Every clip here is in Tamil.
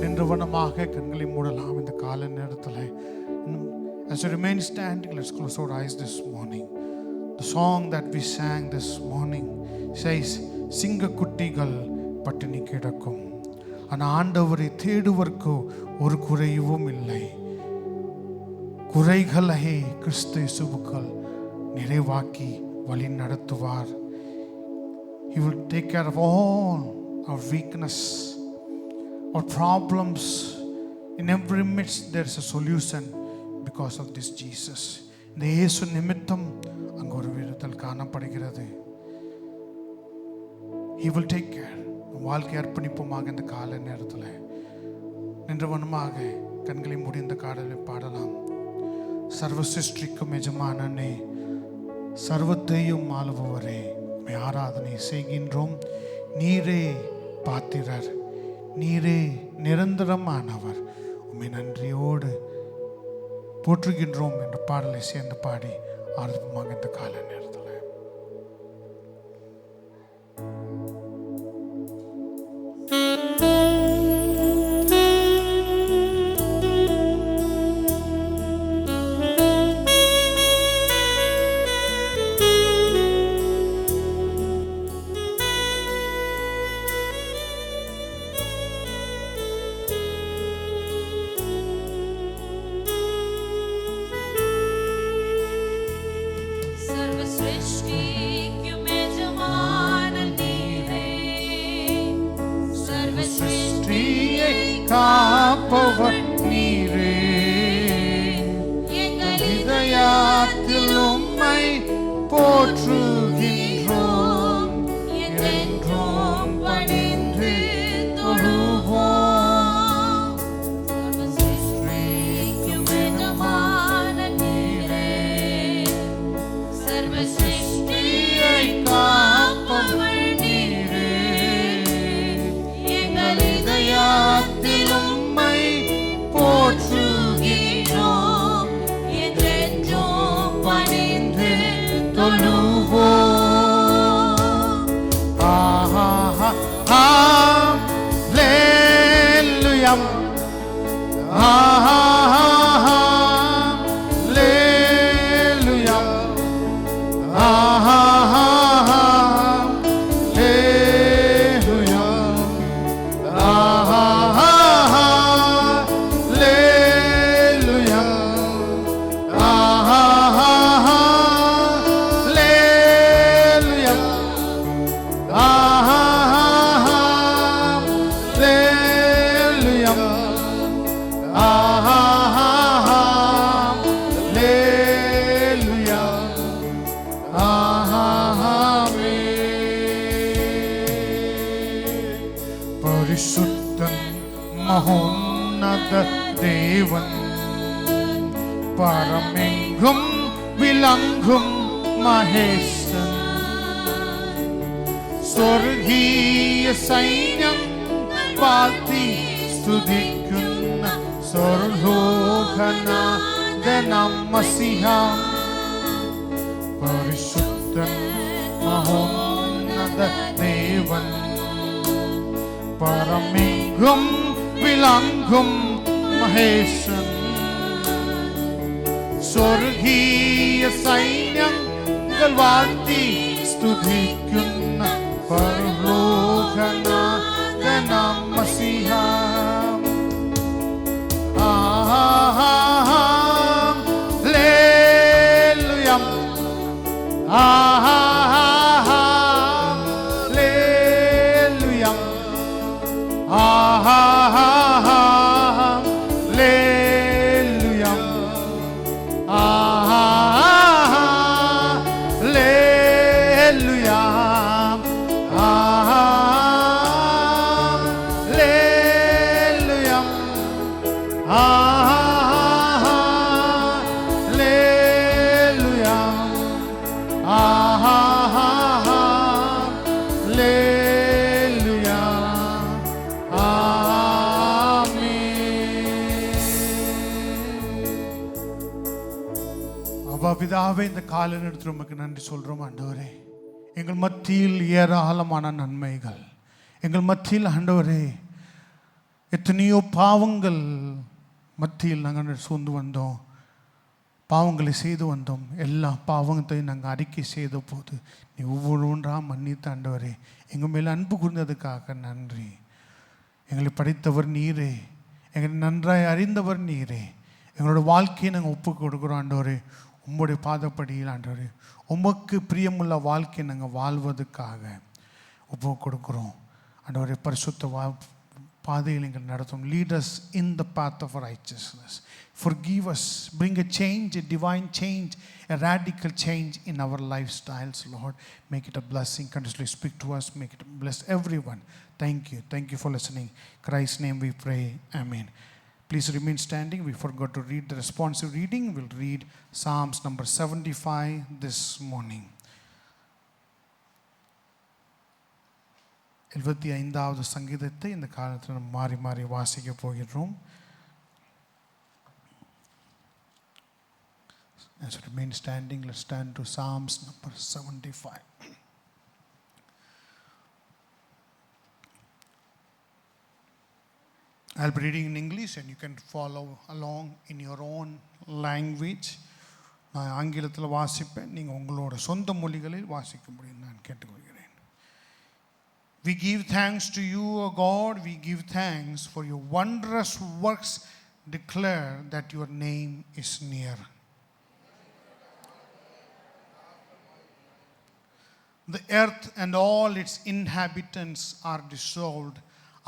நின்றவனமாக கண்களை மூடலாம் இந்த கால நேரத்தில். As we remain standing, let's close our eyes this morning. The song that we sang this morning says, சிங்க குட்டிகள் பட்டினி கிடக்கும், ஆனால் ஆண்டவரை தேடுவதற்கு ஒரு குறைவும் இல்லை. குறைகளை கிறிஸ்து இயேசுவுக்குள் நிறைவாக்கி வழி நடத்துவார். He will take care of all our weakness, our problems. In every midst there is a solution because of this Jesus. இந்த இயேசு நிமித்தம் அங்கு ஒரு விடுதல் காணப்படுகிறது. He will take care. வாழ்க்கை அர்ப்பணிப்போமாக இந்த கால நேரத்தில் நின்றவனமாக கண்களை மூடி இந்த காடலை பாடலாம். சர்வ சிருஷ்டிக்கும் எஜமானனே, சர்வத்தையும் ஆளுபவரே, உம்மை ஆராதனை செய்கின்றோம். நீரே பாத்திரர், நீரே நிரந்தரமானவர், உம்மை நன்றியோடு போற்றுகின்றோம் என்ற பாடலை சேர்ந்து பாடி ஆரம்பமாக இந்த கால நேரத்தில் காப்பவர் நீரே, எங்கள் இதயத்தில் உம்மை போற்றுகின்றோம், என்றும் பணிந்து தொழுவோம். சிருஷ்டிக்கும் எஜமான நீரே, சர்வ சிருஷ்டியை காப்பவர் நீரே, எங்கள் இதயத்தில் போற்றுகின்றோம், என்றென்றும் பணிந்து தொழுவோம். ஹல்லேலூயா, ஹல்லேலூயா, பரிசுத்தன் மகோன்னத தேவன், பரமெங்கும் விளங்கும் மகேசன், സ്വർഗീയ സൈന്യം പാത്തി സ്തുതിക്കുന്ന സ്വർലോകനാഥനം മസിഹ, പരിശുദ്ധൻ മഹോന്നത ദേവൻ, പരമെങ്കും വിളങ്ങും മഹേശൻ, സ്വർഗീയ സൈന്യങ്ങൾ വാഴ്ത്തി സ്തുതിക്കുന്ന പരലോകനാഥനം Maseeha. Hallelujah, hallelujah, hallelujah, hallelujah, பிதாவே, இந்த கால நேரத்தில் உமக்கு நன்றி சொல்றோம் ஆண்டவரே. எங்கள் மத்தியில் ஏராளமான நன்மைகள், எங்கள் மத்தியில் ஆண்டவரே எத்தனையோ பாவங்கள் மத்தியில் நாங்கள் சூழ்ந்து வந்தோம், பாவங்களை செய்து வந்தோம். எல்லா பாவத்தையும் நாங்கள் அறிக்கை செய்த போது நீ ஒவ்வொன்றாக மன்னித்த ஆண்டவரே, எங்கள் மேலே அன்பு கூர்ந்ததுக்காக நன்றி. எங்களை படைத்தவர் நீரே, எங்களை நன்றாய் அறிந்தவர் நீரே. எங்களோட வாழ்க்கையை நாங்கள் ஒப்பு கொடுக்குறோம் ஆண்டவரே, உம்முடைய பாதப்படியில் ஆண்டவரே, உமக்கு பிரியமுள்ள வாழ்க்கையை நாங்கள் வாழ்வதற்காக ஒப்பு கொடுக்குறோம் ஆண்டவரே. பரிசுத்த பாதையில் எங்கள் நடத்தும். Lead us in the path of righteousness. Forgive us. Bring a change, a divine change, a radical change in our lifestyles, Lord. Make it a blessing. Continuously speak to us. Make it bless everyone. Thank you. Thank you for listening. In Christ's name we pray. Amen. Please remain standing. We forgot to read the responsive reading. We'll read Psalms number 75 this morning. 75வது சங்கீதத்தை இந்த காலத்தில் நம்ம மாறி மாறி வாசிக்க போகிறோம். As we remain standing, let's stand to Psalms number 75. I'll be reading in English and you can follow along in your own language. நான் ஆங்கிலத்தில் வாசிப்பேன், நீங்கள் உங்களோட சொந்த மொழிகளில் வாசிக்க முடியும் நான் கேட்டுக்கொள்கிறேன். We give thanks to you, O God. We give thanks for your wondrous works. Declare that your name is near. The earth and all its inhabitants are dissolved.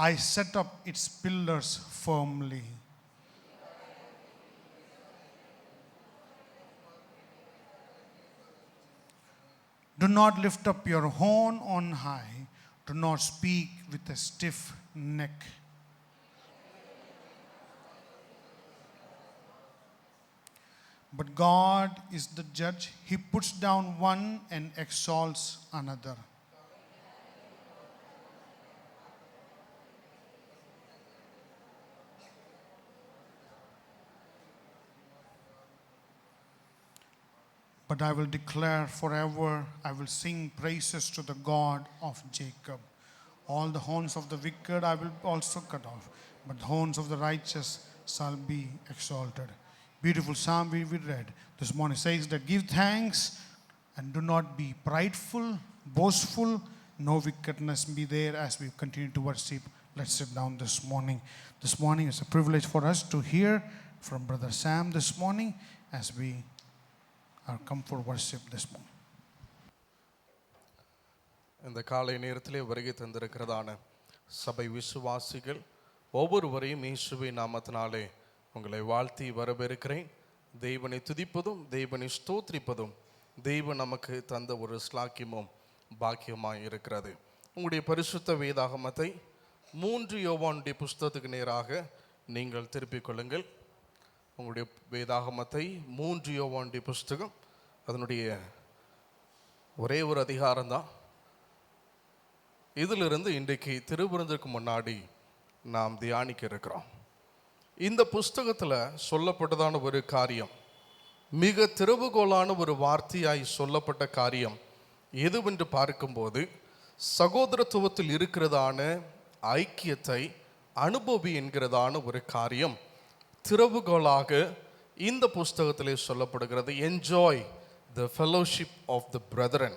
I set up its pillars firmly. Do not lift up your horn on high. Do not speak with a stiff neck. But God is the judge. He puts down one and exalts another. But I will declare forever, I will sing praises to the God of Jacob. All the horns of the wicked I will also cut off, but the horns of the righteous shall be exalted. Beautiful psalm we read this morning says that give thanks and do not be prideful, boastful, no wickedness be there as we continue to worship. Let's sit down this morning. This morning is a privilege for us to hear from Brother Sam this morning as we are come for worship this morning. இந்த காலை நேரத்திலே வருகை தந்திருக்கிறதான சபை விசுவாசிகள் ஒவ்வொருவரையும் இயேசுவின் நாமத்தினாலே உங்களை வாழ்த்தி வரவேற்கிறேன். தேவனை துதிப்பதும் தேவனை ஸ்தோத்திரிப்பதும் தேவன் நமக்கு தந்த ஒரு ஸ்லாக்கியமும் பாக்கியமாய் இருக்கிறது. உங்களுடைய பரிசுத்த வேதாகமத்தை 3 யோவானுடைய புஸ்தகத்துக்கு நேராக நீங்கள் திருப்பிக் கொள்ளுங்கள். உங்களுடைய வேதாகமத்தை 3 யோவானுடைய புஸ்தகம், அதனுடைய ஒரே ஒரு அதிகாரம்தான். இதிலிருந்து இன்றைக்கு திருவிருந்துக்கு முன்னாடி நாம் தியானிக்க இருக்கிறோம். இந்த புஸ்தகத்தில் சொல்லப்பட்டதான ஒரு காரியம், மிக திறவுகோலான ஒரு வார்த்தையாய் சொல்லப்பட்ட காரியம் எதுவென்று பார்க்கும்போது, சகோதரத்துவத்தில் இருக்கிறதான ஐக்கியத்தை அனுபவி என்கிறதான ஒரு காரியம் திறவுகோலாக இந்த புஸ்தகத்திலே சொல்லப்படுகிறது. Enjoy the fellowship of the brethren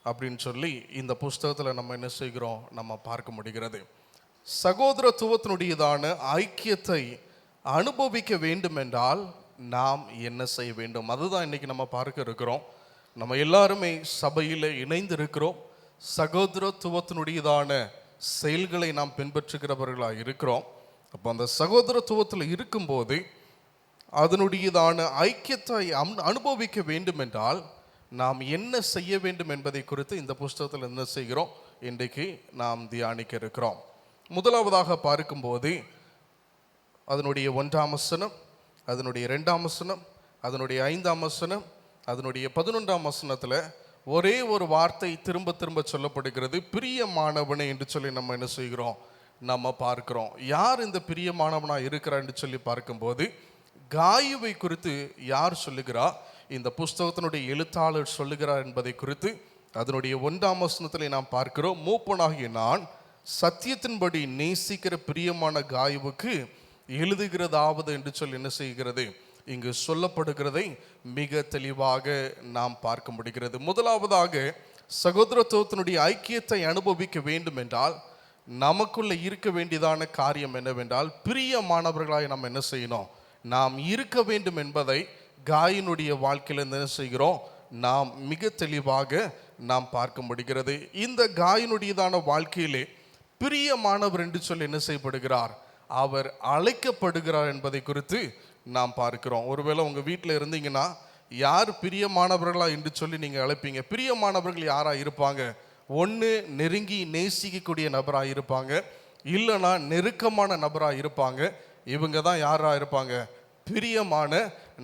அப்படின்னு சொல்லி இந்த புஸ்தகத்தில் நம்ம என்ன செய்கிறோம், நம்ம பார்க்க முடிகிறது. சகோதரத்துவத்தினுடையதான ஐக்கியத்தை அனுபவிக்க வேண்டும் என்றால் நாம் என்ன செய்ய வேண்டும், அதுதான் இன்னைக்கு நம்ம பார்க்க இருக்கிறோம். நம்ம எல்லாருமே சபையில் இணைந்து இருக்கிறோம். சகோதரத்துவத்தினுடையதான செயல்களை நாம் பின்பற்றுகிறவர்களாக இருக்கிறோம். அப்போ அந்த சகோதரத்துவத்தில் இருக்கும்போது அதனுடையதான ஐக்கியத்தை அனுபவிக்க வேண்டும் என்றால் நாம் என்ன செய்ய வேண்டும் என்பதை குறித்து இந்த புஸ்தகத்தில் என்ன செய்கிறோம், இன்றைக்கு நாம் தியானிக்க இருக்கிறோம். முதலாவதாக பார்க்கும்போது அதனுடைய 1ஆம் வசனம், அதனுடைய 2ஆம் வசனம், அதனுடைய 5ஆம் வசனம், அதனுடைய 11ஆம் வசனத்தில் ஒரே ஒரு வார்த்தை திரும்ப திரும்ப சொல்லப்படுகிறது, பிரியமானவனே என்று சொல்லி நம்ம என்ன செய்கிறோம், நம்ம பார்க்கிறோம். யார் இந்த பிரியமானவனாக இருக்கிறார் என்று சொல்லி பார்க்கும்போது காயுவை குறித்து யார் சொல்லுகிறார், இந்த புஸ்தகத்தினுடைய எழுத்தாளர் சொல்லுகிறார் என்பதை குறித்து அதனுடைய 1ஆம் வசனத்தில் நாம் பார்க்கிறோம். மூப்பனாகிய நான் சத்தியத்தின்படி நேசிக்கிற பிரியமான காயுவுக்கு எழுதுகிறதாவது என்று சொல்லி என்ன செய்கிறது, இங்கு சொல்லப்படுகிறதை மிக தெளிவாக நாம் பார்க்க முடிகிறது. முதலாவதாக சகோதரத்துவத்தினுடைய ஐக்கியத்தை அனுபவிக்க வேண்டும் என்றால் நமக்குள்ள இருக்க வேண்டியதான காரியம் என்னவென்றால், பிரியமானவர்களாய் நாம் என்ன செய்யணும், நாம் இருக்க வேண்டும் என்பதை காயினுடைய வாழ்க்கையில் என்ன செய்கிறோம், நாம் மிக தெளிவாக நாம் பார்க்க முடிகிறது. இந்த காயினுடையதான வாழ்க்கையிலே பிரியமானவர் என்று சொல்லி என்ன செய்யப்படுகிறார், அவர் அழைக்கப்படுகிறார் என்பதை குறித்து நாம் பார்க்கிறோம். ஒருவேளை உங்கள் வீட்டில் இருந்தீங்கன்னா யார் பிரியமானவர்களா என்று சொல்லி நீங்கள் அழைப்பீங்க? பிரியமானவர்கள் யாராக இருப்பாங்க? ஒன்று நெருங்கி நேசிக்கக்கூடிய நபராக இருப்பாங்க, இல்லைன்னா நெருக்கமான நபராக இருப்பாங்க. இவங்க தான் யாராக இருப்பாங்க? பிரியமான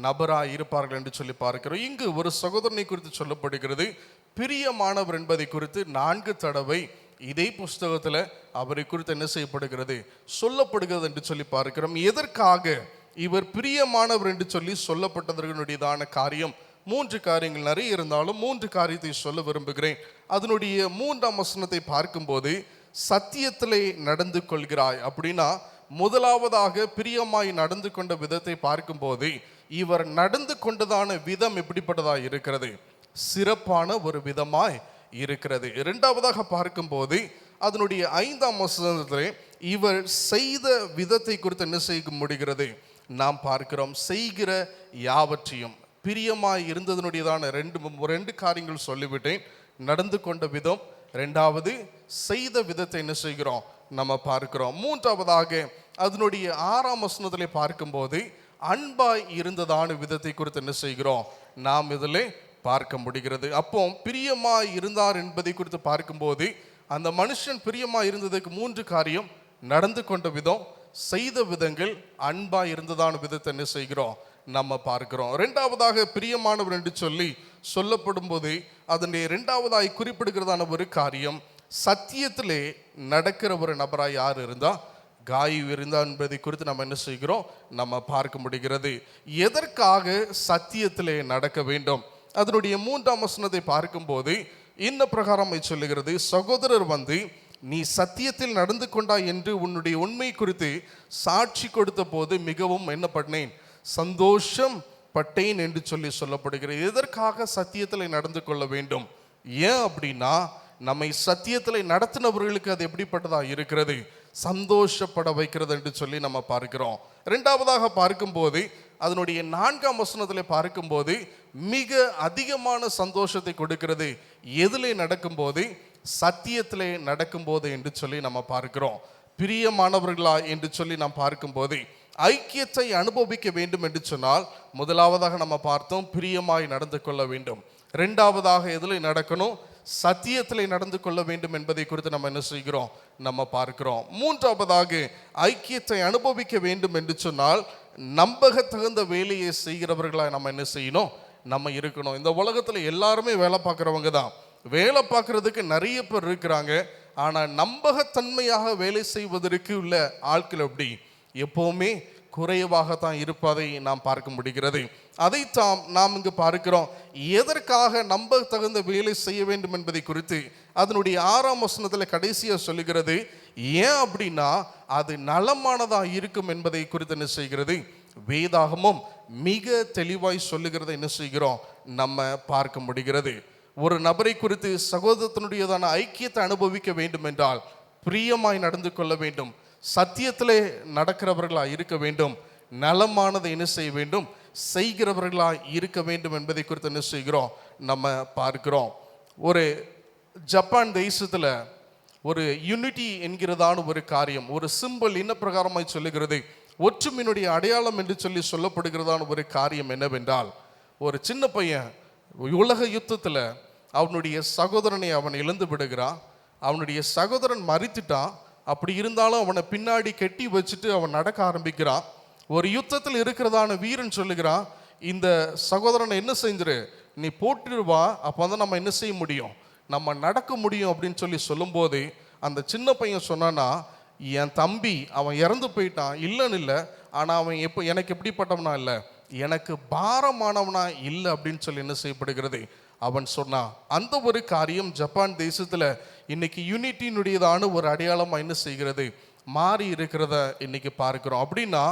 நபராக இருப்பார்கள் என்று சொல்லி பார்க்கிறோம். இங்கு ஒரு சகோதரனை குறித்து சொல்லப்படுகிறது. பிரியமானவர் என்பதை குறித்து 4 தடவை இதே புஸ்தகத்தில் அவரை குறித்து என்ன செய்யப்படுகிறது, சொல்லப்படுகிறது என்று சொல்லி பார்க்கிறோம். எதற்காக இவர் பிரியமானவர் என்று சொல்லி சொல்லப்பட்டதற்குடையதான காரியம் 3 காரியங்கள் நிறைய இருந்தாலும் 3 காரியத்தை சொல்ல விரும்புகிறேன். அதனுடைய 3ஆம் வசனத்தை பார்க்கும்போது, சத்தியத்திலே நடந்து கொள்கிறாய் அப்படின்னா, முதலாவதாக பிரியமாய் நடந்து கொண்ட விதத்தை பார்க்கும்போது இவர் நடந்து கொண்டதான விதம் எப்படிப்பட்டதாக இருக்கிறது, சிறப்பான ஒரு விதமாய் இருக்கிறது. இரண்டாவதாக பார்க்கும்போது அதனுடைய 5ஆம் வசனத்திலே இவர் செய்த விதத்தை குறித்து என்ன செய்ய முடிகிறது, நாம் பார்க்கிறோம். செய்கிற யாவற்றையும், பிரியமாய் இருந்ததனுடையதான ரெண்டு காரியங்கள் சொல்லிவிட்டேன். நடந்து கொண்ட விதம், 2வது செய்த விதத்தை என்ன செய்கிறோம், நம்ம பார்க்கிறோம். 3ஆவதாக அதனுடைய 6ஆம் வசனத்திலே பார்க்கும்போது அன்பாய் இருந்ததான விதத்தை குறித்து என்ன செய்கிறோம், நாம் இதில் பார்க்க முடிகிறது. அப்போ பிரியமாய் இருந்தார் என்பதை குறித்து பார்க்கும்போது அந்த மனுஷன் பிரியமாய் இருந்ததுக்கு 3 காரியம்: நடந்து கொண்ட விதம், செய்த விதங்கள், அன்பாய் இருந்ததான விதத்தை என்ன செய்கிறோம், நம்ம பார்க்கிறோம். 2ஆவதாக பிரியமானவர் என்று சொல்லி சொல்லப்படும் போது அதனுடைய 2ஆவதாய் குறிப்பிடுகிறதான ஒரு காரியம், சத்தியத்திலே நடக்கிற ஒரு நபராய் யார் இருந்தா, காயு இருந்தா என்பதை குறித்து நம்ம என்ன செய்கிறோம், நம்ம பார்க்க முடிகிறது. எதற்காக சத்தியத்திலே நடக்க வேண்டும்? அதனுடைய 3ஆம் வசனத்தை பார்க்கும்போது இந்த பிரகாரம் சொல்லுகிறது, சகோதரர் வந்து நீ சத்தியத்தில் நடந்து கொண்டாய் என்று உன்னுடைய உண்மை குறித்து சாட்சி கொடுத்த போது மிகவும் என்ன பண்ணேன், சந்தோஷம் பட்டேன் என்று சொல்லி சொல்லப்படுகிறது. எதற்காக சத்தியத்தில் நடந்து கொள்ள வேண்டும்? ஏன் அப்படின்னா, நம்மை சத்தியத்தில் நடத்தினவர்களுக்கு அது எப்படிப்பட்டதா இருக்கிறது, சந்தோஷப்பட வைக்கிறது என்று சொல்லி நம்ம பார்க்கிறோம். 2ஆவதாக பார்க்கும்போது அதனுடைய 4ஆம் வசனத்தில் பார்க்கும்போது மிக அதிகமான சந்தோஷத்தை கொடுக்கிறது. எதிலே நடக்கும்போது, சத்தியத்திலே நடக்கும்போது என்று சொல்லி நம்ம பார்க்கிறோம். பிரியமானவர்களா என்று சொல்லி நாம் பார்க்கும்போது ஐக்கியத்தை அனுபவிக்க வேண்டும் என்று சொன்னால் முதலாவதாக நம்ம பார்த்தோம், பிரியமாய் நடந்து கொள்ள வேண்டும். 2ஆவதாக எதில் நடக்கணும், சத்தியத்திலே நடந்து கொள்ள வேண்டும் என்பதை குறித்து நம்ம என்ன செய்கிறோம், நம்ம பார்க்கிறோம். 3ஆவதாக ஐக்கியத்தை அனுபவிக்க வேண்டும் என்று சொன்னால் நம்பக தகுந்த வேலையை செய்கிறவர்களாக நம்ம என்ன செய்யணும், நம்ம இருக்கணும். இந்த உலகத்தில் எல்லாருமே வேலை பார்க்குறவங்க தான். வேலை பார்க்குறதுக்கு நிறைய பேர் இருக்கிறாங்க. ஆனால் நம்பகத்தன்மையாக வேலை செய்வதற்கு உள்ள ஆட்கள் எப்படி, எப்போவுமே குறைவாகத்தான் இருப்பதை நாம் பார்க்க முடிகிறது. அதைத்தான் நாம் இங்கு பார்க்கிறோம். எதற்காக நம்ப தகுந்த வேலை செய்ய வேண்டும் என்பதை குறித்து அதனுடைய 6ஆம் வசனத்தில் கடைசியாக சொல்லுகிறது. ஏன் அப்படின்னா, அது நலமானதாக இருக்கும் என்பதை குறித்து என்ன செய்கிறது, வேதாகமும் மிக தெளிவாய் சொல்லுகிறதை என்ன செய்கிறோம், நம்ம பார்க்க முடிகிறது. ஒரு நபரை குறித்து சகோதரத்தினுடையதான ஐக்கியத்தை அனுபவிக்க வேண்டும் என்றால் பிரியமாய் நடந்து கொள்ள வேண்டும், சத்தியத்திலே நடக்கிறவர்களாக இருக்க வேண்டும், நலமானதை என்ன செய்ய வேண்டும், செய்கிறவர்களாக இருக்க வேண்டும் என்பதை குறித்து என்ன செய்கிறோம், நம்ம பார்க்கிறோம். ஒரு ஜப்பான் தேசத்தில் ஒரு யூனிட்டி என்கிறதான ஒரு காரியம், ஒரு சிம்பிள் என்ன பிரகாரமாய் சொல்லுகிறது, ஒற்றுமையினுடைய அடையாளம் என்று சொல்லி சொல்லப்படுகிறதான ஒரு காரியம் என்னவென்றால், ஒரு சின்ன பையன் உலக யுத்தத்தில் அவனுடைய சகோதரனை அவன் இழந்து விடுகிறான். அவனுடைய சகோதரன் மரித்துட்டான். அப்படி இருந்தாலும் அவனை பின்னாடி கட்டி வச்சுட்டு அவன் நடக்க ஆரம்பிக்கிறான். ஒரு யுத்தத்தில் இருக்கிறதான வீரன் சொல்லுகிறான், இந்த சகோதரனை என்ன செஞ்சிரு, நீ போட்டுருவா, அப்போ வந்து நம்ம என்ன செய்ய முடியும், நம்ம நடக்க முடியும் அப்படின்னு சொல்லி சொல்லும்போது அந்த சின்ன பையன் சொன்னான்னா, என் தம்பி அவன் இறந்து போயிட்டான் இல்லைன்னு இல்லை, ஆனால் அவன் எனக்கு எப்படிப்பட்டவனா இல்லை, எனக்கு பாரமானவனா இல்லை அப்படின்னு சொல்லி என்ன செய்யப்படுகிறது அவன் சொன்னான். அந்த ஒரு காரியம் ஜப்பான் தேசத்தில் இன்னைக்கு யூனிட்டியினுடையதான ஒரு அடையாளமாக என்ன செய்கிறது, மாறி இருக்கிறத இன்னைக்கு பார்க்கிறோம். அப்படின்னா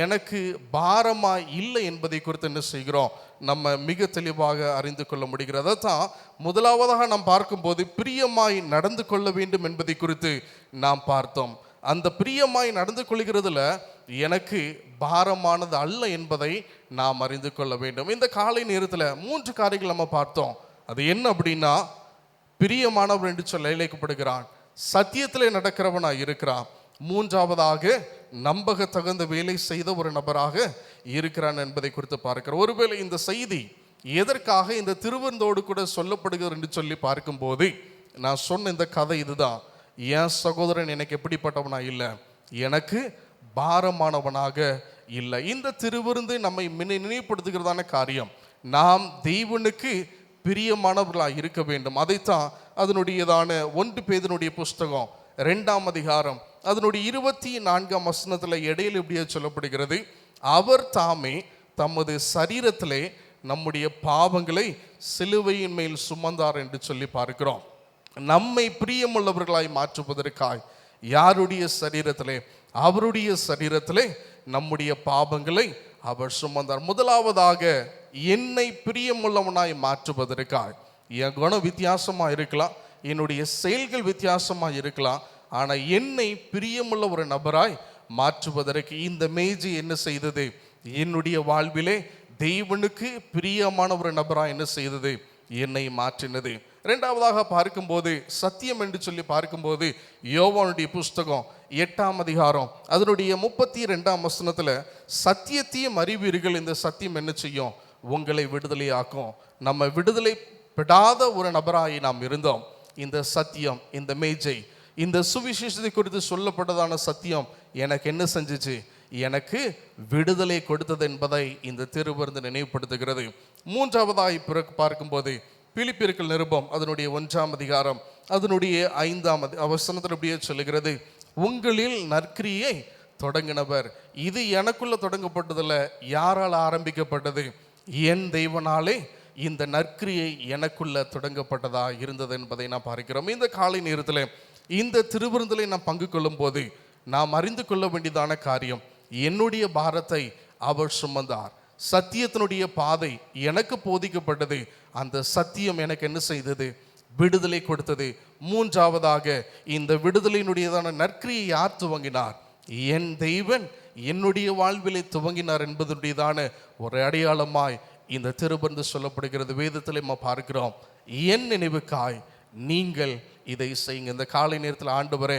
எனக்கு பாரமா இல்லை என்பதை குறித்து என்ன செய்கிறோம், நம்ம மிக தெளிவாக அறிந்து கொள்ள முடிகிறது. அதான் முதலாவதாக நாம் பார்க்கும்போது பிரியமாய் நடந்து கொள்ள வேண்டும் என்பதை குறித்து நாம் பார்த்தோம். அந்த பிரியமாய் நடந்து கொள்கிறதுல எனக்கு பாரமானது அல்ல என்பதை நாம் அறிந்து கொள்ள வேண்டும். இந்த காலை நேரத்தில் 3 காரியங்கள் நம்ம பார்த்தோம். அது என்ன அப்படின்னா, பிரியமானவன் என்று சொல்ல அழைக்கப்படுகிறான், சத்தியத்திலே நடக்கிறவனாய் இருக்கிறான், மூன்றாவதாக நம்பக தகுந்த வேலை செய்த ஒரு நபராக இருக்கிறான் என்பதை குறித்து பார்க்கிறோம். ஒருவேளை இந்த செய்தி எதற்காக இந்த திருவிருந்தோடு கூட சொல்லப்படுகிறது என்று சொல்லி பார்க்கும்போது, நான் சொன்ன இந்த கதை இதுதான். என் சகோதரன் எனக்கு எப்படிப்பட்டவனா இல்லை, எனக்கு பாரமானவனாக இல்லை. இந்த திருவிருந்து நம்மை நினைவுபடுத்துகிறதான காரியம், நாம் தெய்வனுக்கு பிரியமானவர்களாக இருக்க வேண்டும். அதைத்தான் அதனுடையதான 1 பேதுருடைய புஸ்தகம் 2ஆம் அதிகாரம் அதனுடைய 24ஆம் வசனத்தில் இடையில் இப்படியே சொல்லப்படுகிறது, அவர் தாமே தமது சரீரத்திலே நம்முடைய பாவங்களை சிலுவையின் மேல் சுமந்தார் என்று சொல்லி பார்க்கிறோம். நம்மை பிரியமுள்ளவர்களாய் மாற்றுவதற்காய் யாருடைய சரீரத்திலே, அவருடைய சரீரத்திலே நம்முடைய பாவங்களை அவர் சுமந்தார். முதலாவதாக என்னை பிரியமுள்ளவனாய் மாற்றுவதற்காய், என் குணம் வித்தியாசமா இருக்கலாம், என்னுடைய செயல்கள் வித்தியாசமா இருக்கலாம், ஆனால் என்னை பிரியமுள்ள ஒரு நபராய் மாற்றுவதற்கு இந்த மேஜை என்ன செய்தது, என்னுடைய வாழ்விலே தெய்வனுக்கு பிரியமான ஒரு நபராய் என்ன செய்தது, என்னை மாற்றினது. இரண்டாவதாக பார்க்கும்போது சத்தியம் என்று சொல்லி பார்க்கும்போது யோவானுடைய புஸ்தகம் 8ஆம் அதிகாரம் அதனுடைய 32ஆம் வசனத்தில், சத்தியத்தையும் அறிவீர்கள், இந்த சத்தியம் என்ன செய்யும், உங்களை விடுதலை ஆக்கும். நம்ம விடுதலை பெறாத ஒரு நபராய் நாம் இருந்தோம். இந்த சத்தியம், இந்த மேஜை, இந்த சுவிசேஷத்தை குறித்து சொல்லப்பட்டதான சத்தியம் எனக்கு என்ன செஞ்சிச்சு, எனக்கு விடுதலை கொடுத்தது என்பதை இந்த திருவிருந்து நினைவுபடுத்துகிறது. மூன்றாவதாய் பார்க்கும்போது பிலிப்பியர்கள் நிருபம் அதனுடைய 1ஆம் அதிகாரம் அதனுடைய 5ஆம் வசனத்தில் அப்படியே சொல்லுகிறது, உங்களில் நற்கிரியை தொடங்கினவர், இது எனக்குள்ள தொடங்கப்பட்டதில்லை, யாரால் ஆரம்பிக்கப்பட்டது, என் தெய்வனாலே இந்த நற்கிரியை எனக்குள்ள தொடங்கப்பட்டதா இருந்தது என்பதை நாம் பார்க்கிறோம். இந்த காலை நேரத்தில் இந்த திருவிருந்திலே நாம் பங்கு கொள்ளும் போது நாம் அறிந்து கொள்ள வேண்டியதான காரியம், என்னுடைய பாரத்தை அவர் சுமந்தார், சத்தியத்தினுடைய பாதை எனக்கு போதிக்கப்பட்டது, அந்த சத்தியம் எனக்கு என்ன செய்தது, விடுதலை கொடுத்தது. மூன்றாவதாக இந்த விடுதலையினுடையதான நற்கிரியை யார் துவங்கினார், என் தெய்வன் என்னுடைய வாழ்விலை துவங்கினார் என்பதுடையதான ஒரு அடையாளமாய் இந்த திருவிருந்து சொல்லப்படுகிறது. வேதத்திலே நம்ம பார்க்கிறோம், என் நினைவுக்காய் நீங்கள் இதை செய்யுங்க. இந்த காலை நேரத்தில் ஆண்டவரே,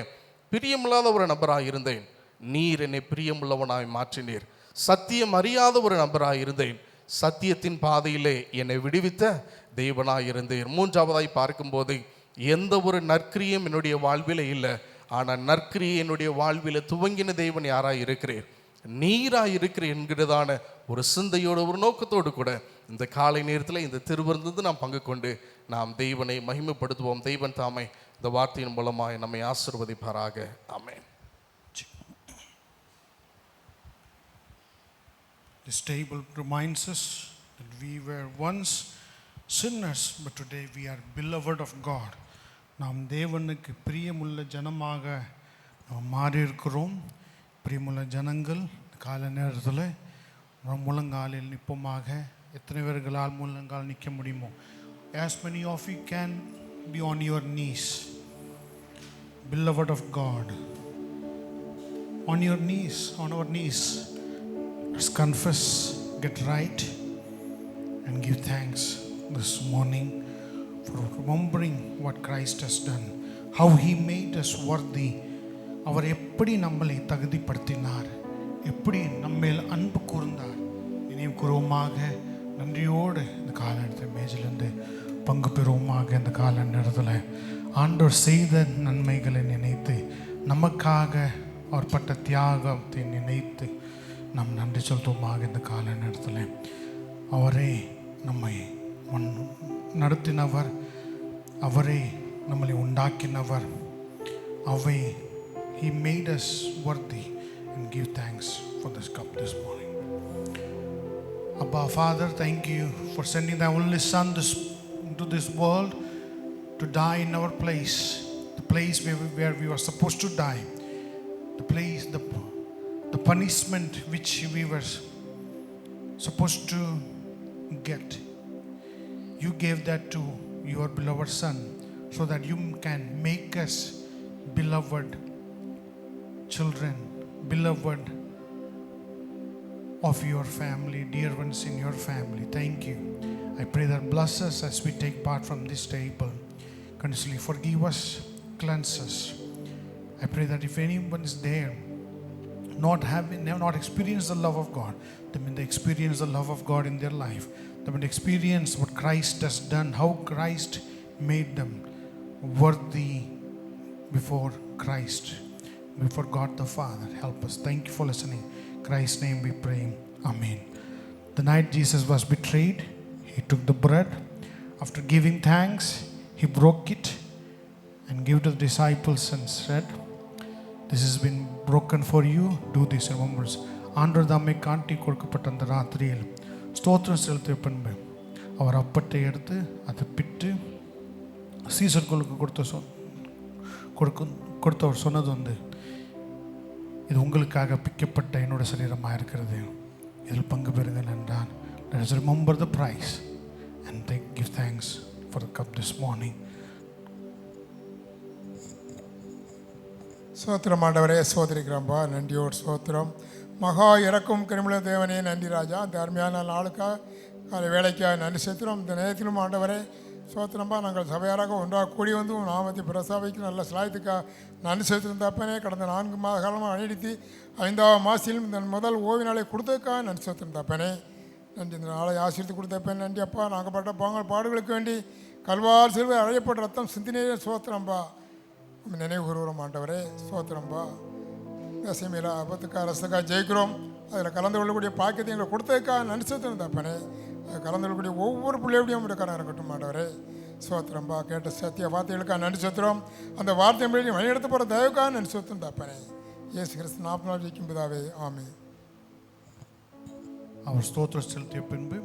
பிரியமில்லாத ஒரு நபராக இருந்தேன், நீர் என்னை பிரியமுள்ளவனாய் மாற்றினீர். சத்தியம் அறியாத ஒரு நபராக இருந்தேன், சத்தியத்தின் பாதையிலே என்னை விடுவித்த தெய்வனாய் இருந்தேன். மூன்றாவதாய் பார்க்கும்போது எந்த ஒரு நற்கிரியும் என்னுடைய வாழ்விலே இல்லை, ஆனால் நற்கிரியை என்னுடைய வாழ்வில் துவங்கின தெய்வன் யாராய் இருக்கிறீர், நீராய் இருக்கிற என்கிறதான ஒரு சிந்தையோடு ஒரு நோக்கத்தோடு கூட இந்த காலை நேரத்தில் இந்த திருவிருந்து நாம் பங்கு கொண்டு நாம் தெய்வனை மகிமைப்படுத்துவோம். தெய்வன் தாமே இந்த வார்த்தையின் மூலமாய் நம்மை ஆசீர்வதிப்பாராக. ஆமென். This table reminds us that we were once sinners, but today we are beloved of God. நாம் தேவனுக்கு பிரியமுள்ள ஜனமாக நாம் மாறி இருக்கிறோம். பிரியமுள்ள ஜனங்கள், கால நேரத்தில் முழங்காலில் நிற்போமாக. எத்தனை பேர்களால் முழங்கால் நிற்க முடியுமோ, as many of you can be on your knees. Beloved of God, on your knees, on our knees, let's confess, get right and give thanks this morning for remembering what Christ has done, how he made us worthy. அவர் எப்படி நம்மளை தகுதிப்படுத்தினார், எப்படி நம்மேல் அன்பு கூர்ந்தார் நினைவு கூறுவோமாக. நன்றியோடு இந்த கால நேரத்தில் மேஜிலிருந்து பங்கு பெறுவோமாக. இந்த கால நேரத்தில் ஆண்டவர் செய்த நன்மைகளை நினைத்து, நமக்காக அவர் பட்ட தியாகத்தை நினைத்து நாம் நன்றி சொல்லுவோமாக. இந்த கால நேரத்தில் அவரே நம்மை நடத்தினவர், அவரே நம்மளை உண்டாக்கினவர். அவை He made us worthy, and give thanks for this cup this morning. Abba, Father, thank you for sending thy only Son into this world to die in our place. place where we were supposed to die, the place, the punishment which we were supposed to get. You gave that to your beloved Son so that you can make us beloved children, beloved of your family, dear ones in your family. Thank you. I pray that bless us as we take part from this table. Continuously forgive us, cleanse us. I pray that if anyone is there not experienced the love of God, they experience the love of God in their life. They experience what Christ has done, how Christ made them worthy before Christ, before God the Father. Help us. Thank you for listening. In Christ's name we pray. Amen. The night Jesus was betrayed, he took the bread. After giving thanks, he broke it and gave to the disciples and said, "This has been broken for you. Do this in remembrance." ஆண்டவர் தாமே காட்டி கொடுக்கப்பட்ட அந்த ராத்திரியில் ஸ்தோத்திரம் செலுத்திய பின்பு அவர் அப்பத்தை எடுத்து அதை பிட்டு சீசர்களுக்கு கொடுத்தவர் சொன்னது இது உங்களுக்காக பிக்கப்பட்ட என்னோட சரீரமாக இருக்கிறது, இதில் பங்கு பெறுங்கள் என்றான். Let us remember the price and give thanks for the cup this morning. சோத்திரம் ஆண்டவரே, சோதரிக்கிறோம்பா, நன்றியோடு சோத்திரம். மகா இறக்கும் கிருமிழ தேவனே நன்றி ராஜா. இந்த அருமையான நாளுக்காக காலை வேலைக்காக நன்றி செலுத்துகிறோம். இந்த நேரத்திலும் ஆண்டவரே சோத்திரம்பா, நாங்கள் சபையாராக ஒன்றாக கூடி வந்து நாமத்தை பிரசாவிக்கு நல்ல சிலாயத்துக்காக நன்றி செலுத்தும் தப்பனே. கடந்த 4 மாத காலமாக அணிடித்து 5ஆவது மாதத்திலும் இந்த முதல் ஓய்வு நாளை கொடுத்ததுக்காக நன்றி செலுத்தும் தப்பனே. நன்றி. இந்த நாளை ஆசீர்த்து கொடுத்தப்பேன் நன்றி அப்பா. நாங்கள் பட்ட பாடுகளுக்கு வேண்டி கல்வார் சிலுவை அழையப்பட்ட ரத்தம் சிந்தினே சோத்திரம்பா நினைவு கூறுகிறோம் ஆண்டவரே. சோத்திரம்பா தேசமையில் ஆபத்துக்காக அரசுக்காக ஜெயிக்கிறோம். அதில் கலந்து கொள்ளக்கூடிய பாக்கியத்தை எங்களை கொடுத்ததுக்காக நன்றி செலுத்தணும் தப்பனே. அதை கலந்து கொள்ளக்கூடிய ஒவ்வொரு பிள்ளையோடையும் உங்களுக்காக இருக்கட்டும் ஆண்டவரே. சோத்திரம்பா கேட்ட சத்திய வார்த்தைகளுக்காக நன்றி செலுத்துகிறோம். அந்த வார்த்தை வழிநடத்த போகிற தயவுக்காக நன்றி செலுத்தும் தப்பனே. இயேசு கிறிஸ்து 40 நாள் ஜெயிக்கும் பிதாவே, ஆமென். அவர் ஸ்தோத்திரம் செலுத்திய பின்பு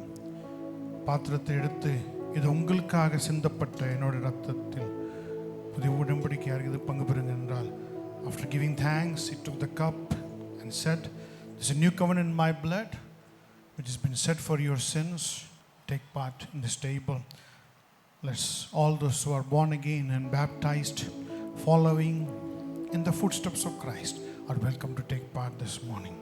பாத்திரத்தை எடுத்து, இது உங்களுக்காக சிந்தப்பட்ட என்னோட ரத்தத்தில் புதிய உடன்படிக்கையாக இது பங்கு பெறுங்க என்றால், after giving thanks he took the cup and said, "This is a new covenant in my blood which has been shed for your sins. Take part in this table." Let's all those who are born again and baptized following in the footsteps of Christ are welcome to take part this morning.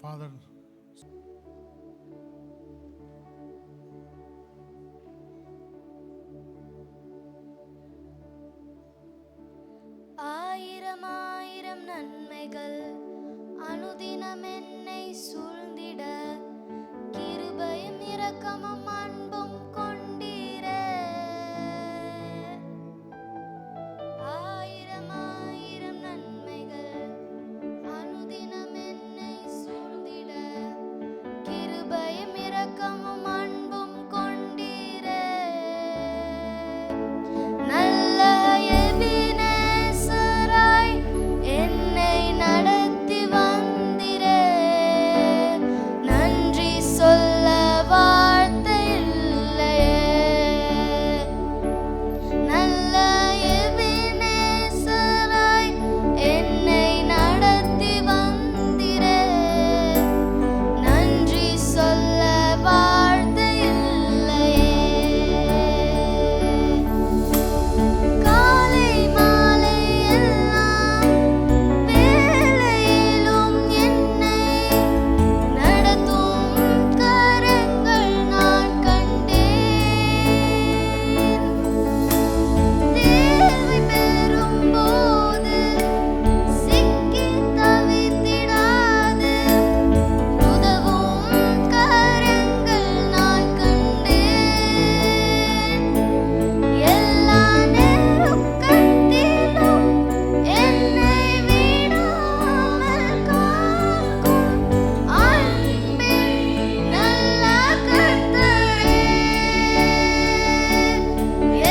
Father, ஆயிரம் ஆயிரம் நன்மைகள் அனுதினம் என்னை சூழ்ந்திட கிருபையும் இரக்கமும் அன்பும் கொண்டீரே. ஆயிரம் ஆயிரம் நன்மைகள் அனுதினம் என்னை சூழ்ந்திட கிருபையும் இரக்கமும் அன்பும் கொண்டீரே. நல்ல எபினேசராய் என்னை நடத்தி வந்திரே. நன்றி சொல்ல வார்த்தை இல்லையே. நல்ல எபினேசராய் என்னை நடத்தி வந்திரே. நன்றி சொல்ல வார்த்தை இல்லையே. காலை மாலை எல்லாம் வேளையிலும் என்னை நடத்தும் கரங்கள் நான் கண்டேன். தேவை பெறும்போது சிக்கி தவித்திடாது உதவும் கரங்கள் நான் கண்டேன். எல்லா நெருக்கத்திலும் என்னை விடாமல் காக்கும் அன்பின் நல்ல கர்த்தரே.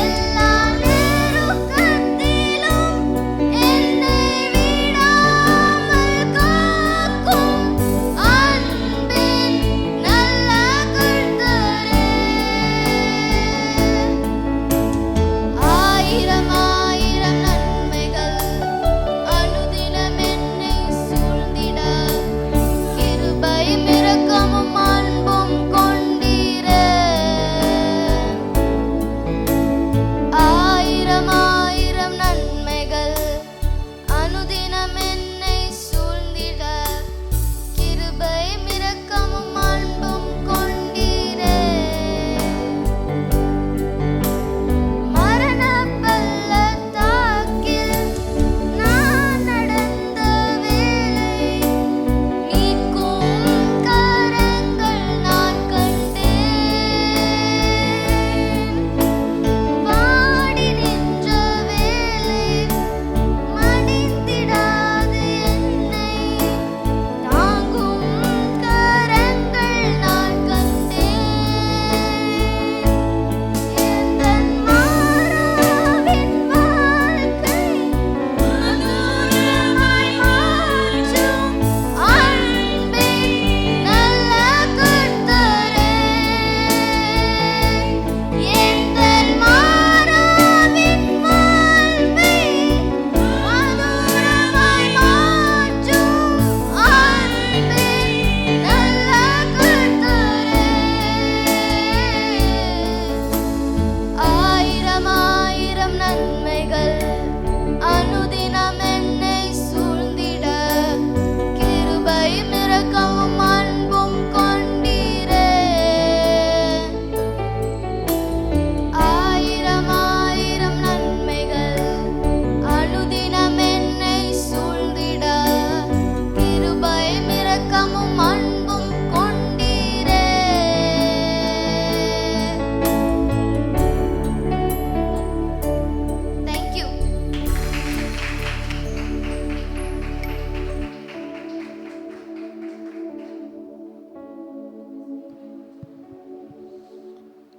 எல்லா நெருக்கத்திலும் என்னை விடாமல் காக்கும் அன்பின் நல்ல கர்த்தரே. ஆயிரம் ஆயிரம் நன்மைகள் அனுதினம் என்னை சூழ்ந்திட கிருபையும் இரக்கமும் அன்பும் கொண்டீரே. ஆயிரம் ஆயிரம் நன்மைகள் அனுதினம் என்னை சூழ்ந்திட கிருபையும் இரக்கமும் அன்பும் கொண்டீரே. மரண பள்ளத்தாக்கில் நான் நடந்த வேளை மீட்கும் கரங்கள் நான் கண்டேன். வாடி நின்ற வேளை மடிந்திடாது என்னை தாங்கும் கரங்கள் நான் கண்டேன். எந்தன் மாறாவின் வாழ்க்கை மதுரமாய் மாற்றும் அன்பின் நல்ல கர்த்தரே. எந்தன் மாறாவின் வாழ்வை மதுரமாய் மாற்றும் அன்பின் நல்ல கர்த்தரே. ஆயிரம் ஆயிரம் நன்மைகள் அனுதினம் என்னை சூழ்ந்திட கிருபையும் இரக்கமும் அன்பும் கொண்டீரே. ஆயிரம் ஆயிரம் நன்மைகள் அனுதினம் என்னை சூழ்ந்திட கிருபையும் இரக்கமும் அன்பும் கொண்டீரே. Thank you.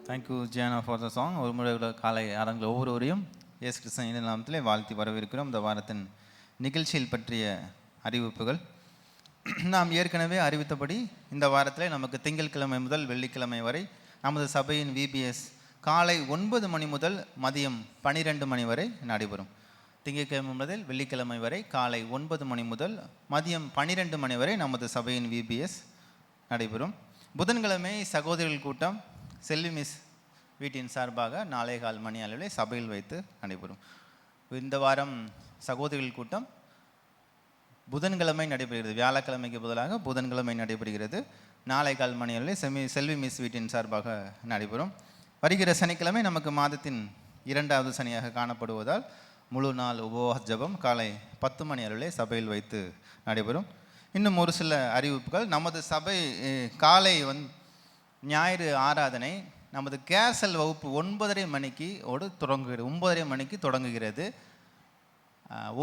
Thank you ஜியானா for the song. ஒரு முறை கூட காலை அரங்கில் ஒவ்வொருவரையும் இயேசு கிறிஸ்துவின் நாமத்திலே வாழ்த்தி வரவேற்கிறோம். இந்த வாரத்தின் நிகழ்ச்சியில் பற்றிய அறிவிப்புகள் நாம் ஏற்கனவே அறிவித்தபடி இந்த வாரத்தில் நமக்கு திங்கட்கிழமை முதல் வெள்ளிக்கிழமை வரை நமது சபையின் விபிஎஸ் காலை 9 மணி முதல் மதியம் 12 மணி வரை நடைபெறும். திங்கட்கிழமை முதல் வெள்ளிக்கிழமை வரை காலை 9 மணி முதல் மதியம் 12 மணி வரை நமது சபையின் விபிஎஸ் நடைபெறும். புதன்கிழமை சகோதரிகள் கூட்டம் செல்வி மிஸ் வீட்டின் சார்பாக 4:15 மணி அளவில் சபையில் வைத்து நடைபெறும். இந்த வாரம் சகோதரிகள் கூட்டம் புதன்கிழமை நடைபெறுகிறது. வியாழக்கிழமைக்கு பதிலாக புதன்கிழமை நடைபெறுகிறது. நாளை கால் மணி அளவில் செல்வி மிஸ் வீட்டின் சார்பாக நடைபெறும். வருகிற சனிக்கிழமை நமக்கு மாதத்தின் 2வது சனியாக காணப்படுவதால் முழு நாள் உபவாச ஜெபம் காலை 10 மணி அளவிலே சபையில் வைத்து நடைபெறும். இன்னும் ஒரு சில அறிவிப்புகள். நமது சபை காலை ஞாயிறு ஆராதனை நமது கேசல் வகுப்பு 9:30 மணிக்கு தொடங்குகிறது. 9:30 மணிக்கு தொடங்குகிறது.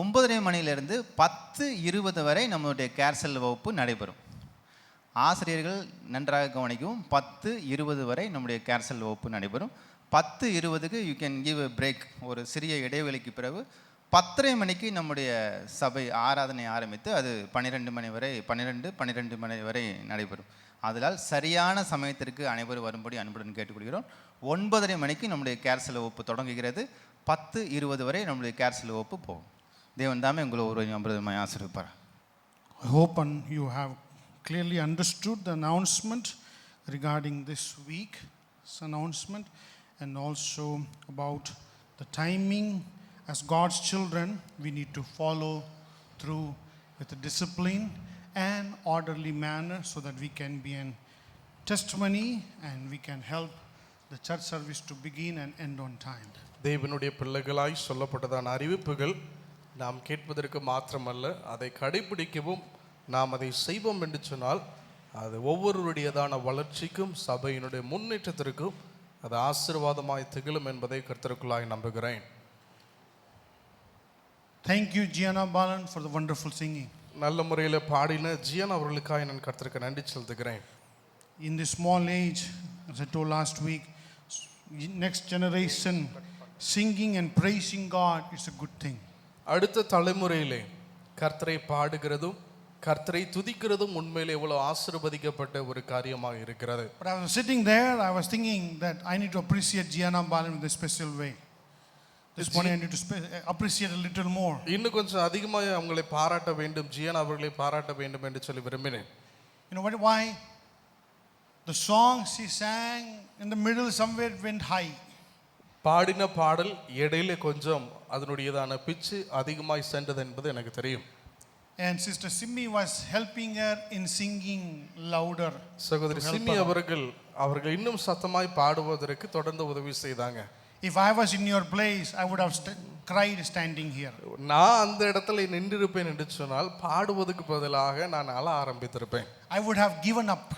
9:30 மணியிலிருந்து 10:20 வரை நம்மளுடைய கேர்சல் வகுப்பு நடைபெறும். ஆசிரியர்கள் நன்றாக கவனிக்கவும். 10:20 வரை நம்முடைய கேர்சல் வகுப்பு நடைபெறும். 10:20க்கு you can give a break, ஒரு சிறிய இடைவெளிக்கு பிறகு 10:30 மணிக்கு நம்முடைய சபை ஆராதனை ஆரம்பித்து அது 12 மணி வரை நடைபெறும். அதனால் சரியான சமயத்திற்கு அனைவரும் வரும்படி அன்புடன் கேட்டுக்கொள்கிறோம். 9:30 மணிக்கு நம்முடைய கேர்சல் வகுப்பு தொடங்குகிறது. 10:20 வரை நம்முடைய கேர்சல் வகுப்பு போகும். தேவன் தாமே உங்களை ஒரு அமிர்தமாய் ஆசீர்வதிப்பார். I hope and you have clearly understood the announcement regarding this week's announcement, and also about the timing. As God's children, we need to follow through with a discipline and orderly manner so that we can be a testimony and we can help the church service to begin and end on time. தேவனுடைய பிள்ளைகளாய் சொல்லப்பட்டதான அறிவிப்புகள் நாம் கேட்பதற்கு மாத்திரமல்ல, அதை கடைபிடிக்கவும் நாம் அதை செய்வோம் என்று சொன்னால் அது ஒவ்வொருவருடையதான வளர்ச்சிக்கும் சபையினுடைய முன்னேற்றத்திற்கும் அது ஆசீர்வாதமாய் திகழும் என்பதை கர்த்தருக்குள்ளாய் நம்புகிறேன். Thank you, Gianna Balan, for the wonderful singing. நல்ல முறையில் பாடின ஜியான் அவர்களுக்காக நான் கர்த்தருக்கு நன்றி செலுத்துகிறேன். In this small age, as I told last week, next generation singing and praising God is a good thing. அடுத்த தலைமுறையிலே கர்த்தரை பாடுகிறதும் கர்த்தரை துதிக்கிறதும் உண்மையிலே எவ்வளவு ஆசீர்வதிக்கப்பட்ட ஒரு காரியமாக இருக்கிறது. But I was sitting there, I was thinking that I need to appreciate Gianna Balan in a special way. This morning I need to appreciate a little more. இன்னும் கொஞ்சம் அதிகமாக அவங்களை பாராட்ட வேண்டும், ஜியான் அவர்களை பாராட்ட வேண்டும் என்று சொல்லி விரும்பினேன். You know why? The song she sang in the middle somewhere went high. பாடின பாடல் இடையில கொஞ்சம் அதனுடையதான பிச்சு அதிகமாய் சென்றது என்பது எனக்கு தெரியும். And Sister Simmi was helping her in singing louder. சகோதரி சிம்மி அவர்கள் இன்னும் சத்தமாய் பாடுவதற்கு தொடர்ந்து உதவி செய்தாங்க. If I was in your place, I would have cried standing here. நான் அந்த இடத்துல நின்றிருப்பேன் என்று சொன்னால் பாடுவதற்கு பதிலாக நான் அழ ஆரம்பித்திருப்பேன். I would have given up.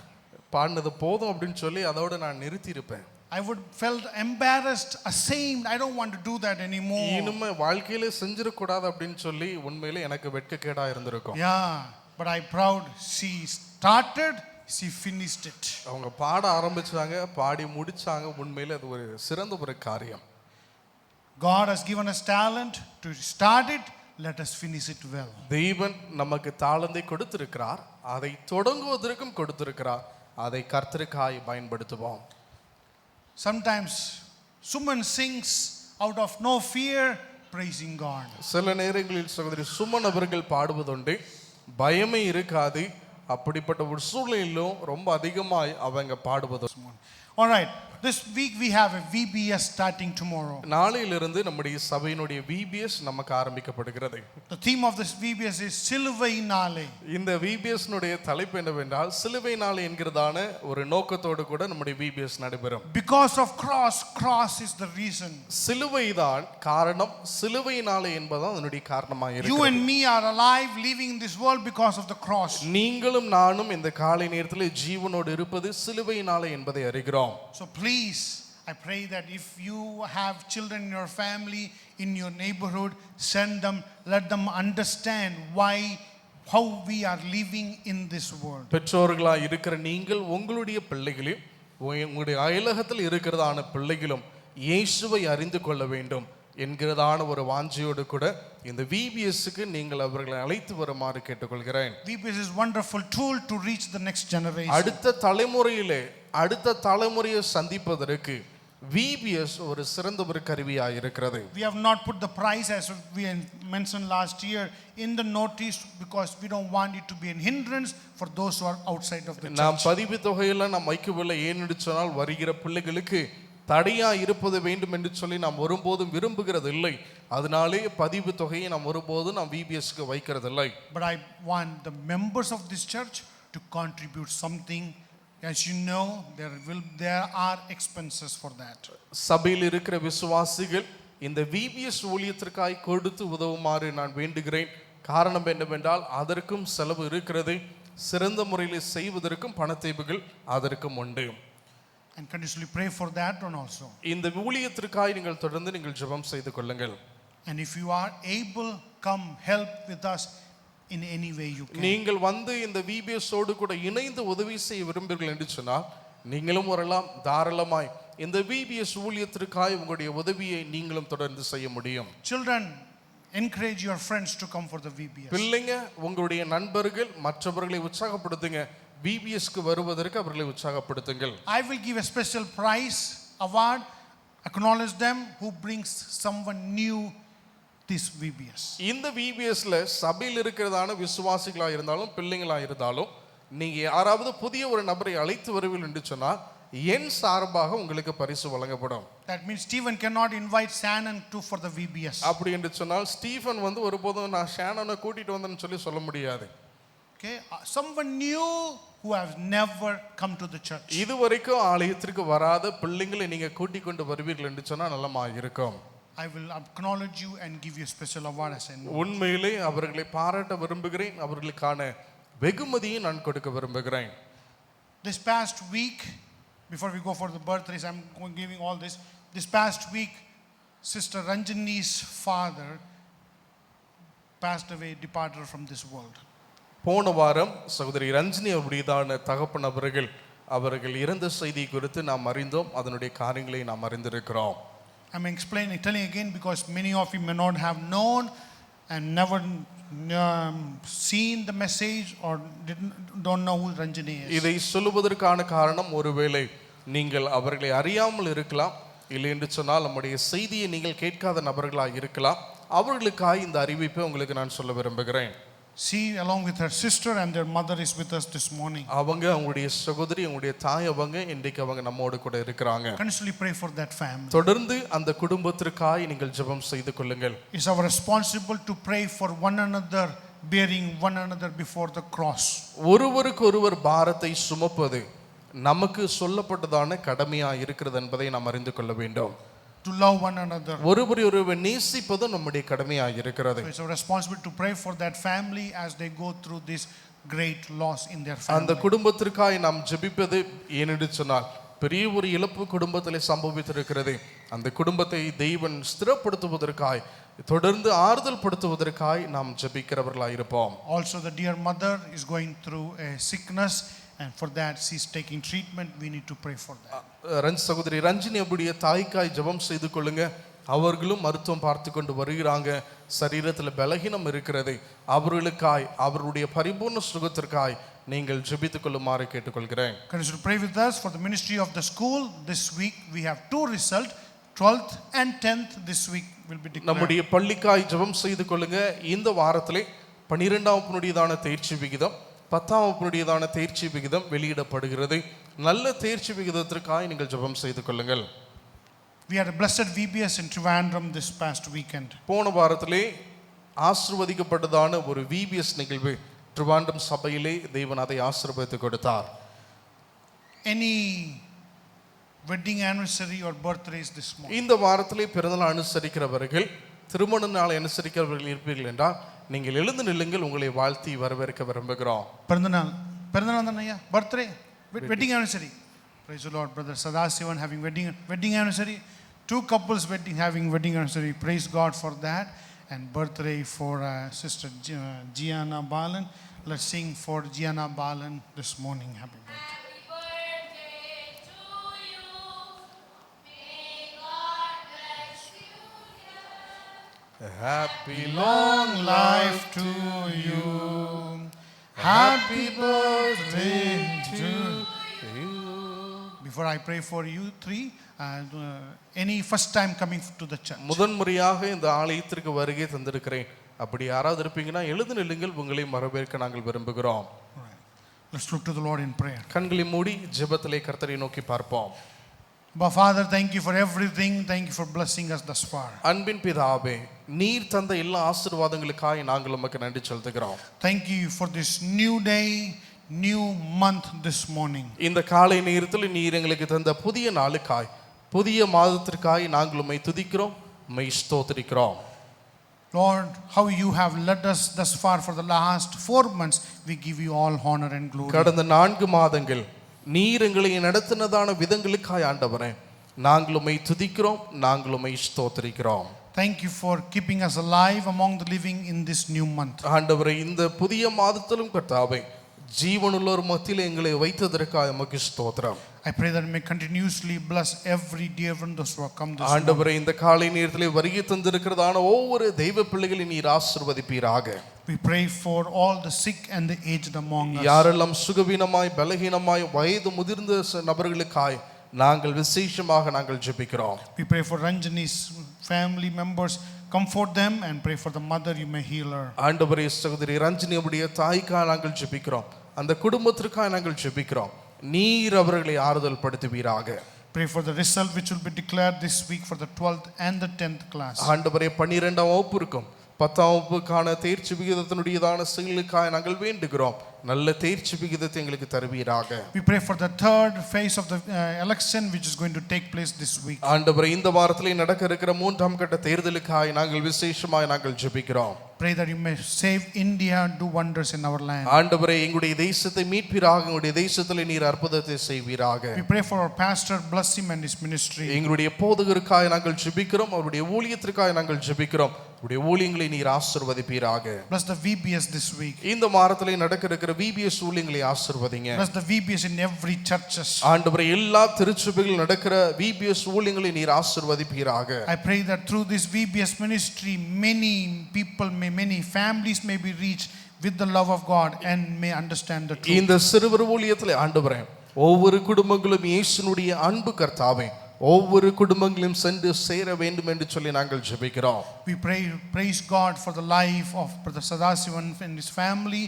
பாடினது போதும் அப்படின்னு சொல்லி அதோட நான் நிறுத்தி இருப்பேன். I would felt embarrassed, ashamed. I don't want to do that anymore. இனிமே வாழ்க்கையில செஞ்சிர கூடாது அப்படின்னு சொல்லி உண்மையிலே எனக்கு வெட்கக்கேடா இருந்திருக்கும். Yeah, but I proud she started, she finished it. அவங்க பாட ஆரம்பிச்சாங்க, பாடி முடிச்சாங்க. உண்மையிலே அது ஒரு சிறந்த ஒரு காரியம். God has given us talent to start it, let us finish it well. தேவன் நமக்கு தாளந்தை கொடுத்திருக்கிறார், அதை தொடங்குவதற்கும் கொடுத்திருக்கிறார். அதை கர்த்தருக்காய் பயன்படுத்துவோம். Sometimes Suman sings out of no fear, praising God. சில நேரங்களில் சகோதரி சுமன் அவர்கள் பாடுவதுண்டு, பயமே இருக்காது. அப்படிப்பட்ட ஒரு சூழ்நிலையிலும் ரொம்ப அதிகமாய் அவங்க பாடுவது. All right, this week we have a VBS starting tomorrow. நாளையிலிருந்து நம்முடைய சபையினுடைய VBS நமக்கு ஆரம்பிக்கப்படுகிறது. The theme of this VBS is சிலுவை நாளே. இந்த VBS னுடைய தலைப்பு என்னவென்றால் சிலுவை நாள் என்கிறதான ஒரு நோக்கத்தோடு கூட நம்முடைய VBS நடைபெறும். Because of cross is the reason. சிலுவைதான் காரணம். சிலுவை நாள் என்பதுதான் அதனுடைய காரணமாக இருக்கிறது. You and me are alive living in this world because of the cross. நீங்களும் நானும் இந்த காலை நேரத்தில் ஜீவனோடு இருப்பது சிலுவை நாள் என்பதை அறிகிறோம். So please, I pray that if you have children in your family, in your neighborhood, send them, let them understand how we are living in this world. பெற்றோர்களாக இருக்கிற நீங்கள் உங்களுடைய பிள்ளைகளையும் உங்களுடைய அயலகத்தில் இருக்கிறதான பிள்ளைகளும் இயேசுவை அறிந்து கொள்ள வேண்டும் என்கிறதான ஒரு வாஞ்சையோடு கூட இந்த VBSக்கு நீங்கள் அவர்களை அழைத்து வருமாறு கேட்டுக்கொள்கிறேன். VBS is wonderful tool to reach the next generation. அடுத்த தலைமுறையை சந்திப்பதற்கு VBS ஒரு சிறந்த ஒரு கருவியாக இருக்கிறது. We have not put the price as we mentioned last year in the notice because we don't want it to be a hindrance for those who are outside of the church. நாம் பதிவு தொகையெல்லாம் நாம் வைக்கவில்லை. ஏனென்று சொன்னால் வருகிற பிள்ளைகளுக்கு தடையா இருப்பது வேண்டும் என்று சொல்லி நாம் ஒருபோதும் விரும்புகிறது இல்லை. அதனாலே பதிவு தொகையை நாம் ஒருபோதும் நாம் VBSக்கு வைக்கிறதில்லை. But I want the members of this church to contribute something. As you know, there are expenses for that. சபையில் இருக்கிற விசுவாசிகள் இந்த VBS ஊழியத்திற்காய் கொடுத்து உதவுமாறு நான் வேண்டுகிறேன். காரணம் என்னவென்றால் அதற்கும் செலவு இருக்கிறது. சிறந்த முறையில் செய்வதற்கும் பணத்தேவைகள் அதற்கும் உண்டு. And continuously pray for that one also. இந்த ஊழியத்திற்காய் நீங்கள் தொடர்ந்து நீங்கள் ஜெபம் செய்து கொள்ளுங்கள். And if you are able, come help with us in any way you can. நீங்கள் வந்து இந்த VBS ஓடு கூட இணைந்து உதவி செய்ய விரும்புகிறீர்கள் என்று சொன்னால் நீங்களும் வரலாம். தாராளமாய் இந்த VBS ஊழியத்திற்காய் உங்களுடைய உதவியை நீங்களும் தொடர்ந்து செய்ய முடியும். Children, encourage your friends to come for the VBS. பிள்ளைங்க உங்களுடைய நண்பர்கள் மற்றவர்களை உற்சாகப்படுத்துங்க. VBSக்கு வருவதற்கு அவர்களை உற்சாகப்படுத்துங்கள். I will give a special prize award, acknowledge them who brings someone new this VBS. இந்த VBSல சபையில் இருக்கிறதான விசுவாசிகளா இருந்தாலும் பிள்ளைங்களா இருந்தாலும் நீங்க யாராவது புதிய ஒரு நபரை அழைத்து வருவீர்கள் என்று சொன்னால் என் சார்பாக உங்களுக்கு பரிசு வழங்கப்படும். That means Stephen cannot invite Shannon for the VBS. அப்படி என்று சொன்னால் ஸ்டீஃபன் வந்து ஒருபோதும் நான் ஷானனை கூட்டிட்டு வந்தேன்னு சொல்லி சொல்ல முடியாது. Okay, someone new who has never come to the church. இதுவரைக்கும் ஆலயத்திற்கு வராத பிள்ளைங்களை நீங்க கூட்டி கொண்டு வருவீர்கள் என்று சொன்னா நல்லமா இருக்கும். I will acknowledge you and give you a special award as I know. உண்மையிலே அவர்களை பாராட்ட விரும்புகிறேன். அவர்களுக்கான வெகுமதியை நான் கொடுக்க விரும்புகிறேன். This past week, before we go for the birthdays, I'm giving all this. This past week, Sister Ranjani's father passed away, departed from this world. போன வாரம் சகோதரி ரஞ்சினி அவருடையதான தகப்பன் அவர்கள் இறந்த செய்தி குறித்து நாம் அறிந்தோம். அதனுடைய காரியங்களை நாம் அறிந்திருக்கிறோம். I'm telling again because many of you may not have known and never seen the message or don't know who Ranjini is. இதை சொல்லுவதற்கான காரணம் ஒருவேளை நீங்கள் அவர்களை அறியாமல் இருக்கலாம். இல்லை என்று சொன்னால் நம்முடைய செய்தியை நீங்கள் கேட்காத நபர்களாக இருக்கலாம். அவர்களுக்காக இந்த அறிவிப்பை உங்களுக்கு நான் சொல்ல விரும்புகிறேன். She along with her sister and their mother is with us this morning. அவங்களுடைய சகோதரி அவங்களுடைய தாய் இன்றைக்கு அவங்க நம்மோடு கூட இருக்கிறாங்க. Continuously pray for that family. தொடர்ந்து அந்த குடும்பத்திற்காக நீங்கள் ஜெபம் செய்து கொள்ளுங்கள். It's our responsibility to pray for one another, bearing one another before the cross. ஒருவருக்கொருவர் பாரத்தை சுமப்பது நமக்கு சொல்லப்பட்டதான கடமையா இருக்கிறது என்பதை நாம் அறிந்து கொள்ள வேண்டும். To love one another. ஒருவரை நேசிப்பது நம்முடைய கடமையா இருக்கிறது. It's our responsibility to pray for that family as they go through this great loss in their family. அந்த குடும்பத்திற்காக நாம் ஜெபிப்பது ஏனென்று சொன்னால் பெரிய ஒரு இழப்பு குடும்பத்திலே சம்பவித்திருக்கிறது. அந்த குடும்பத்தை தெய்வன் ஸ்திரப்படுத்துவதற்காய் தொடர்ந்து ஆறுதல் படுத்துவதற்காய் நாம் ஜெபிக்கிறவர்களாய் இருப்போம். Also the dear mother is going through a sickness and for that she is taking treatment. We need to pray for that. சகோதரி ரஞ்சினி அவருடைய தாய்க்காய் ஜெபம் செய்து கொள்ளுங்க. அவர்களும் மருத்துவம் பார்த்து கொண்டு வருகிறாங்க. சரீரத்தில் பலகீனம் இருக்கிறது. அவர்களுக்காய் அவருடைய பரிபூர்ண சுகத்திற்காய் நீங்கள் ஜெபித்துக் கொள்ளுமாறு கேட்டுக்கொள்கிறேன். Continue to pray with us for the ministry of the school. This week we have two results. 12th and 10th this week will be declared. நம்முடைய பள்ளிக்காய் ஜெபம் செய்து கொள்ளுங்க. இந்த வாரத்திலே 12ஆம் வகுப்பினுடையதான தேர்ச்சி விகிதம் 10ஆம் வகுப்பினுடையதான தேர்ச்சி விகிதம் வெளியிடப்படுகிறது. நல்ல தேர்ச்சி விகிதத்திற்காக நீங்கள் ஜெபம் செய்து கொள்ளுங்கள். We had a blessed VBS in Trivandrum this past weekend. போன வாரத்திலே ஆசீர்வதிக்கப்பட்டதான ஒரு VBS நிகழ்வு ட்ரிவாண்டம் சபையிலே தேவன் அதை ஆசீர்வதித்து கொடுத்தார். Any wedding anniversary or birthdays this morning? இந்த வாரத்திலே பிறந்தநாள் அனுசரிக்கிறவர்கள் திருமண நாளை அனுசரிக்கிறவர்கள் இருப்பீர்கள் என்றால் நீங்கள் எழுந்து நில்லுங்கள். உங்களை வாழ்த்தி வரவேற்க விரும்புகிறோம். பிறந்தநாள் தானேயா? birthday, wedding anniversary. Praise the Lord. Brother Sadasivan having wedding anniversary. Two couples having wedding anniversary. Praise God for that. And birthday for Sister Gianna Balan. Let's sing for Gianna Balan this morning. Happy birthday. Happy Long life to you. Happy birthday to you. Before I pray for you three, any first time coming to the church? முதன்முறையாக இந்த ஆலயத்திற்கு வருகை தந்திருக்கிறேன். அப்படி யாராவது இருப்பீங்கன்னா எழுந்து நில்லுங்கள். உங்களை வரவேற்க நாங்கள் விரும்புகிறோம். Let's look to the Lord in prayer. கண்களை மூடி ஜெபத்திலே கர்த்தரை நோக்கி பார்ப்போம். But Father, thank you for everything. Thank you for blessing us thus far. அன்பின் பிதாவே, நீர் தந்த எல்லா ஆசீர்வாதங்களுக்காக நாங்கள் உமக்கு நன்றி செலுத்துகிறோம். Thank you for this new day, new month this morning. இந்த காலை நேரத்தில் நீர் எங்களுக்கு தந்த புதிய நாளுக்காய், புதிய மாதத்திற்காய் நாங்கள் உம்மை துதிக்கிறோம், உம்மை ஸ்தோத்திரிக்கிறோம். Lord, how you have led us thus far for the last 4 months, we give you all honor and glory. கடந்த 4 மாதங்கள் நீர் எங்களை நடத்தினதான விதங்களுக்காய் ஆண்டவரே, நாங்கள் உம்மை துதிக்கிறோம், நாங்கள் உம்மை ஸ்தோத்திரிக்கிறோம். Thank you for keeping us alive among the living in this new month. ஆண்டவரே, இந்த புதிய மாதத்திலும் கர்த்தாவே, ஜீவனுள்ளோர் மத்தியில் எங்களை வைத்ததற்காக உமக்கு ஸ்தோத்திரம். I pray that you may continuously bless every dear one those who have come this morning. ஆண்டவரே, இந்த காலை நேரத்திலே வருகை தந்திருக்கிறதான ஒவ்வொரு தெய்வ பிள்ளைகளை நீர் ஆசீர்வதிப்பீராக. We pray for all the sick and the aged among us. யாரெல்லாம் சுகவீனமாய் பலகீனமாய் வயது முதிர்ந்த நபர்களுக்காய் நாங்கள் விசேஷமாக நாங்கள் ஜெபிக்கிறோம். We pray for Ranjani's family members. Comfort them and pray for the mother, you may heal her. ஆண்டவரே, சகோதரி ரஞ்சினியுடைய தாய்க்காக நாங்கள் ஜெபிக்கிறோம், அந்த குடும்பத்திற்காக நாங்கள் ஜெபிக்கிறோம். நீர் அவர்களை ஆறுதல் படுத்துவீராக. Pray for the result which will be declared this week for the 12th and the 10th class. ஆண்டவரே, 12ஆம் வகுப்பிற்கும் 10ஆம் வகுப்புக்கான தேர்ச்சி விகிதத்தினுடையதான செயலுக்காக நாங்கள் வேண்டுகிறோம். நல்ல தேர்ச்சி விகிதத்தை எங்களுக்கு தருவீராக. We pray for the third phase of the election which is going to take place this week. ஆண்டவரே, இந்த வாரத்திலே நடக்க இருக்கிற 3ஆம் கட்ட தேர்தலுக்காக நாங்கள் விசேஷமாக நாங்கள் ஜெபிக்கிறோம். Pray that you may save India, do wonders in our land. ஆண்டவரே, எங்களுடைய தேசத்தை மீட்பீராக, எங்களுடைய தேசத்திலே நீர் அற்புதத்தை செய்வீராக. We pray for our pastor, bless him and his ministry. எங்களுடைய போதகருக்காக நாங்கள் ஜெபிக்கிறோம், அவருடைய ஊழியத்திற்காக நாங்கள் ஜெபிக்கிறோம். அவருடைய ஊழியங்களை நீர் ஆசீர்வதிப்பீராக. Bless the VBS this week. இந்த வாரத்திலே நடக்க இருக்கிற VBS ஊழியங்களை ஆசீர்வதிங்க. Bless the VBS in every churches. ஆண்டவரே, எல்லா திருச்சபைகளில் நடக்கிற VBS ஊழியங்களை நீர் ஆசீர்வதிப்பீராக. I pray that through this VBS ministry many people many families may be reached with the love of God and may understand the truth. இந்த சிறுவர் ஊழியத்திலே ஆண்டவரே, ஒவ்வொரு குடும்பங்களும் இயேசுனுடைய அன்பு கர்த்தாவே, ஒவ்வொரு குடும்பங்களும் சென்று சேர வேண்டும் என்று சொல்லி நாங்கள் ஜெபிக்கிறோம். We praise God for the life of Brother Sadasivan and his family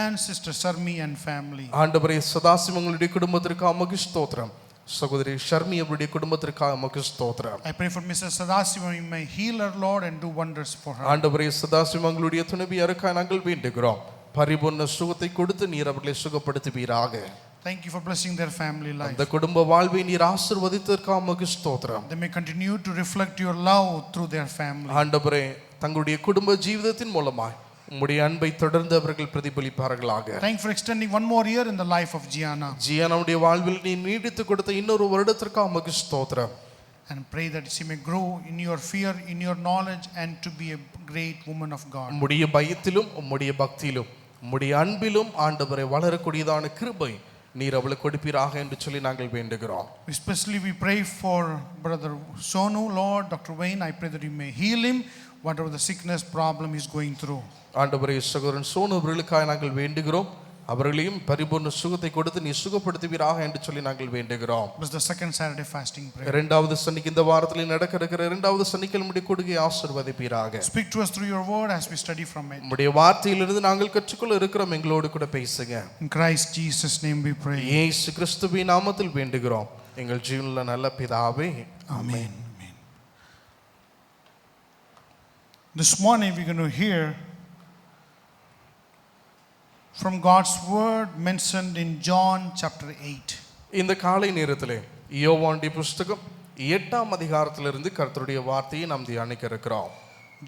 and Sister Sarmi and family. ஆண்டவரே, சதாசிவங்களுடைய குடும்பத்திற்கு உமக்கு ஸ்தோத்திரம். சகோதரி ஷர்மி அவருடைய குடும்பத்திற்காக உமக்கு ஸ்தோத்திரம். I pray for Mrs. Sadasivan, you may heal her, Lord, and do wonders for her. ஆண்டவரே, சதாசிவங்களுடைய துணைவியருக்காக நாங்கள் வேண்டுகிறோம். பரிபூர்ண சுகத்தை கொடுத்து நீர் அவர்களை சுகப்படுத்துவீராக. Thank you for blessing their family life. அந்த குடும்ப வாழ்வை நீர் ஆசீர்வதித்ததற்காக உமக்கு ஸ்தோத்திரம். They may continue to reflect your love through their family. ஆண்டவரே, தங்களுடைய குடும்ப ஜீவிதத்தின் மூலமாய் உம்முடைய அன்பை தொடர்ந்து அவர்கள் பிரதிபலிப்பார்களாக. Thank you for extending one more year in the life of Gianna. ஜியானாவுடைய வாழ்வில் நீ நீடித்து கொடுத்த இன்னொரு வருடத்திற்காக உமக்கு ஸ்தோத்திரம். And pray that she may grow in your fear, in your knowledge, and to be a great woman of God. உம்முடைய பயத்திலும் உம்முடைய பக்தியிலும் உம்முடைய அன்பிலும் ஆண்டவரை வளரக்கூடியதான கிருபை நீர் அவளுக்கு கொடுப்பீராக என்று சொல்லி நாங்கள் வேண்டுகிறோம். Especially we pray for Brother Sonu, Lord, Dr. Wayne. I pray that you may heal him, whatever the sickness problem he's going through. ஆண்டவரே, சகோதரன் சோனு அவர்களுக்காக நாங்கள் வேண்டுகிறோம். அவர்களையும் பரிபூர்ண சுகத்தை கொடுத்து நீ சுகப்படுத்துவீராக என்று சொல்லி நாங்கள் வேண்டுகிறோம். This is the second Saturday fasting prayer. இரண்டாவது சனிக்கு இந்த வாரத்தில் நடக்க இருக்கிற இரண்டாவது சனிக்கில் நம்முடைய கொடுகை ஆசீர்வதிப்பீராக. Speak to us through your word as we study from it. நம்முடைய வார்த்தையிலிருந்து நாங்கள் கற்றுக்கொள்ள இருக்கிறோம், எங்களோடு கூட பேசுங்க. In Christ Jesus' name we pray. இயேசு கிறிஸ்துவின் நாமத்தில் வேண்டுகிறோம் எங்கள் ஜீவனுள்ள நல்ல பிதாவே, Amen. Amen. This morning we're going to hear from God's word mentioned in John chapter 8. இந்த காலை நேரத்திலே யோவானுடைய புஸ்தகம் 8ஆம் அதிகாரத்திலிருந்து கர்த்தருடைய வார்த்தையை நாம் தியானிக்க இருக்கிறோம்.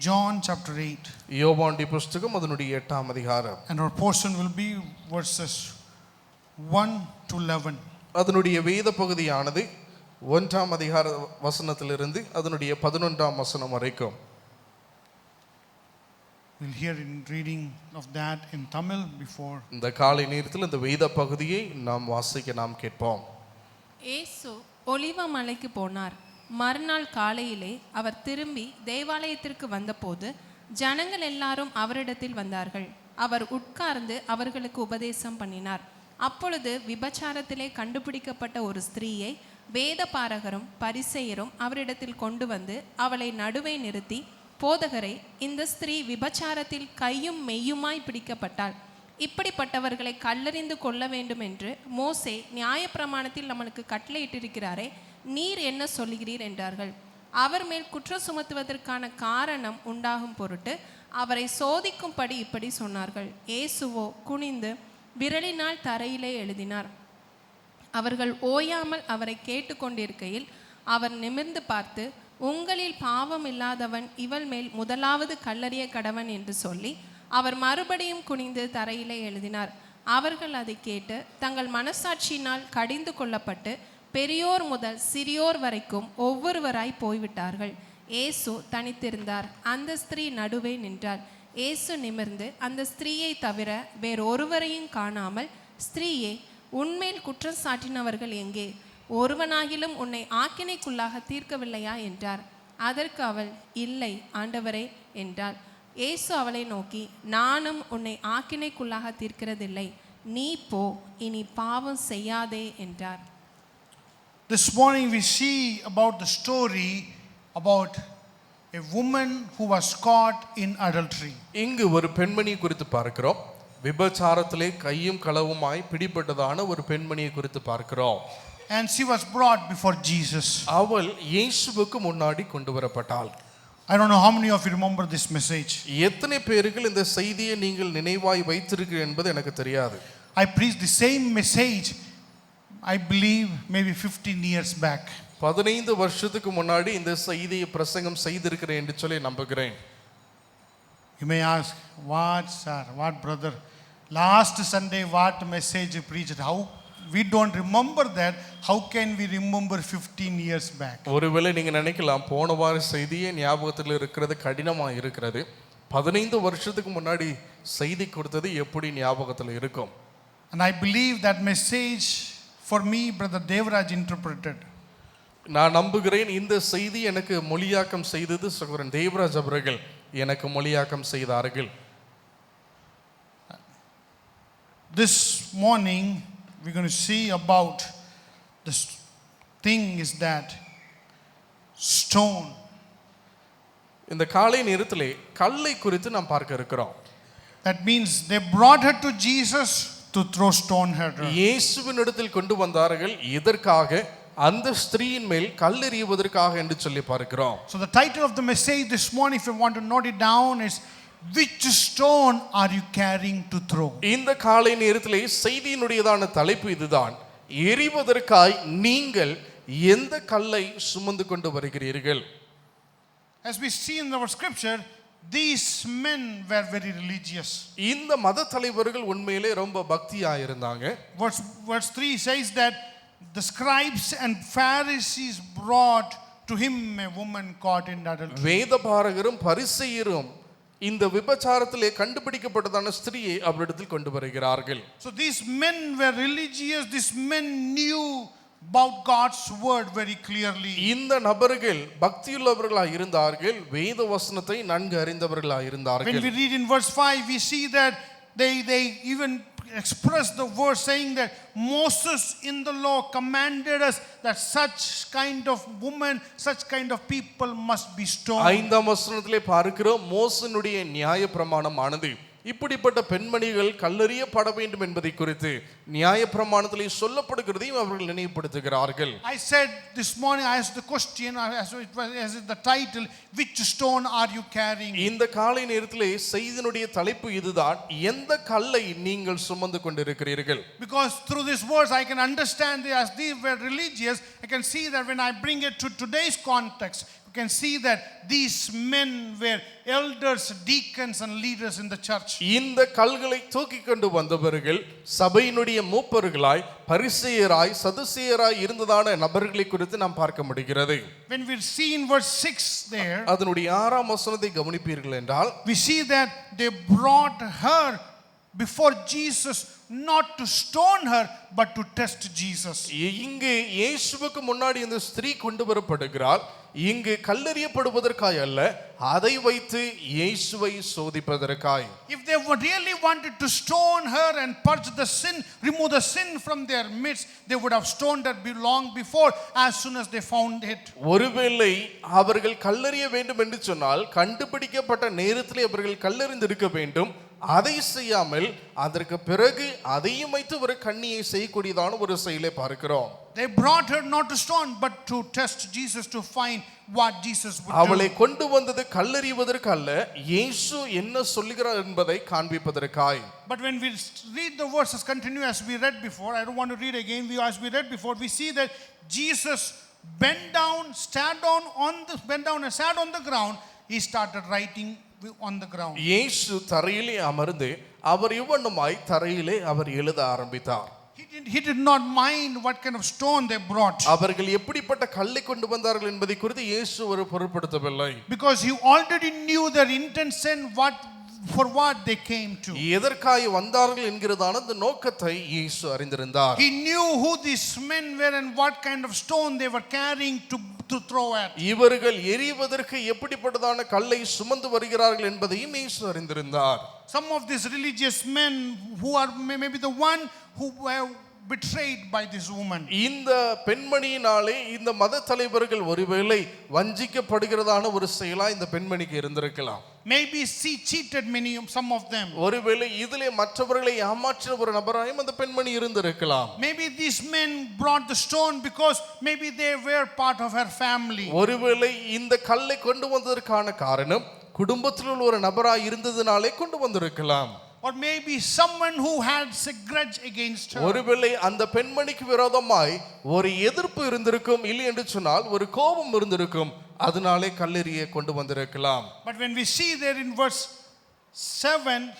John chapter 8. யோவானுடைய புஸ்தகம் அதனுடைய 8ஆம் அதிகாரம். And our portion will be verses 1 to 11. அதனுடைய வேத பகுதியானது 1ஆம் அதிகார வசனத்திலிருந்து அதனுடைய 11ஆம் வசனம் வரைக்கும். We'll hear in reading of that in Tamil before. இந்த காலை நேரத்தில் இந்த வேத பகுதியை நாம் வாசிக்க நாம் கேட்போம். இயேசு ஒலிவ மலைக்கு போனார். மறுநாள் காலையிலே அவர் திரும்பி தேவாலயத்திற்கு வந்தபோது ஜனங்கள் எல்லாரும் அவரிடத்தில் வந்தார்கள். அவர் உட்கார்ந்து அவர்களுக்கு உபதேசம் பண்ணினார். அப்பொழுது விபச்சாரத்திலே கண்டுபிடிக்கப்பட்ட ஒரு ஸ்திரீயை வேதபாரகரும் பரிசேயரும் அவரிடத்தில் கொண்டு வந்து அவளை நடுவே நிறுத்தி, போதகரை, இந்த ஸ்திரீ விபச்சாரத்தில் கையும் மெய்யுமாய் பிடிக்கப்பட்டாள். இப்படிப்பட்டவர்களை கல்லறிந்து கொள்ள வேண்டும் என்று மோசே நியாயப்பிரமாணத்தில் நம்மளுக்கு கட்டளையிட்டிருக்கிறாரே, நீர் என்ன சொல்லுகிறீர் என்றார்கள். அவர் மேல் குற்றம் சுமத்துவதற்கான காரணம் உண்டாகும் பொருட்டு அவரை சோதிக்கும்படி இப்படி சொன்னார்கள். இயேசுவோ குனிந்து விரலினால் தரையிலே எழுதினார். அவர்கள் ஓயாமல் அவரை கேட்டுக்கொண்டிருக்கையில் அவர் நிமிர்ந்து பார்த்து, உங்களில் பாவம் இல்லாதவன் இவள் மேல் முதலாவது கல்லறிய கடவன் என்று சொல்லி அவர் மறுபடியும் குனிந்து தரையிலே எழுதினார். அவர்கள் அதை கேட்டு தங்கள் மனசாட்சியினால் கடிந்து கொள்ளப்பட்டு பெரியோர் முதல் சிறியோர் வரைக்கும் ஒவ்வொருவராய் போய்விட்டார்கள். இயேசு தனித்திருந்தார். அந்த ஸ்திரீ நடுவே நின்றாள். இயேசு நிமிர்ந்து அந்த ஸ்திரீயை தவிர வேறொருவரையும் காணாமல், ஸ்திரீயே, உன்மேல் குற்றம் சாட்டினவர்கள் எங்கே? ஒருவனாகிலும் உன்னை ஆக்கினைக்குள்ளாக தீர்க்கவில்லையா என்றார். அதற்கு அவள், இல்லை ஆண்டவரே என்றாள். இயேசு அவளை நோக்கி, நானும் உன்னை ஆக்கினைக்குள்ளாக தீர்க்கிறதில்லை, நீ போ, இனி பாவம் செய்யாதே என்றார். This morning we see about the story about a woman who was caught in adultery. இங்கு ஒரு பெண்மணி குறித்து பார்க்கிறோம். விபச்சாரத்திலே கையும் களவுமாய் பிடிபட்டதான ஒரு பெண்மணியை குறித்து பார்க்கிறோம். And she was brought before Jesus. அவள் இயேசுவுக்கு முன்னாடி கொண்டு வரப்பட்டாள். I don't know how many of you remember this message. எத்தனை பேர்கள் இந்த செய்தியை நீங்கள் நினைவாய் வைத்திருக்கிறீர்கள் என்பது எனக்கு தெரியாது. I preached the same message, I believe maybe 15 years back. 15 வருஷத்துக்கு முன்னாடி இந்த செய்தியை பிரசங்கம் செய்திருக்கிறேன் என்று சொல்லி நம்புகிறேன். You may ask, what sir, what brother, last Sunday what message you preached? How we don't remember that, how can we remember 15 years back? ஒருவேளை நீங்க நினைக்கலாம், போன வார செய்தியே ஞாபகத்தில் இருக்கிறது கடினமா இருக்கிறது, 15 வருஷத்துக்கு முன்னாடி செய்தி கொடுத்தது எப்படி ஞாபகத்தில் இருக்கும்? And I believe that message for me brother Devraj interpreted. நான் நம்புகிறேன் இந்த செய்தி எனக்கு மொழியாக்கம் செய்தது சகோதரன் தேவராஜ் அவர்கள் எனக்கு மொழியாக்கம் செய்தார்கள். This morning we're going to see about this thing is that stone. இந்த காலை நேரத்திலே கல்லை குறித்து நாம் பார்க்க இருக்கிறோம். That means they brought her to Jesus to throw stone at her. இயேசுவினிடத்தில் கொண்டு வந்தார்கள். எதற்காக? அந்த ஸ்திரீயின் மேல் கல்லெறிவதற்காக என்று சொல்லி பார்க்கிறோம். So the title of the message this morning, if you want to note it down, is which stone are you carrying to throw? இந்த காலை நேரத்திலே செய்தியினுடையதான தலைப்பு இதுதான். எறிவதற்காய் நீங்கள் எந்த கல்லை சுமந்து கொண்டு வருகிறீர்கள்? As we see in our scripture, these men were very religious. இந்த மத தலைவர்கள் உண்மையிலே ரொம்ப பக்தியா இருந்தாங்க. Verse 3 says that the scribes and Pharisees brought to him a woman caught in adultery. வேதபாரகரும் பரிசேயரும் இந்த விபச்சாரத்திலே கண்டுபிடிக்கப்பட்டதான ஸ்திரியை அவரிடத்தில் கொண்டு வருகிறார்கள். So these men were religious. These men knew about God's word very clearly. இந்த நபர்கள் பக்தியுள்ளவர்களாக இருந்தார்கள், வேத வசனத்தை நன்கு அறிந்தவர்களாக இருந்தார்கள். When we read in verse 5, we see that they even express the verse saying that Moses in the law commanded us that such kind of woman, such kind of people must be stoned. 5ஆம் வசனத்திலே பார்க்கிறோம், மோசேயினுடைய நியாயப்பிரமாணமானது இப்படிப்பட்ட பெண்மணிகள் கல்லெறியப்பட வேண்டும் என்பதை குறித்து நியாயப்பிரமாணத்திலே சொல்லப்படுகிறதையும் அவர்கள் நினைவுபடுத்துகிறார்கள். I said this morning, I asked the question as the title, which stone are you carrying? இந்த காலை நேரத்திலே செய்தியினுடைய தலைப்பு இதுதான், எந்த கல்லை நீங்கள் சுமந்து கொண்டிருக்கிறீர்கள்? Because through this verse I can understand that as these were religious, I can see that when I bring it to today's context, you can see that these men were elders, deacons and leaders in the church. இந்த கல்களை தூக்கி கொண்டு வந்தவர்கள் சபையினுடைய மூப்பர்களாய், பரிசேயராய், சதுசேயராய் இருந்ததான நபர்களை குறித்து நாம் பார்க்க முடிகிறது. When we see in verse 6 there, அதனுடைய 6ஆம் வசனத்தை கவனிப்பீர்கள் என்றால், we see that they brought her before Jesus not to stone her but to test Jesus. இங்கு இயேசுவுக்கு முன்னாடி இந்த ஸ்திரீ கொண்டு வரப்படுகிறாள். இங்கு கல்லெறியப்படுவதற்காய் அல்ல, அதை வைத்து இயேசுவை சோதிப்பதற்காய். If they really wanted to stone her and purge the sin, remove the sin from their midst, they would have stoned her long before, as soon as they found it. ஒருவேளை அவர்கள் கல்லெறிய வேண்டும் என்று சொன்னால் கண்டுபிடிக்கப்பட்ட நேரத்திலே அவர்கள் கல்லெறிந்திருக்க வேண்டும். அதை செய்யாமல் அதற்கு பிறகு அதையும் வைத்து ஒரு கண்ணியை செய்யக்கூடியதான ஒரு செயலை பார்க்கிறோம். They brought her not to stone but to test Jesus, to find what Jesus would அவளை do. கொண்டு வந்தது கல்லெறிவதற்கு அல்ல, இயேசு என்ன சொல்லுகிறார் என்பதை காண்பிப்பதற்காய். But when we read the verses continue as we read before, I don't want to read again, as we read before, we see that Jesus bent down and sat on the ground. He started writing on the ground. இயேசு தரையிலே அமர்ந்து அவர் இவ்வண்ணமாய் தரையிலே அவர் எழுத ஆரம்பித்தார். He did not mind what kind of stone they brought. அவர்கள் எப்படிப்பட்ட கல்லை கொண்டு வந்தார்கள் என்பதை குறித்து இயேசு ஒரு பொருட்படுத்தவில்லை. Because he already knew their intention, for what they came to. எதற்காக வந்தார்கள் என்கிறதான அந்த நோக்கத்தை இயேசு அறிந்திருந்தார். He knew who these men were and what kind of stone they were carrying to throw at. இவர்கள் எறிவதற்கு எப்படிப்பட்டதான கல்லை சுமந்து வருகிறார்கள் என்பதையும் இயேசு அறிந்திருந்தார். Some of these religious men who are maybe the one who were betrayed by this woman. இந்த பெண்மணியினாலே இந்த மத தலைவர்கள் ஒருவேளை வஞ்சிக்கப்படுகிறதான ஒரு செயலா இந்த பெண்மணிக்கு இருந்திருக்கலாம். Maybe she cheated some of them. ஒருவேளை இதிலே மற்றவர்களை ஏமாற்றின ஒரு நபராயும் அந்த பெண்மணி இருந்திருக்கலாம். Maybe these men brought the stone because maybe they were part of her family. ஒருவேளை இந்த கல்லை கொண்டு வந்ததற்கான காரணம் குடும்பத்தில் உள்ள ஒரு நபராய் இருந்ததினாலே கொண்டு வந்திருக்கலாம். Or maybe someone who had a grudge against her. ஒருவேளை அந்த பெண்மணிக்கு விரோதமாய் ஒரு எதிர்ப்பு இருந்திருக்கும், இல்லை என்று சொன்னால் ஒரு கோபம் இருந்திருக்கும், அதனாலே கல்லெறியை கொண்டு வந்திருக்கலாம். But when we see there in verse 7,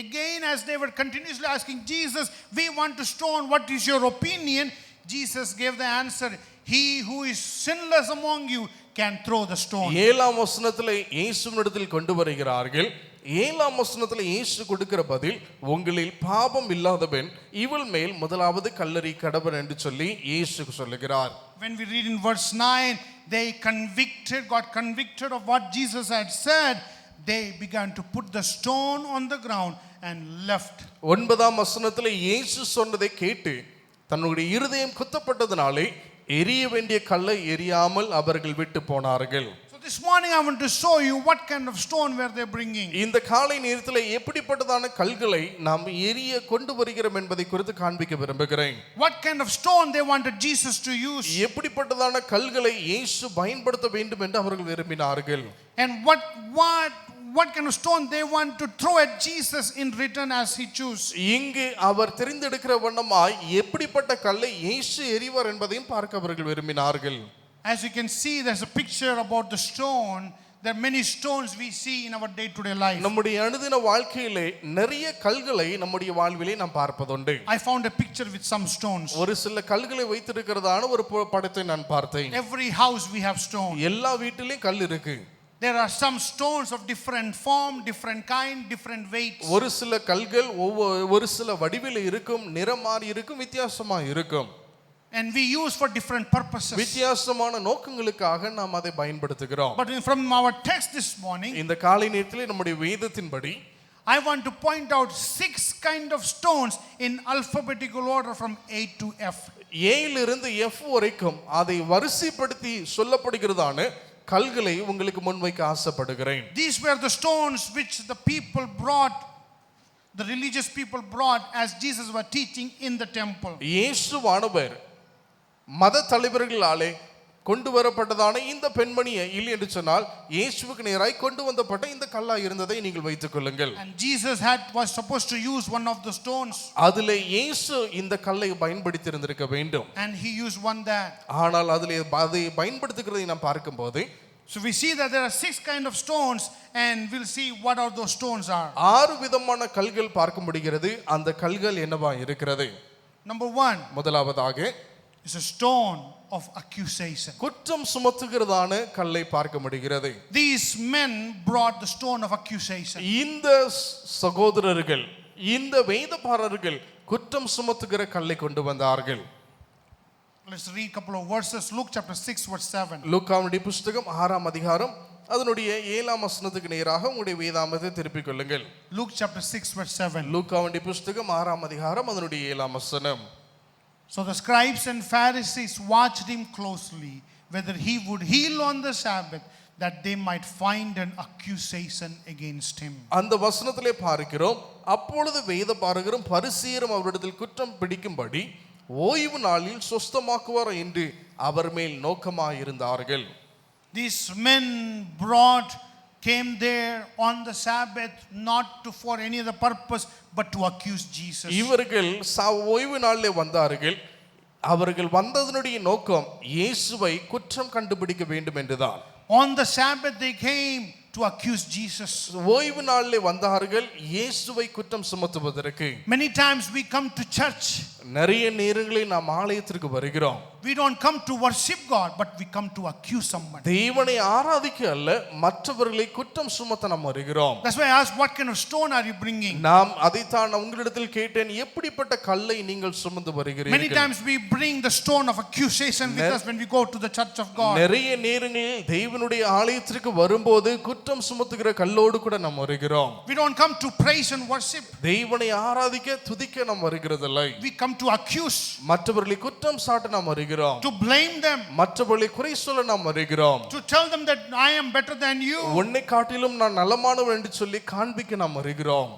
again as they were continuously asking Jesus, we want to stone, what is your opinion? Jesus gave the answer, he who is sinless among you can throw the stone. 7ஆம் வசனத்திலே இயேசுவினிடத்தில் கொண்டு வருகிறார்கள். 7ஆம் வசனத்திலே இயேசு கொடுக்கிற பதில், உங்களில் பாவம் இல்லாதவன் இவள் மேல் முதலாவது கல்லெறி கடவன் என்று சொல்லி இயேசு சொல்லுகிறார். When we read in verse 9, they got convicted of what Jesus had said. They began to put the stone on the ground and left. 9ஆம் வசனத்திலே இயேசு சொன்னதை கேட்டு தன்னுடைய இருதயம் குத்தப்பட்டதனாலே எரிய வேண்டிய கல்லை எரியாமல் அவர்கள் விட்டு போனார்கள். So this morning I want to show you what kind of stone were they bringing. இந்த காலை நேரத்தில் எப்படிப்பட்டதான கல்களை நாம் எரிய கொண்டு வருகிறோம் என்பதை குறித்து காண்பிக்க விரும்புகிறேன். What kind of stone they wanted Jesus to use. எப்படிப்பட்டதான கல்களை இயேசு பயன்படுத்த வேண்டும் என்று அவர்கள் விரும்பினார்கள். And what kind of stone they want to throw at Jesus in return as he choose. இங்கு அவர் தெரிந்தெடுக்கிற வண்ணமாய் எப்படிப்பட்ட கல்லை இயேசு எறிவார் என்பதையும் பார்க்க அவர்கள் விரும்பினார்கள். As you can see, there's a picture about the stone. There are many stones we see in our day-to-day life. நம்முடைய அனுதின வாழ்க்கையிலே நிறைய கல்களை நம்முடைய வாழ்விலே நாம் பார்ப்பதுண்டு. I found a picture with some stones. ஒரு சில கல்களை வைத்திருக்கிறதான ஒரு படத்தை நான் பார்த்தேன். Every house we have stone. எல்லா வீட்டிலும் கல் இருக்கு. There are some stones of different form, different kind, different weights. ஒரு சில கல்கள் ஒரு சில வடிவில் இருக்கும், நிறம் மாறி இருக்கும், வித்தியாசமா இருக்கும். And we use for different purposes. வித்தியாசமான நோக்கங்களுக்காக நாம் அதை பயன்படுத்துகிறோம். But from our text this morning, இந்த காலை நேரத்திலே நம்முடைய வேதத்தின்படி I want to point out 6 kind of stones in alphabetical order from A to F. A இலிருந்து F வரைக்கும் அதை வரிசைப்படுத்தி சொல்லப்படுகிறதான கல்களை உங்களுக்கு முன்வைக்க ஆசைப்படுகிறேன். These were the stones which the religious people brought as Jesus was teaching in the temple. இயேசுவானவர் மத தலைவர்களாலே கொண்டு வரப்பட்டதான இந்த பெண்மணியை இல்லை என்று சொன்னால் இயேசுவுக்கு நேராய் கொண்டு வந்தப்பட்ட இந்த கல்லா இருந்ததை நீங்கள் வைத்துக் கொள்ளுங்கள். And Jesus was supposed to use one of the stones. அதிலே இயேசு இந்த கல்லை பயன்படுத்தி இருந்திருக்க வேண்டும். And he used one there. ஆனால் அதிலே அதை பயன்படுத்துகிறதை நாம் பார்க்கும்போது, so we see that there are 6 kind of stones and we'll see what are those stones are. 6 விதமான கல்கள் பார்க்க முடிகிறது. அந்த கல்கள் என்னவா இருக்கிறது? Number 1, முதலாவதாக is a stone of accusation. குற்றம் சுமத்துகிறதான கல்லை பார்க்க முடிகிறது. These men brought the stone of accusation. இந்த சகோதரர்கள், இந்த வேதபாரர்கள் குற்றம் சுமத்துகிற கல்லை கொண்டு வந்தார்கள். Let's read a couple of verses. Luke chapter 6 verse 7. லூக்காவுடைய புத்தகம் 6ஆம் அதிகாரம் அதனுடைய 7ஆம் வசனத்துக்கு நேராக உங்களுடைய வேதாகமத்தை திருப்பிக் கொள்ளுங்கள். Luke chapter 6 verse 7. லூக்காவுடைய புத்தகம் 6ஆம் அதிகாரம் அதனுடைய 7ஆம் வசனம். So the scribes and Pharisees watched him closely, whether he would heal on the Sabbath. that they might find an accusation against him. அந்த வசனத்திலே பார்க்கிறோம், அப்பொழுது வேத பாரகரும் பரிசேயரும் அவரிடத்தில் குற்றம் பிடிக்கும்படி ஓய்வு நாளில் சொஸ்தமாக்குவார் என்று அவர் மேல் நோக்கமாயிருந்தார்கள். These men came there on the Sabbath not for any other purpose but to accuse Jesus. இவர்கள் ஓய்வு நாளிலே வந்தார்கள். அவர்கள் வந்ததனுடைய நோக்கம் இயேசுவை குற்றம் கண்டுபிடிக்க வேண்டும் என்றுதான். On the Sabbath they came to accuse Jesus. ஓய்வு நாளிலே வந்தார்கள் இயேசுவை குற்றம் சுமத்துவதற்கு. Many times we come to church. நிறைய நேரங்களில் நாம் ஆலயத்திற்கு வருகிறோம். We don't come to worship God, but we come to accuse someone. தேவனை ஆராதிக்க அல்ல, மற்றவர்களை குற்றம் சுமத்த நாம் வருகிறோம். That's why I asked, what kind of stone are you bringing? நாம் அதைத்தான் உங்களிடத்தில் கேட்டேன், எப்படிப்பட்ட கல்லை நீங்கள் சுமந்து வருகிறீர்கள்? Many times we bring the stone of accusation with us when we go to the church of God. நிறைய நேரங்களில் தேவனுடைய ஆலயத்திற்கு வரும்போது குற்றம் சுமத்துகிற கல்லோடு கூட நாம் வருகிறோம். We don't come to praise and worship. தேவனை ஆராதிக்க துதிக்க நாம் வருகிறதில்லை. We come to accuse. மற்றவர்களை குற்றம் சாட்ட நாம் வருகிறோம். To blame them. மற்றவர்களை குறை சொல்ல நாம் வருகிறோம். To tell them that I am better than you. உன்னை காட்டிலும் நான் நலமானவன் என்று சொல்லி காண்பிக்க நாம் வருகிறோம்.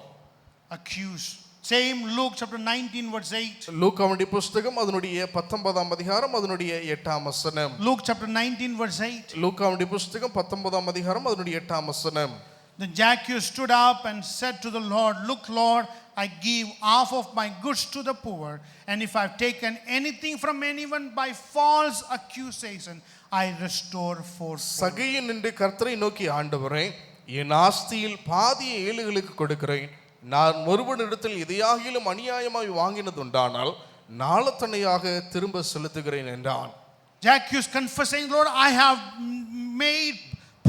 Accuse. Same Luke chapter 19 verse 8. லூக்காவுடைய புத்தகம் அதனுடைய 19ஆம் அதிகாரம் அதனுடைய 8ஆம் வசனம். Luke chapter 19 verse 8. லூக்காவுடைய புத்தகம் 19ஆம் அதிகாரம் அதனுடைய 8ஆம் வசனம். Then Zacchaeus stood up and said to the Lord, "Look, Lord, I give half of my goods to the poor, and if I've taken anything from anyone by false accusation, I restore fourfold." சகையின் நின்று கர்த்தரை நோக்கி, ஆண்டவரே, என் ஆஸ்தியில் பாதியை ஏழைகளுக்கு கொடுக்கிறேன். நான் ஒருவனிடத்தில் எதையாகிலும் அநியாயமாய் வாங்கினதுண்டானால் நாளத்தனையாக திரும்ப செலுத்துகிறேன் என்றான். Zacchaeus confessing, "Lord, I have made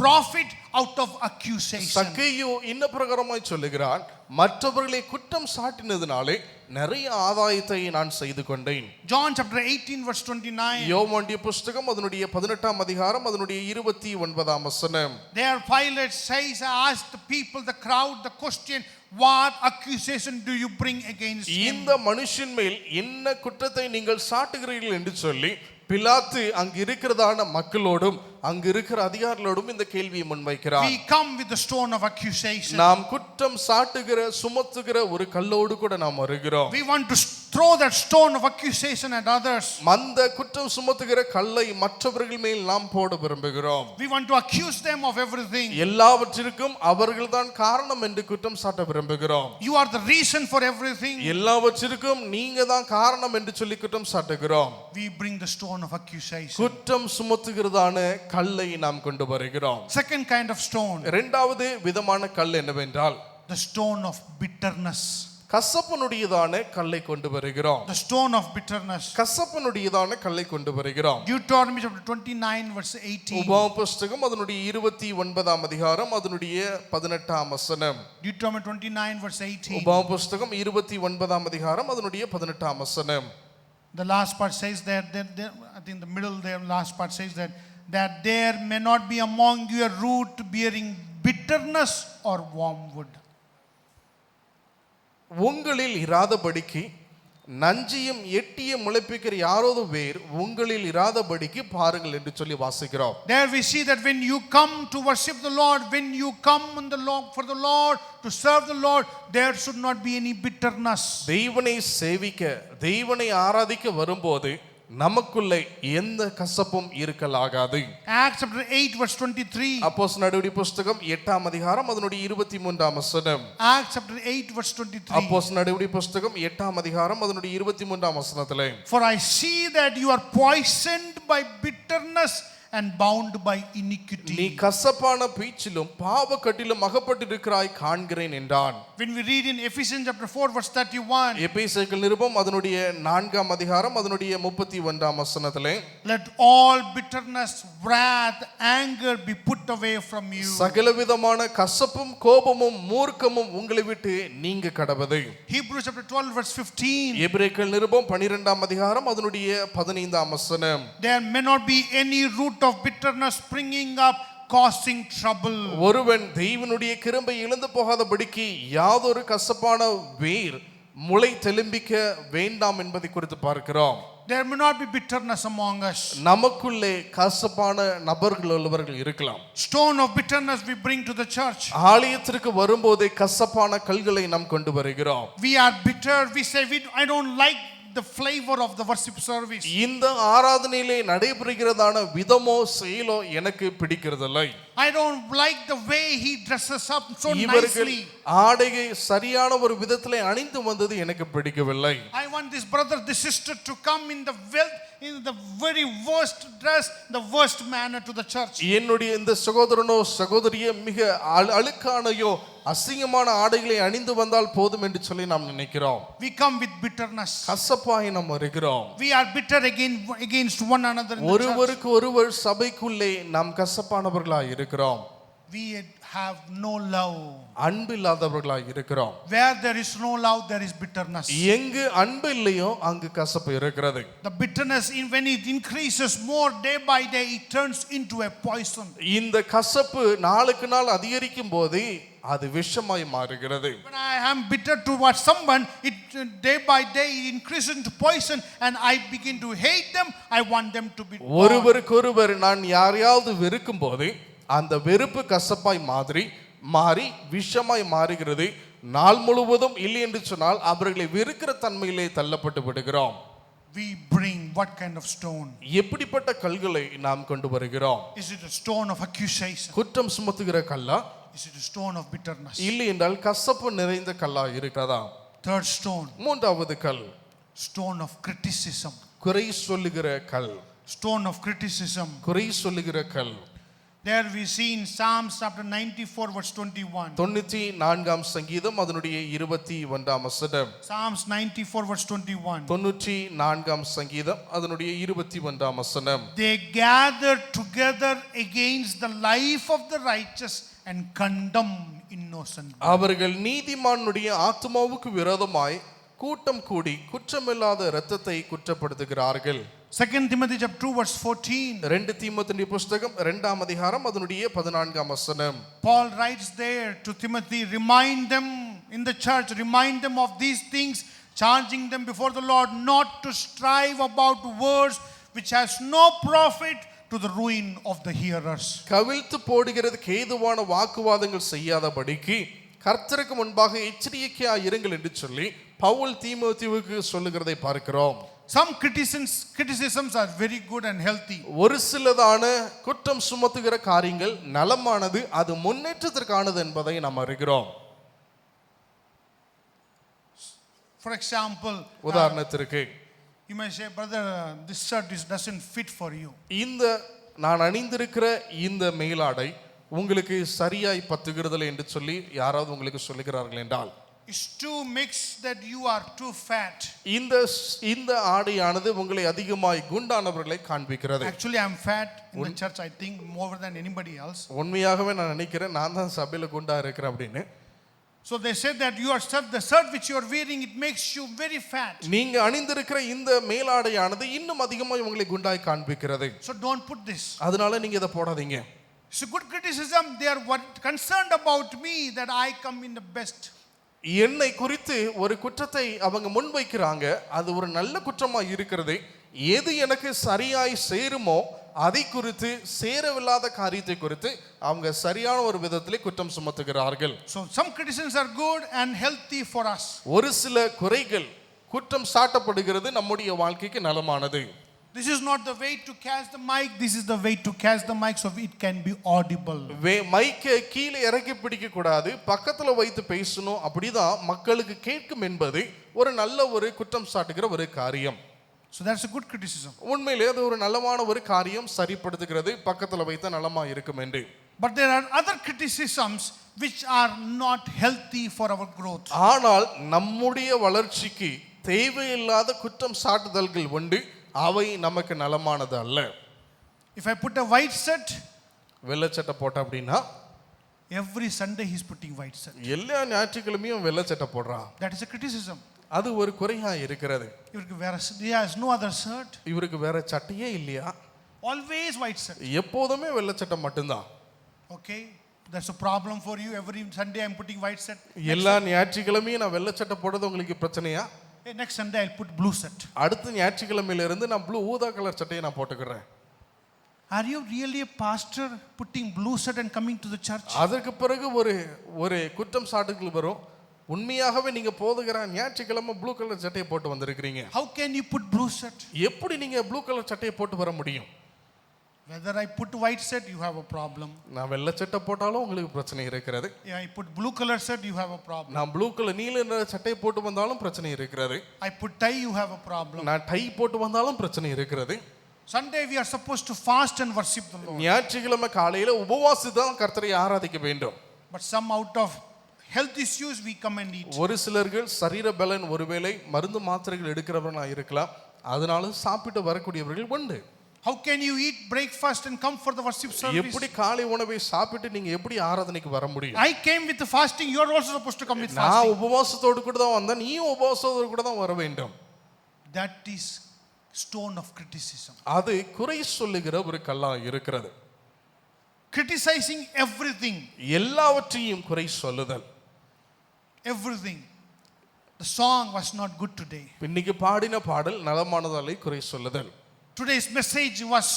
profit out of accusation." சக்கையோ இன்ன பிரகாரமாய் சொல்லுகிறான், மற்றவர்களை குற்றம் சாட்டினதினாலே நிறைய ஆதாயத்தை நான் செய்து கொண்டேன். John chapter 18 verse 29. யோவானுடைய புத்தகம் அதனுடைய 18ஆம் அதிகாரம் அதனுடைய 29ஆம் வசனம். There Pilate says, I asked the people, the crowd, the question, what accusation do you bring against him? இந்த மனுஷன் மேல் என்ன குற்றத்தை நீங்கள் சாட்டுகிறீர்கள் என்று சொல்லி பிலாத்து அங்கு இருக்கிறதான மக்களோடும் அங்கு இருக்கிற அதிகாரிகளோடும் இந்த கேள்வியை முன்வைக்கிறார். We come with the stone of accusation. நாம் குற்றம் சாட்டுகிற சுமத்துகிற ஒரு கல்லோடு கூட நாம் வருகிறோம். We want to throw that stone of accusation at others. அந்த குற்றம் சுமத்துகிற கல்லை மற்றவர்கள் மேல் நாம் போட விரும்புகிறோம். We want to accuse them of everything. எல்லாவற்றிற்கும் அவர்கள்தான் காரணம் என்று குற்றம் சாட்ட விரும்புகிறோம். You are the reason for everything. எல்லாவற்றிற்கும் நீங்க தான் காரணம் என்று சொல்லி குற்றம் சாட்டுகிறோம். We bring the stone of accusation. குற்றம் சுமத்துகிறதான கல்லை நாம் கொண்டு வருகிறோம். Second kind of stone. இரண்டாவது விதமான கல் என்னவென்றால் The stone of bitterness. கசப்பனுடையதான கல்லை கொண்டு வருகிறோம். The stone of bitterness. கசப்பனுடையதான கல்லை கொண்டு வருகிறோம். Deuteronomy chapter 29 verse 18. உபாகம புத்தகம் அதனுடைய 29ஆம் அதிகாரம் அதனுடைய 18ஆம் வசனம். Deuteronomy 29 verse 18. உபாகம புத்தகம் 29ஆம் அதிகாரம் அதனுடைய 18ஆம் வசனம். The last part says that, I think the middle there, last part says that there may not be among you a root bearing bitterness or wormwood. உங்களில் இராதபடிக்கு நஞ்சியும் எட்டிய முளைப்பிக்கிற யாரோது வேர் உங்களில் இராதபடிக்கு பாருங்கள் என்று சொல்லி வாசிக்கிறோம். There we see that when you come to worship the Lord, when you come in the Lord for the Lord to serve the Lord, there should not be any bitterness. தெய்வனை சேவிக்க தெய்வனை ஆராதிக்க வரும்போது நமக்குள்ளே எந்த கசப்பும் இருக்கலாகாது. Acts chapter 8 verse 23. அப்போஸ்தலர் நடவடிக்கை புத்தகம் 8ஆம் அதிகாரம் அதனுடைய 23ஆம் வசனம். Acts chapter 8 verse 23. அப்போஸ்தலர் நடவடிக்கை புத்தகம் 8ஆம் அதிகாரம் அதனுடைய 23ஆம் வசனத்திலே, For I see that you are poisoned by bitterness and bound by iniquity. நீ கசப்பான பீச்சிலும் பாவக்கட்டிலும் அகப்பட்டிருக்கிறாய் காண்கிறேன் என்றான். When we read in Ephesians chapter 4 verse 31. எபேசியர்கள் நிருபம் அதனுடைய 4ஆம் அதிகாரம் அதனுடைய 31ஆம் வசனத்திலே, Let all bitterness, wrath, anger be put away from you. சகலவிதமான கசப்பும் கோபமும் மூர்க்கமும் உங்களை விட்டு நீங்க கடவது. Hebrews chapter 12 verse 15. எபிரேயர்கள் நிருபம் 12ஆம் அதிகாரம் அதனுடைய 15ஆம் வசனம். There may not be any root of bitterness springing up causing trouble. ஒருவன் தெய்வனுடைய கிருபை இழந்து போகாதபடிக்கு யாதொரு கசப்பான வேர் முளை தெளிம்பிக்க வேண்டாம் என்பதை குறித்து பார்க்கிறோம். There may not be bitterness among us. நமக்குள்ளே கசப்பான நபர்கள் உள்ளவர்கள் இருக்கலாம். Stone of bitterness we bring to the church. ஆலயத்திற்கு வரும்போதே கசப்பான கல்களை நாம் கொண்டு வருகிறோம். We are bitter. We say I don't like the flavor of the worship service. இந்த ஆராதனையிலே நடைபெறுகிறதான விதமோ செயலோ எனக்கு பிடிக்கிறதில்லை. I don't like the way he dresses up so இவர்கள் nicely. ஆடையை சரியான ஒரு விதத்திலே அணிந்து வந்தது எனக்கு பிடிக்கவில்லை. I want this brother, this sister to come in the very worst dress, the worst manner to the church. என்னுடைய இந்த சகோதரனோ சகோதரியே மிக அழுக்கானையோ அசிங்கமான ஆடைகளை அணிந்து வந்தால் போதும் என்று சொல்லி நாம் நினைக்கிறோம். We come with bitterness. கசப்பாய் நாம் வருகிறோம். We are bitter against one another in the church. ஒருவருக்கு ஒருவர் சபைக்குள்ளே நாம் கசப்பானவர்களாய் இருக்கிறோம். We have no love. அன்பு இல்லாதவர்களாய் இருக்கிறோம். Where there is no love, there is bitterness. எங்கு அன்பு இல்லையோ அங்கு கசப்பு இருக்கிறது. The bitterness, when it increases more day by day, it turns into a poison. இந்த கசப்பு நாளுக்கு நாள் அதிகரிக்கும் போது அது விஷமாய் மாறுகிறது. When I am bitter towards someone, it day by day it increases into poison, and I begin to hate them. I want them to be gone. ஒருவருக்கொருவர் நான் யாரையாவது வெறுக்கும் போது அந்த வெறுப்பு கசப்பாய் மாறி விஷமாய் மாறுகிறது. நாள் முழுவதும் இல்லை என்று சொன்னால் அவர்களை வெறுக்கிற தன்மையிலே தள்ளப்பட்டு விடுகிறோம். We bring what kind of stone? எப்படிப்பட்ட கல்களை நாம் கொண்டு வருகிறோம்? Is it a stone of accusation? குற்றம் சுமத்துகிற கல்லா? Is it a stone of bitterness? இல்லை என்றால் கசப்பு நிறைந்த கல்லா இருக்கிறதா? Third stone. மூன்றாவது கல் Stone of criticism. குறை சொல்லுகிற கல். Stone of criticism. குறை சொல்லுகிற கல். There we see in Psalms chapter 94 verse 21. 94ஆம் சங்கீதம் அதனுடைய 21ஆம் வசனம். Psalms 94 verse 21. 94ஆம் சங்கீதம் அதனுடைய 21ஆம் வசனம். They gather together against the life of the righteous and condemn innocent. அவர்கள் நீதிமானுடைய ஆத்துமாவுக்கு விரோதமாய் கூட்டம் கூடி குற்றமில்லாத இரத்தத்தை குற்றப்படுத்துகிறார்கள். 2 Timothy chapter 2 verse 14. 2 தீமோத்தேயு புத்தகம் 2ஆம் அதிகாரம் அதனுடைய 14ஆம் வசனம். Paul writes there to Timothy, remind them in the church, remind them of these things, charging them before the Lord not to strive about words which has no profit to the ruin of the hearers. கவிழ்த்து போடுகிறதுக்கு ஏதுவான வாக்குவாதங்கள் செய்யாதபடிக்கு கர்த்தருக்கு முன்பாக எச்சரிக்கையாய் இருங்கள் என்று சொல்லி பவுல் தீமோத்தேயுவுக்கு சொல்லுகிறதை பார்க்கிறோம். Some criticisms are very good and healthy. ஒரு சிலதான குற்றம் சுமத்துகிற காரியங்கள் நலமானது, அது முன்னேற்றத்திற்கானது என்பதை நாம் அறிகிறோம். For example, உதாரணத்திற்கு you may say, brother, this shirt doesn't fit for you. இந்த நான் அணிந்திருக்கிற இந்த மேலாடை உங்களுக்கு சரியாய் பத்துகிறதில்லை என்று சொல்லி யாராவது உங்களுக்கு சொல்லுகிறார்கள் என்றால், It's too mixed that you are too fat. இந்த ஆடையானது உங்களை அதிகமாய் குண்டானவர்களை காண்பிக்கிறது. Actually, I'm fat in the church, I think, more than anybody else. உண்மையாகவே நான் நினைக்கிறேன் நான் தான் சபையில குண்டா இருக்கிறேன் அப்படின்னு. So they said that the shirt which you are wearing, it makes you very fat. நீங்க அணிந்திருக்கிற இந்த மேலாடையானது இன்னும் அதிகமாய் உங்களை குண்டாய் காண்பிக்கிறது. So don't put this. அதனால நீங்க இதை போடாதீங்க. It's a good criticism. They are concerned about me that I come in the best. என்னை குறித்து ஒரு குற்றத்தை அவங்க முன்வைக்கிறாங்க. அது ஒரு நல்ல குற்றமா இருக்கிறது. எது எனக்கு சரியாய் சேருமோ அதை குறித்து, சேரவில்லாத காரியத்தை குறித்து அவங்க சரியான ஒரு விதத்திலே குற்றம் சுமத்துகிறார்கள். So some criticisms are good and healthy for us. ஒரு சில குறைகள் குற்றம் சாட்டப்படுகிறது நம்முடைய வாழ்க்கைக்கு நலமானது. This is not the way to catch the mic. This is the way to catch the mic so it can be audible. மைக்கை கீழே இறக்கி பிடிக்க கூடாது, பக்கத்துல வைத்து பேசணும். அப்படிதான் மக்களுக்கு கேட்கும் என்பது ஒரு நல்ல ஒரு குற்றம் சாட்டுகிற ஒரு காரியம். So that's a good criticism. உண்மையிலே அது ஒரு நல்லமான ஒரு காரியம், சரிப்படுத்துகிறது, பக்கத்துல வைத்த நலமா இருக்கும் என்று. But there are other criticisms which are not healthy for our growth. ஆனால் நம்முடைய வளர்ச்சிக்கு தேவையில்லாத குற்றம் சாட்டுதல்கள் உண்டு. அவை நமக்கு நலமானது அல்ல. If I put a white shirt, வெள்ளச்சட்டை போட்ட அப்படின்னா every Sunday he's putting white shirt. எல்லா ஞாயிற்றுக்கிழமையும் வெள்ளச்சட்டை போடுறான். That is a criticism. அது ஒரு குறையா இருக்கிறது. He has no other shirt. இவருக்கு வேற சட்டையே இல்லையா? Always white shirt. எப்போதுமே வெள்ளச்சட்டை மட்டும்தான். Okay, that's a problem for you. Every Sunday I'm putting white shirt. எல்லா ஞாயிற்றுக்கிழமையும் நான் வெள்ளச்சட்டை போடுறது உங்களுக்கு பிரச்சனையா? Hey, next Sunday I'll put blue shirt. அடுத்த ஞாயிற்றுக்கிழமையிலிருந்து நான் ஊதா கலர் சட்டையை நான் போட்டுக்கிறேன். Are you really a pastor putting blue shirt and coming to the church? அதற்கு பிறகு ஒரு குற்றம் சாட்டுகள் வரும். உண்மையாகவே நீங்க போதுகிற ஞாயிற்றுக்கிழமை ப்ளூ கலர் சட்டையை போட்டு வந்திருக்கிறீங்க. How can you put blue shirt? எப்படி நீங்க ப்ளூ கலர் சட்டையை போட்டு வர முடியும்? Whether I put white shirt, you have a problem. நான் வெள்ளை சட்டை போட்டாலும் உங்களுக்கு பிரச்சனை இருக்கிறது. Yeah, I put blue color shirt, you have a problem. நான் ப்ளூ கலர் நீல நிற சட்டை போட்டு வந்தாலும் பிரச்சனை இருக்கிறது. I put tie, you have a problem. நான் டை போட்டு வந்தாலும் பிரச்சனை இருக்கிறது. Sunday we are supposed to fast and worship the Lord. ஞாயிற்றுக்கிழமை காலையில உபவாசித்து தான் கர்த்தரை ஆராதிக்க வேண்டும். But some out of health issues we come and eat. ஒரு சிலர்கள் சரீர பலன் ஒருவேளை மருந்து மாத்திரைகள் எடுக்கிறவர்களா இருக்கலாம். அதனால சாப்பிட்டு வரக்கூடியவர்கள் உண்டு. How can you eat breakfast and come for the worship service? எப்படி காலை உணவை சாப்பிட்டு நீங்க எப்படி ஆராதனைக்கு வர முடியும்? I came with the fasting, you are also supposed to come with நான் fasting. உபவாசத்தோடு கூட தான் வந்தேன், நீயும் உபவாசத்தோடு கூட தான் வர வேண்டும். That is stone of criticism. அது குறை சொல்லுகிற ஒரு கல்லா இருக்கிறது. Criticizing everything. எல்லாவற்றையும் குறை சொல்லுதல். Everything. The song was not good today. இன்னைக்கு பாடின பாடல் நலமானதல்லை குறை சொல்லுதல். Today's message was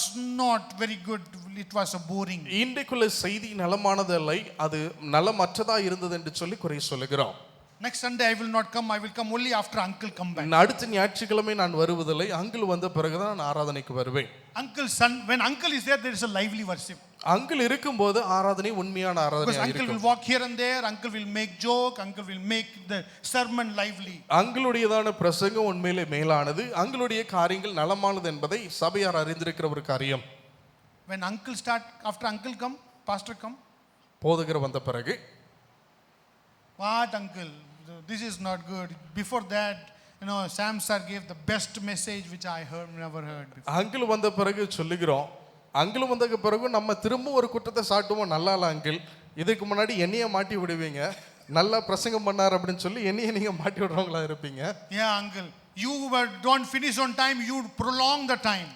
not very good, it was a boring. இன்றைக்குள்ள செய்தி நலமானதல்லை, அது நலமற்றதா இருந்தது என்று சொல்லி குறை சொல்லுகிறோம். Next Sunday I will not come, I will come only after uncle come back. அடுத்த ஞாயிற்றுக்கிழமை நான் வருவதில்லை, அங்கிள் வந்த பிறகுதான் நான் ஆராதனைக்கு வருவேன். Uncle son, when uncle is there, there is a lively worship. Uncle இருக்கும்போது ஆராதனை உண்மையான Because ஆராதனையா uncle will இருக்கும். walk here and there, uncle will make joke, uncle will make the sermon lively. அங்களுடையதான பிரசங்கம் உண்மையிலே மேலானது, அங்களுடைய காரியங்கள் நலமானது என்பதை சபையார் அறிந்திருக்கிற ஒரு காரியம். When uncle start, after uncle come, pastor come, போதகர் வந்த பிறகு what uncle, this is not good. Before that, you know, Sam sir gave the best message which I never heard before. Uncle வந்த பிறகு சொல்லுகிறோம், அங்கிள் வந்ததுக்கு பிறகு நம்ம திரும்ப ஒரு குற்றத்தை சாட்டுவோம், நல்லா இல்ல அங்கிள், இதுக்கு முன்னாடி என்னைய மாட்டி விடுவீங்க, நல்லா பிரசங்கம் பண்ணார் அப்படின்னு சொல்லி என்னைய நீங்க மாட்டி விடுறவங்களா இருப்பீங்க. Yeah uncle, you don't finish on time, you prolong the time.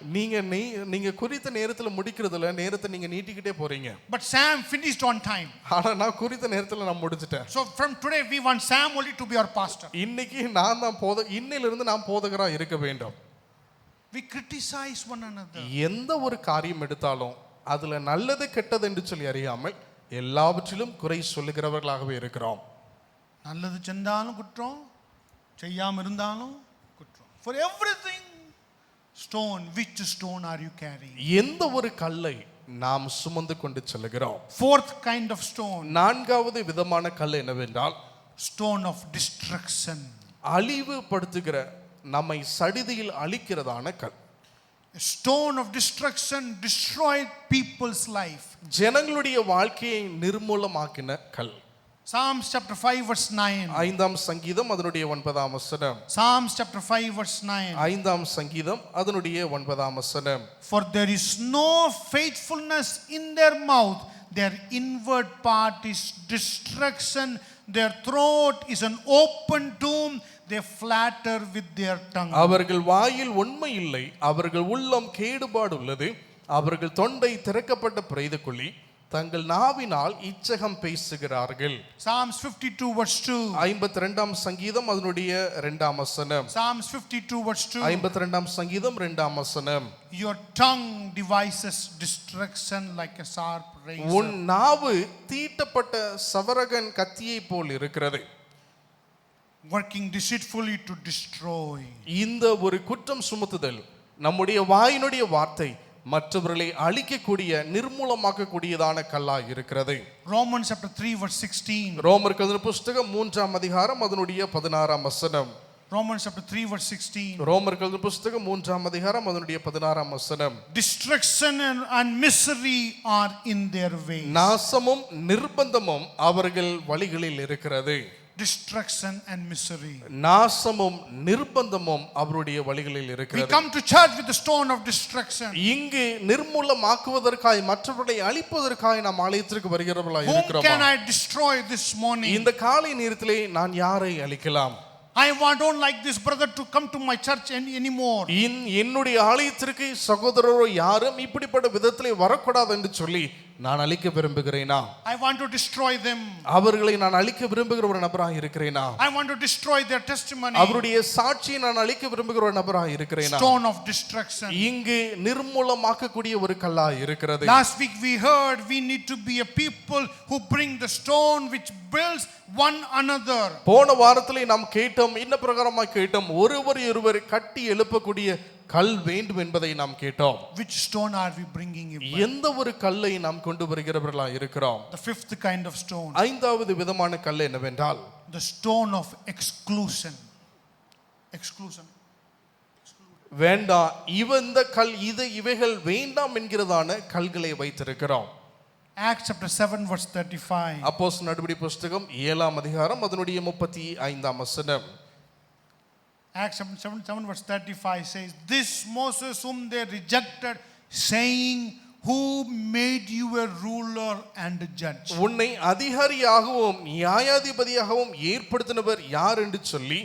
நீங்க குறித்த நேரத்துல முடிக்கிறதுல நேரத்தை நீங்க நீட்டிக்கிட்டே போறீங்க. But Sam finished on time. ஆனா நான் குறித்த நேரத்துல நான் முடிச்சிட்டேன். So from today we want Sam only to be our pastor. இன்னைக்கு நான் தான் இன்னையிலிருந்து நான் போதகரா இருக்க வேண்டும். We criticize one another. எந்த ஒரு காரியம் எடுத்தாலும் அதுல நல்லது கெட்டது என்று சொல்லி அறியாமல் எல்லாவற்றிலும் குறை சொல்லுகிறவர்களாகவே இருக்கிறோம். நல்லது செஞ்சாலும் குற்றம், செய்யாம இருந்தாலும் குற்றம். For everything stone, which stone are you carrying? எந்த ஒரு கல்லை நாம் சுமந்து கொண்டு செல்லுகிறோம்? Fourth kind of stone, நான்காவது விதமான கல் என்னவென்றால் stone of destruction. அழிவுபடுத்துகிற, நம்மை சடிதியில் அழிக்கிறதான கல். A stone of destruction destroyed people's life. ஜனங்களுடைய வாழ்க்கையை நிர்மூலமாக்கின கல். Psalms chapter 5 verse 9. 5ஆம் சங்கீதம் அதனுடைய 9ஆம் வசனம். Psalms chapter 5 verse 9. 5ஆம் சங்கீதம் அதனுடைய 9ஆம் வசனம். For there is no faithfulness in their mouth, their inward part is destruction, their throat is an open tomb, they flatter with their tongue. அவர்கள் வாயில் உண்மை இல்லை, அவர்கள் உள்ளம் கேடுபாடு உள்ளது, அவர்கள் தொண்டை திறக்கப்பட்ட பிரேதக்குழி, தங்கள் நாவினால் இச்சகம் பேசுகிறார்கள். Psalms 52 verse 2. 52ஆம் சங்கீதம் அதனுடைய 2ஆம் வசனம். Psalms 52 verse 2. 52ஆம் சங்கீதம் 2ஆம் வசனம். Your tongue devises destruction like a sharp razor. உன் நாவு தீட்டப்பட்ட சவரகன் கத்தியை போல் இருக்கிறது. Working deceitfully to destroy. இந்த ஒரு குற்றம் சுமத்துதல், நம்முடைய வாயினுடைய வார்த்தை மற்றவர்களை அழிக்கக்கூடிய, நிர்மூலமாக்கக்கூடியதான கல்லா இருக்கிறது. Romans chapter 3 verse 16. ரோமர் புஸ்தகம் 3ஆம் அதிகாரம் அதனுடைய 16ஆம் வசனம். Romans chapter 3 verse 16. ரோமர் புஸ்தகம் 3ஆம் அதிகாரம் அதனுடைய 16ஆம் வசனம். Destruction and misery are in their ways. நாசமும் நிர்பந்தமும் அவர்கள் வழிகளில் இருக்கிறது. Destruction and misery. நாசமும் நிர்பந்தமும் அவருடைய வழிகளில் We இருக்கிறது. come to church with the stone of destruction. இங்கு நிர்மூலமாக்குவதற்காய், மற்றவர்களை அழிப்பதற்காய் நாம் ஆலயத்திற்கு வருகிறவர்களாய் Whom இருக்கிறோம். can I destroy this morning? இந்த காலை நேரத்திலே நான் யாரை அழிக்கலாம்? I don't like this brother to come to my church anymore. என்னுடைய ஆலயத்திற்கு சகோதரரோ யாரும் இப்படிப்பட்ட விதத்திலே வரக்கூடாது என்று சொல்லி நான் அழிக்க விரும்புகிறேனா? I want to destroy them. அவர்களை நான் அழிக்க விரும்புகிற ஒரு நபராக இருக்கிறேனா? I want to destroy their testimony. அவருடைய சாட்சியை நான் அழிக்க விரும்புகிற ஒரு நபராக இருக்கிறேனா? Stone of destruction. இங்கு நிர்மூலமாக்கக்கூடிய ஒரு கல்லாக இருக்கிறது. Last week we heard we need to be a people who bring the stone which builds one another. போன வாரத்திலே நாம் கேட்டோம், இன்ன பிரகாரமாக கேட்டோம், ஒருவர் கட்டி எழுப்பக்கூடிய கல் வேண்டும் என்பதை நாம் கேட்டோம். Which stone are we bringing? எந்த ஒரு கல்லை நாம் கொண்டு வருகிறவர்களா இருக்கிறோம்? The fifth kind of stone. ஐந்தாவது விதமான கல் என்னவென்றால் The stone of exclusion. Exclusion. வேண்டாம், இந்த கல் இவைகள் வேண்டாம் என்கிறதான கல்களை வைத்திருக்கிறோம். Acts chapter 7 verse 35. அப்போஸ்தலர் நடபடி புஸ்தகம் 7ஆம் அதிகாரம் அதனுடைய 35ஆம் வசனம். Acts 7 verse 35 says, this Moses whom they rejected, saying, who made you a ruler and a judge? உன்னை அதிகாரியாகவும் நியாயாதிபதியாகவும் ஏற்படுத்தினவர் யார் என்று சொல்லி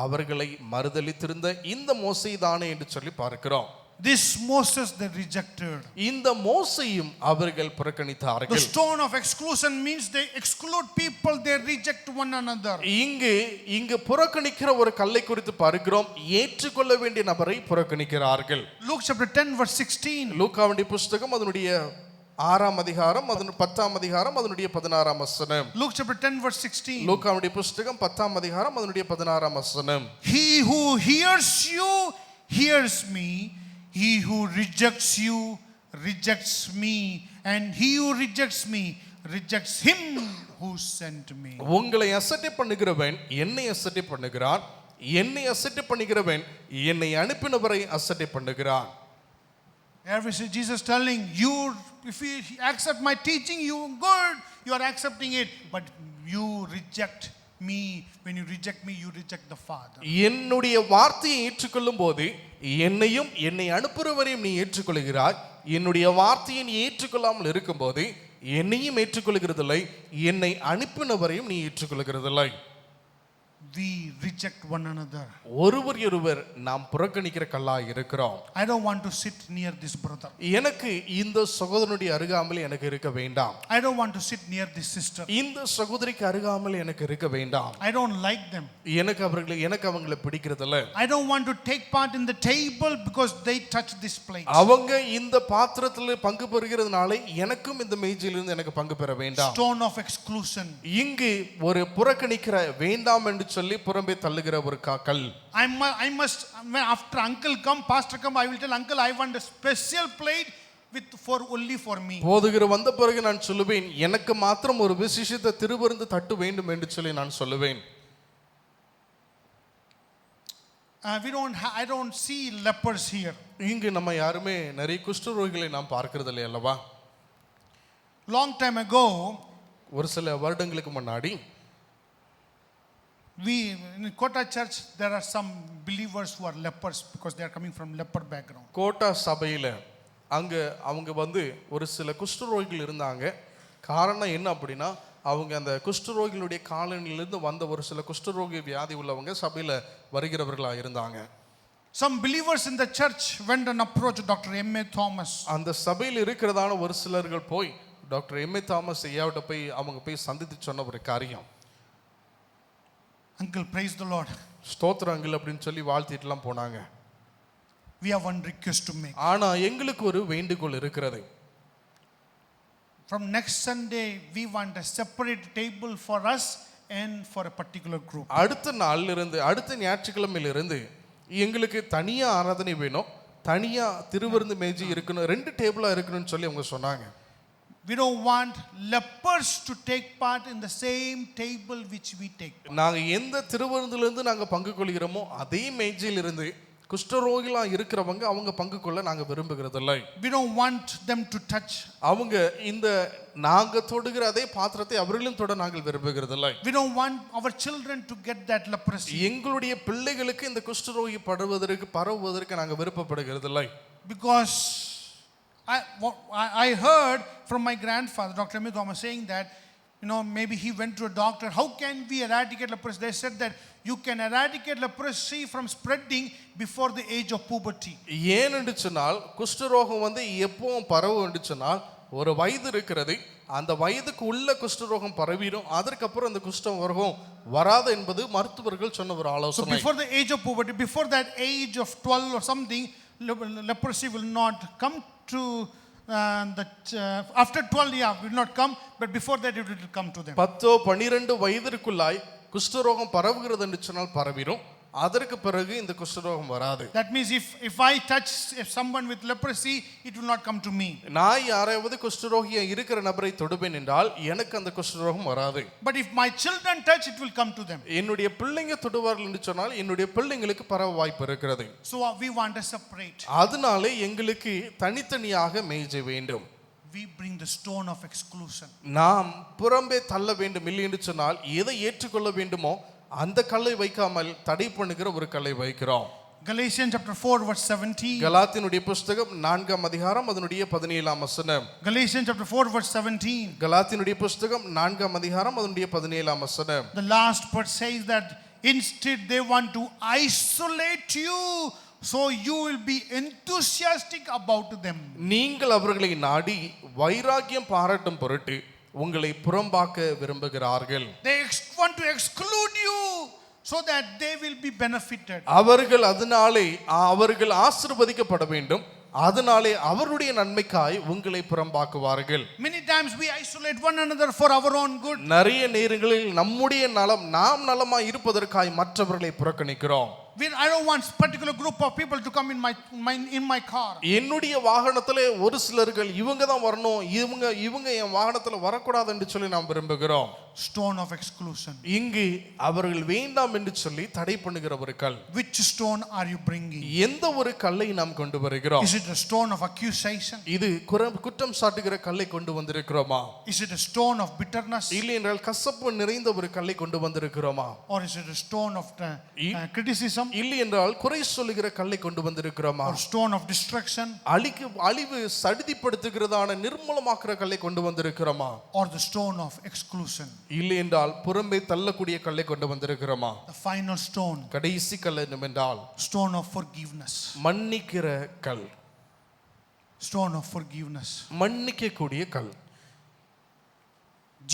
அவர்களை மறுதலித்திருந்த இந்த மோசேதானே என்று சொல்லி பார்க்கிறோம். This Moses they rejected. இந்த மோசேயும் அவர்கள் புறக்கணித்தார்கள். The stone of exclusion means they exclude people, they reject one another. இங்கு புறக்கணிக்கிற ஒரு கல்லை குறித்து பார்க்கிறோம், ஏற்றுக்கொள்ள வேண்டிய நபரை புறக்கணிக்கிறார்கள். Luke chapter 10 verse 16. லூக்காவுடைய புஸ்தகம் அதனுடைய 6ஆம் அதிகாரம் அதனுடைய 10ஆம் அதிகாரம் அதனுடைய 16ஆம் வசனம். Luke chapter 10 verse 16. லூக்காவுடைய புஸ்தகம் 10ஆம் அதிகாரம் அதனுடைய 16ஆம் வசனம். He who hears you hears me. He who rejects you rejects me, and he who rejects me rejects him who sent me. உங்களை அசட்டை பண்ணுகிறவன் என்னை அசட்டை பண்ணுகிறான், என்னை அசட்டை பண்ணுகிறவன் என்னை அனுப்பினவரை அசட்டை பண்ணுகிறான். Every Jesus telling you, if you accept my teaching, you good, you are accepting it, but you reject me. When you reject me, you reject the Father. என்னுடைய வார்த்தையை ஏற்றுக்கொள்ளும் போது என்னையும் என்னை அனுப்புகிறவரையும் நீ ஏற்றுக்கொள்கிறாய், என்னுடைய வார்த்தையை நீ ஏற்றுக்கொள்ளாமல் இருக்கும்போது என்னையும் ஏற்றுக்கொள்கிறதில்லை, என்னை அனுப்பினவரையும் நீ ஏற்றுக்கொள்கிறதில்லை. We reject one another. ஒருவர் நாம் புறக்கணிக்கிற கல்லாய் இருக்கிறோம். I don't want to sit near this brother. எனக்கு இந்த சகோதரனுடைய அருகாமல் எனக்கு இருக்க வேண்டாம். I don't want to sit near this sister. இந்த சகோதரிக்கு அருகாமல் எனக்கு இருக்க வேண்டாம். I don't like them. எனக்கு அவங்களை பிடிக்கிறதில்ல. I don't want to take part in the table because they touch this plate. அவங்க இந்த பாத்திரத்தில் பங்கு பெறுகிறதுனால எனக்கும் இந்த மேஜையிலிருந்து எனக்கு பங்கு பெற வேண்டாம். Stone of exclusion. இங்கு ஒரு புறக்கணிக்கிற வேண்டாம் என்று சொல்லி புறம்பே தள்ளுகிற ஒரு கல். I must, after uncle come, pastor come, I will tell uncle I want a special plate only for me. போதுகிற வந்த பிறகு நான் சொல்லுவேன், எனக்கு மாத்திரம் ஒரு விசேஷித்த திருவிருந்து தட்டு வேண்டும் என்று சொல்லி நான் சொல்லுவேன். I don't see lepers here. இங்கு நம்ம யாருமே நிறைய குஷ்டரோகிகளை நாம் பார்க்கிறது இல்லை அல்லவா? Long time ago, ஒரு சில வருடங்களுக்கு முன்னாடி in Kota church there are some believers who are lepers because they are coming from leper background. கோட்டா சபையில அங்க அவங்க வந்து ஒரு சில குஷ்டரோகிகள் இருந்தாங்க. காரணம் என்ன அப்படின்னா, அவங்க அந்த குஷ்டரோகிகளுடைய காலனிலிருந்து வந்த ஒரு சில குஷ்டரோகி வியாதி உள்ளவங்க சபையில வருகிறவர்களா இருந்தாங்க. Some believers in the church went and approached Dr. M.A. Thomas. அந்த சபையில் இருக்கிறதான ஒரு சிலர்கள் போய் டாக்டர் M.A. தாமஸ் ஐயாவிட்ட போய் அவங்க போய் சந்தித்து சொன்ன ஒரு காரியம், Uncle, praise the Lord. ஸ்தோத்திரம் அங்கிள் அப்படின்னு சொல்லி வாழ்த்திட்டுலாம் போனாங்க. We have one request to make. ஆனா எங்களுக்கு ஒரு வேண்டுகோள் இருக்கிறது. From next Sunday we want a separate table for us and for a particular group. அடுத்த நாள்ல இருந்து அடுத்த ஞாயிற்றுக்கிழமையில இருந்து எங்களுக்கு தனியா ஆராதனை வேணும், தனியா திருவிருந்து மேஜை இருக்கணும், 2 டேபிளா இருக்கணும்னு சொல்லி அவங்க சொன்னாங்க. We don't want lepers to take part in the same table which we take. நாங்க எந்த திருவிருந்துல இருந்து நாங்க பங்கு கொள்கிறோமோ அதே மேஜையில இருந்து குஷ்டரோகிகளா இருக்கிறவங்க அவங்க பங்கு கொள்ள நாங்க விரும்புகிறதில்லை. We don't want them to touch. அவங்க இந்த நாங்க தொடுகிற அதே பாத்திரத்தை அவர்களும் தொட நாங்கள் விரும்புகிறதில்லை. We don't want our children to get that leprosy. எங்களுடைய பிள்ளைகளுக்கு இந்த குஷ்டரோகி பரவுவதற்கு நாங்க விருப்பப்படுகிறதில்லை. Because I heard from my grandfather, Dr. M.A. Thomas, saying that, maybe he went to a doctor. How can we eradicate leprosy? They said that you can eradicate leprosy from spreading before the age of puberty. ஏன் என்று சொன்னால் குஷ்டரோகம் வந்து எப்பவும் பரவும் என்று சொன்னால் ஒரு வயது இருக்கிறது, அந்த வயதுக்கு உள்ள குஷ்டரோகம் பரவிடும், அதற்கப்புறம் அந்த குஷ்டரோகம் வராது என்பது மருத்துவர்கள் சொன்ன ஒரு So ஆலோசனை. before the age of puberty, before that age of 12 or something, leprosy will not come to after 12, will not come, but before that it will come to them. 10-12 வயதிற்குள்ளாய் குஷ்டரோகம் பரவுகிறது என்று சொன்னால் பரவிடும், அதற்கு பிறகு இந்த குஷ்டரோகம் வராது. That means if I touch someone with leprosy, it will not come to me. நான் யாராவது குஷ்டரோகியா இருக்கிற நபரை தொடுவேன் என்றால் எனக்கு அந்த குஷ்டரோகம் வராது. But if my children touch, it will come to them. என்னுடைய பிள்ளைங்க தொடுவார்கள் என்று சொன்னால் என்னுடைய பிள்ளைங்களுக்கு பரவ வாய்ப்பு இருக்கிறது. So we want to separate. அதனாலே எங்களுக்கு தனித்தனியாக மேய்ச்ச வேண்டும். We bring the stone of exclusion. நாம் புறம்பே தள்ள வேண்டும். இல்லை என்று சொன்னால் எதை ஏற்றுக்கொள்ள வேண்டுமோ அந்த கல்லை வைக்காமல் தடை பண்ணுகிற ஒரு கல்லை வைக்கிறோம். Galatians chapter 4 verse 17. கலாத்தியனுடைய புஸ்தகம் 4ஆம் அதிகாரம் அதனுடைய 17ஆம் வசனம். Galatians chapter 4 verse 17. கலாத்தியனுடைய புஸ்தகம் 4ஆம் அதிகாரம் அதனுடைய 17ஆம் வசனம். The last part says that instead they want to isolate you, so you will be enthusiastic about them. நீங்கள் அவர்களை நாடி வைராக்கியம் பாராட்டும் பொருட்டு உங்களை புறம்பாக்க விரும்புகிறார்கள். They want to exclude you so that they will be benefited. அவர்கள் அதனாலே அவர்கள் ஆசீர்வதிக்கப்பட வேண்டும், அதனாலே அவருடைய நன்மைக்காய் உங்களை புறம்பாக்குவார்கள். Many times we isolate one another for our own good. நிறைய நேரங்களில் நம்முடைய நலம் நாம் நலமாய் இருப்பதற்காய் மற்றவர்களை புறக்கணிக்கிறோம். I don't want particular group of people to come in my car. என்னுடைய வாகனத்திலே ஒரு சிலர்கள் இவங்க தான் வரணும், இவங்க என் வாகனத்துல வரக்கூடாது என்று சொல்லி நாம் விரும்புகிறோம். Stone of exclusion. இங்கு அவர்கள் வேண்டாம் என்று சொல்லி தடை பண்ணுகிற ஒரு கல். Which stone are you bringing? எந்த ஒரு கல்லை நாம் கொண்டு வருகிறோம்? Is it a stone of accusation? இது குற்றம் சாட்டுகிற கல்லை கொண்டு வந்திருக்கிறோமா? Is it a stone of bitterness? இல்லை என்றால் கசப்பு நிறைந்த ஒரு கல்லை கொண்டு வந்திருக்கிறோமா? Or is it a stone of criticism? இல்லை என்றால் குறை சொல்லுகிற கல்லை கொண்டு வந்திருக்கிறோமா? Or stone of destruction? அழிவு சடிதிப்படுத்துகிறதான நிர்மூலமாக்குற கல்லை கொண்டு வந்திருக்கிறோமா? Or the stone of exclusion? இல்லை என்றால் புறம்பே தள்ளக்கூடிய கல்லை கொண்டு வந்திருக்கிறோமா? The final stone. கடைசி கல் என்னவென்றால் Stone of forgiveness. மன்னிக்கிற கல். Stone of forgiveness. மன்னிக்கக்கூடிய கல்.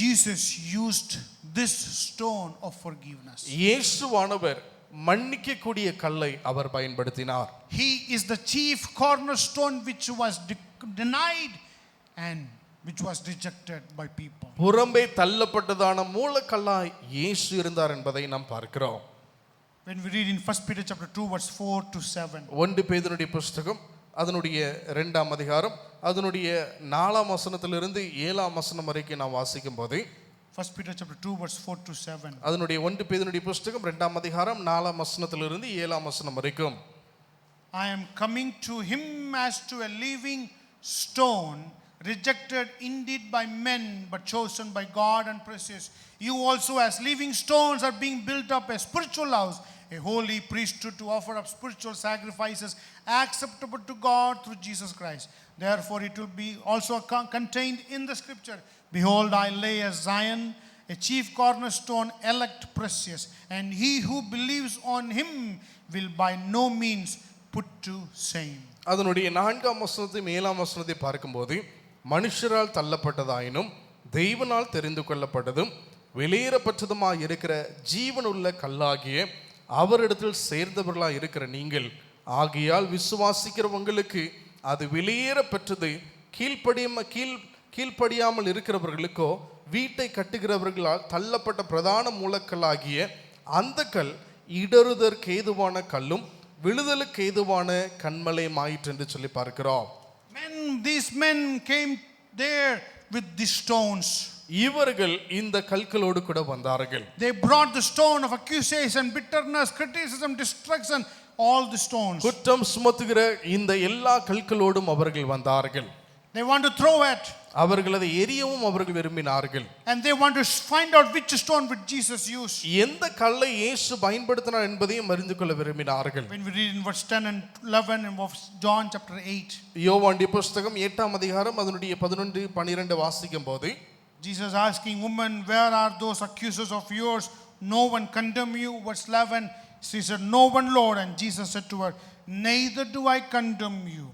Jesus used this stone of forgiveness. இயேசுவானவர் மன்னிக்கக்கூடிய கல்லை அவர் பயன்படுத்தினார். He is the chief cornerstone which was denied and which was rejected by people. புறம்பே தள்ளப்பட்டதான மூலக்கல்லாய் இயேசு இருந்தார் என்பதை நாம் பார்க்கிறோம். When we read in 1 Peter chapter 2 verse 4 to 7. 1 பேதுருடைய புஸ்தகம் அதனுடைய 2ஆம் அதிகாரம் அதனுடைய 4ஆம் வசனத்திலிருந்து 7ஆம் வசனம் வரைக்கும் நாம் வாசிக்கும் போது 1 Peter chapter 2 verse 4 to 7. அதனுடைய 1 பேதுருடைய புஸ்தகம் 2ஆம் அதிகாரம் 4ஆம் வசனத்திலிருந்து 7ஆம் வசனம் வரைக்கும். I am coming to him as to a living stone, rejected indeed by men but chosen by God and precious. You also as living stones are being built up a spiritual house, a holy priesthood to offer up spiritual sacrifices acceptable to God through Jesus Christ. Therefore it will be also contained in the scripture, behold, I lay as Zion a chief cornerstone, elect, precious, and he who believes on him will by no means put to shame. அதனுடைய 4ஆம் வசனத்தையும் 7ஆம் வசனத்தை பார்க்கும்போது மனுஷரால் தள்ளப்பட்டதாயினும் தெய்வனால் தெரிந்து கொள்ளப்பட்டதும் வெளியேறப்பட்டதுமாய் இருக்கிற ஜீவனுள்ள கல்லாகிய அவரிடத்தில் சேர்ந்தவர்களாய் இருக்கிற நீங்கள் ஆகையால் விசுவாசிக்கிறவங்களுக்கு அது வெளியேறப்பட்டது கீழ்ப்படியாமல் இருக்கிறவர்களுக்கோ வீட்டை கட்டுகிறவர்களால் தள்ளப்பட்ட பிரதான மூலக்கல்லாகிய அந்த கல் இடறுதற்கு ஏதுவான கல்லும் விழுதலுக்கு ஏதுவான கன்மலையுமாயிற்று என்று சொல்லி பார்க்கிறோம். These men came there with the stones. இவர்கள் இந்த கற்களோடு கூட வந்தார்கள். They brought the stone of accusation, bitterness, criticism, destruction, all the stones. குற்றம் சுமத்துகிற இந்த எல்லா கற்களோடும் அவர்கள் வந்தார்கள். They want to throw it. அவர்கள் அதை எரியவும் அவர்கள் விரும்பினார்கள். And they want to find out which stone would Jesus use. எந்த கல்லை இயேசு பயன்படுத்தினார் என்பதையும் அறிந்து கொள்ள விரும்பினார்கள். When we read in verse 10 and 11 in John chapter 8. யோவானுடைய புத்தகம் 8ஆம் அதிகாரம் அதனுடைய 11 12 வாசிக்கும் போது Jesus asking, woman, where are those accusers of yours? No one condemn you. Verse 11, she said, no one, Lord. And Jesus said to her, neither do I condemn you.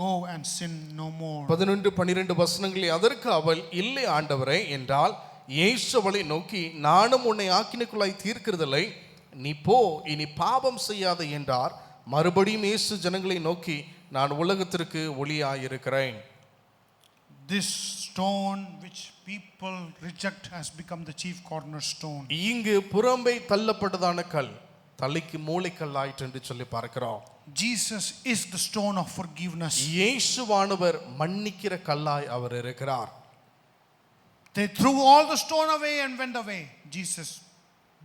go and sin no more. 11-12 வசனங்களில் அதற்கு அவள் இல்லை ஆண்டவரே என்றால் இயேசு அவளை நோக்கி நானும் உன்னை ஆக்கினைக்குள்ளாய் தீர்க்கிறதில்லை, நீ போ, இனி பாவம் செய்யாத என்றார். மறுபடியும் இயேசு ஜனங்களை நோக்கி நான் உலகத்திற்கு ஒளியாயிருக்கிறேன். This stone which people reject has become the chief cornerstone. இங்கு புறம்பே தள்ளப்பட்டதான கல் தலைக்கு மூளைக்கல் ஆயிற்று என்று சொல்லி பார்க்கிறோம். Jesus is the stone of forgiveness. இயேசுவானவர் மன்னிக்கிற கல்லாய் அவர் இருக்கிறார். They threw all the stone away and went away. Jesus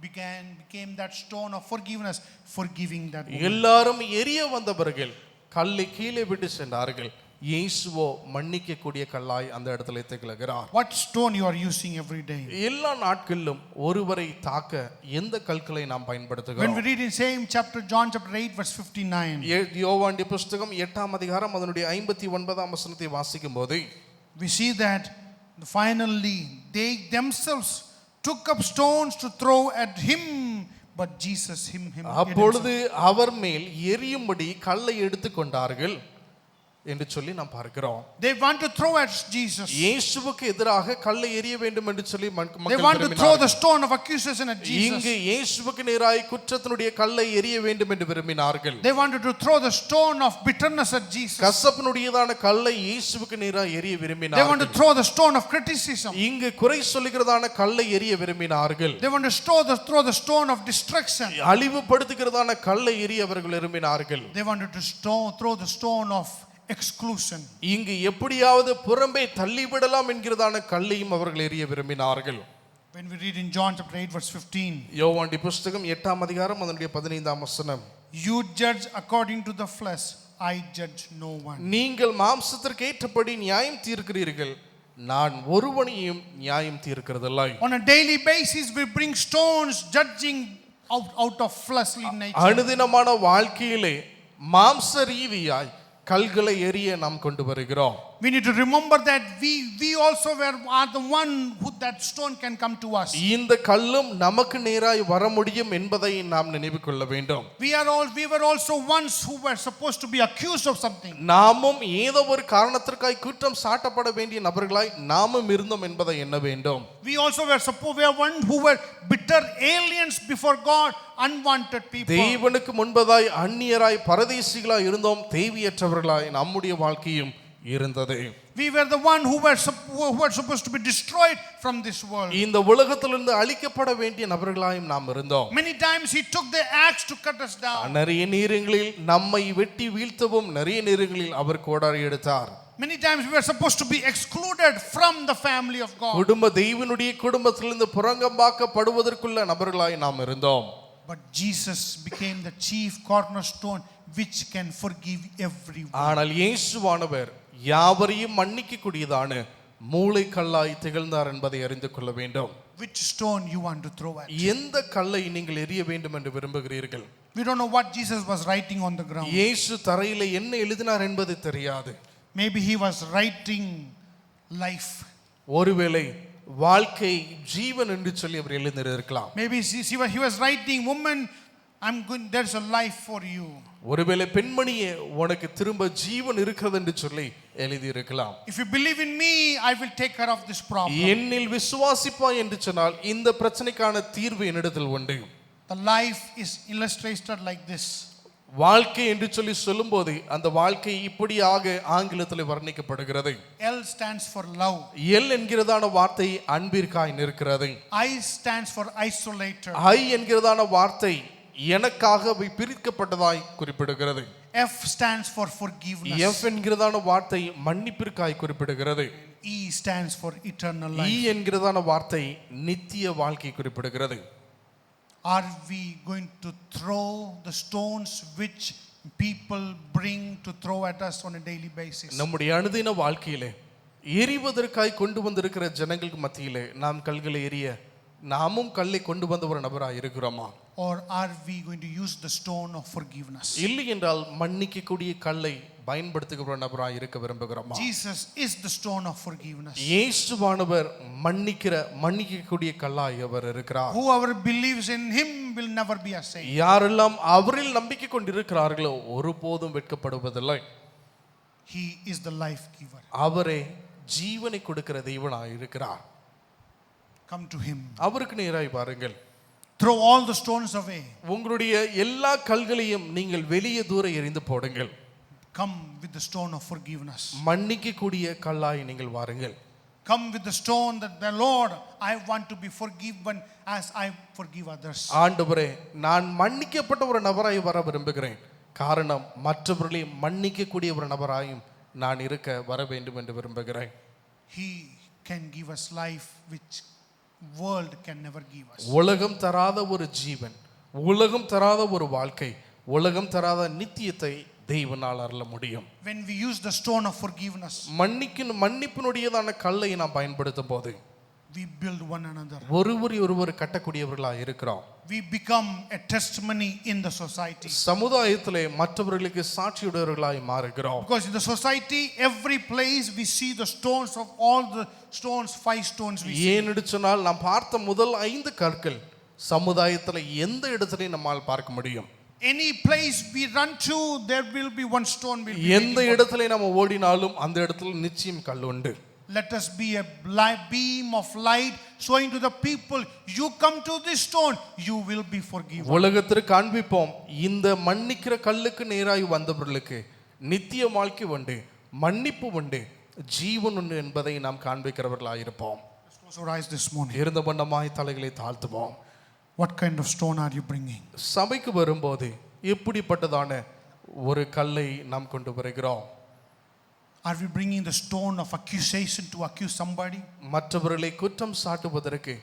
became that stone of forgiveness, forgiving that woman. எல்லாரும் எரிய வந்தவர்கள் கல்லை கீழே விட்டு சென்றார்கள். இயேசுவோ மன்னிக்க கூடிய கல்லாய் அந்த இடத்துல திகழ்கிறார். What stone you are using every day? எல்லா நாட்களிலும் ஒருவரை தாக்க எந்த கற்களை நாம் When பயன்படுத்துகிறோம்? we read in same chapter, John chapter 8 verse 59, யோவானுடைய புஸ்தகம் 8ஆம் அதிகாரம் அதனுடைய 59ஆம் வசனத்தை வாசிக்கும் போது we see that finally they themselves took up stones to throw at him, but Jesus him அப்பொழுது அவர் மேல் எரியும்படி கல்லை எடுத்துக்கொண்டார்கள் என்று சொல்லி நாம் பார்க்கிறோம். They want to throw at Jesus. இயேசுவுக்கு எதிராக கல்லை எறிய வேண்டும் என்று சொல்லி They மக்கள் want to throw the விரும்பினார்கள். stone of accusation at Jesus. இங்கு இயேசுவுக்கு நேராய் குற்றத்தினுடைய கல்லை எறிய வேண்டும் என்று விரும்பினார்கள். They wanted to throw the stone of bitterness at Jesus. கசப்பினுடையதான கல்லை இயேசுவுக்கு நேராய் எறிய They want to விரும்பினார்கள். throw the stone of criticism. இங்கு குறை சொல்லுகிறதான கல்லை எறிய விரும்பினார்கள். They want to throw the stone of destruction. அழிவுபடுத்துகிறதான கல்லை எறிய அவர்கள் விரும்பினார்கள். They wanted to throw the stone of exclusion. இங்கு எப்படியாவது புறம்பே தள்ளிவிடலாம் என்கிறதான கல்லையும் அவர்கள் எறிய விரும்பினார்கள். When we read in John chapter 8 verse 15, யோவானுடைய புஸ்தகம் 8ஆம் அதிகாரம் அதனுடைய 15ஆம் வசனம், you judge according to the flesh, I judge no one. நீங்கள் மாம்சத்திற்கு ஏற்றபடி நியாயம் தீர்க்கிறீர்கள், நான் ஒருவனையும் நியாயம் தீர்க்கிறதில்லை. On a daily basis we bring stones judging out of fleshly nature. அனுதினமான வாழ்க்கையிலே மாம்ச ரீதியாய் கல்களை எறிய நாம் கொண்டு வருகிறோம். We need to remember that we also are the one who that stone can come to us. இந்த கல்லும் நமக்கு நேராய் வர முடியும் என்பதை நாம் நினைவு கொள்ள வேண்டும். We were also ones who were supposed to be accused of something. நாமும் ஏதோ ஒரு காரணத்திற்காய் குற்றம் சாட்டப்பட வேண்டிய நபர்களாய் நாமும் இருந்தோம் என்பதை எண்ண வேண்டும். We also we are one who were bitter aliens before God, unwanted people. தேவனுக்கு முன்பதாய் அந்நியராய் பரதேசிகளாய் இருந்தோம், தேவையற்றவர்களாய் நம்முடைய வாழ்க்கையும் இருந்தது. We were the one who were supposed to be destroyed from this world. இந்த உலகத்திலிருந்து அழிக்கப்பட வேண்டிய நபர்களாயும் நாம் இருந்தோம். Many times he took the axe to cut us down. நிறைய நேரங்களில் நம்மை வெட்டி வீழ்த்தவும் நிறைய நேரங்களில் அவர் கோடாரி எடுத்தார். Many times we were supposed to be excluded from the family of God. தேவனுடைய குடும்பத்திலிருந்து புறங்கம்பாக்கப்படுவதற்குள்ள நபர்களாய் நாம் இருந்தோம். But Jesus became the chief cornerstone which can forgive everyone. ஆனால் இயேசுவானவர் யாவரையும் மன்னிக்க கூடியதான மூளைக்கல்லாய் திகழ்ந்தார் என்பதை அறிந்து கொள்ள வேண்டும். Which stone you want to throw at? எந்த கல்லை நீங்கள் எறிய வேண்டும் என்று விரும்புகிறீர்கள்? We don't know what Jesus was writing on the ground. இயேசு தரையிலே என்ன எழுதினார் என்பது தெரியாது. Maybe he was writing life. ஒருவேளை வாழ்க்கை ஜீவன் என்று சொல்லி அவர் எழுதியிருக்கலாம். Maybe he was writing, woman, there's a life for you. ஒருவேளை பெண்மணியே உனக்கு திரும்ப ஜீவன் இருக்கிறது என்று சொல்லி எழுதி இருக்கலாம். If you believe in me, I will take care of this problem. என்னில் விசுவாசிப்பாய் என்று சொன்னால் இந்த பிரச்சனைக்கான தீர்வு என்னிடத்தில் உண்டு. The life is illustrated like this. வாழ்க்கை என்று சொல்லி சொல்லும்போது அந்த வாழ்க்கை இப்படியாக ஆங்கிலத்தில் வர்ணிக்கப்படுகிறது. L stands for love. L என்கிறதான வார்த்தை அன்பிற்காய் நிற்கிறது. I stands for isolated. ஐ என்கிறதான வார்த்தை எனக்காக பிரிக்கப்பட்டதாய் குறிப்பிடுகிறது. F stands for forgiveness. F என்கிறதான வார்த்தை மன்னிப்பிற்காய் குறிப்பிடுகிறது. E stands for eternal E life. என்கிறதான வார்த்தை நித்திய வாழ்க்கை குறிப்பிடுகிறது. Are we going to throw the stones which people bring to throw at us on a daily basis? நம்முடைய அனுதின வாழ்க்கையிலே எரிவதற்காய் கொண்டு வந்திருக்கிற ஜனங்களுக்கு மத்தியிலே நாம் கல்களை எறிய நாமும் கல்லை கொண்டு வந்த ஒரு நபராய் இருக்கிறோமா? Or are we going to use the stone of forgiveness? இல்லை என்றால் மன்னிக்கக்கூடிய கல்லை பயன்படுத்துகிற நபராய் இருக்க விரும்புகிறோமா? Jesus is the stone of forgiveness. இயேசுவானவர் மன்னிக்கக்கூடிய கல்லாய் அவர் இருக்கிறார். Whoever believes in him will never be ashamed. யாரெல்லாம் அவரில் நம்பிக்கை கொண்டிருக்கிறார்களோ ஒருபோதும் வெட்கப்படுவதில்லை. He is the life giver. அவரே ஜீவனை கொடுக்கிற தெய்வனாய் இருக்கிறார். Come to him. அவருக்கு நேராய் பாருங்கள். Throw all the stones away. உங்களுடைய எல்லா கல்களையும் நீங்கள் வெளியே தூர எறிந்து போடுங்கள். Come with the stone of forgiveness. மன்னிக்க கூடிய கல்லாய் நீங்கள் வாருங்கள். Come with the stone that the Lord, I want to be forgiven as I forgive others. ஆண்டவரே, நான் மன்னிக்கப்பட்ட ஒரு நபராய் வர விரும்புகிறேன். காரணம், மற்றவர்களை மன்னிக்க கூடிய ஒரு நபராயும் நான் இருக்க வர வேண்டும் என்று விரும்புகிறேன். He can give us life which world can never give us. உலகம் தராத ஒரு ஜீவன், உலகம் தராத ஒரு வாழ்க்கை, உலகம் தராத நித்தியத்தை தேவனால் அருள முடியும். When we use the stone of forgiveness, மன்னிப்பினுடையதான கல்லை நாம் பயன்படுத்தும் போது we build one another. ஒருவர் கட்டக்கூடியவர்களாக இருக்கிறோம். We become a testimony in the society. சமுதாயத்திலே மற்றவர்களுக்கு சாட்சியுடையவர்களாய் மாறுகிறோம். Because in the society, every place we see the stones of all the stones, 5 stones we see. ஏன்னு சொன்னால் நாம் பார்த்த முதல் 5 கற்கள் சமுதாயத்தில் எந்த இடத்திலையும் நம்மால் பார்க்க முடியும். Any place we run to, there will be one stone. எந்த இடத்துல நம்ம ஓடினாலும் அந்த இடத்துல நிச்சயம் கல் உண்டு. Let us be a beam of light showing to the people, you come to this stone, you will be forgiven. உலகத்திற்கு காண்பிப்போம், இந்த மன்னிக்கிற கல்லுக்கு நேராய் வந்தவர்களுக்கு நித்திய வாழ்க்கை உண்டு, மன்னிப்பு உண்டு, ஜீவன் உண்டு என்பதை நாம் காண்பிக்கிறவர்களாக இருப்போம். Let's close our eyes this morning. இருந்த வண்ணமாய் தலைகளை தாழ்த்துவோம். What kind of stone are you bringing? சபைக்கு வரும்போது எப்படிப்பட்டதான ஒரு கல்லை நாம் கொண்டு வருகிறோம்? Are we bringing the stone of accusation to accuse somebody? மற்றவர்களை குற்றம் சாட்டுவதற்கு,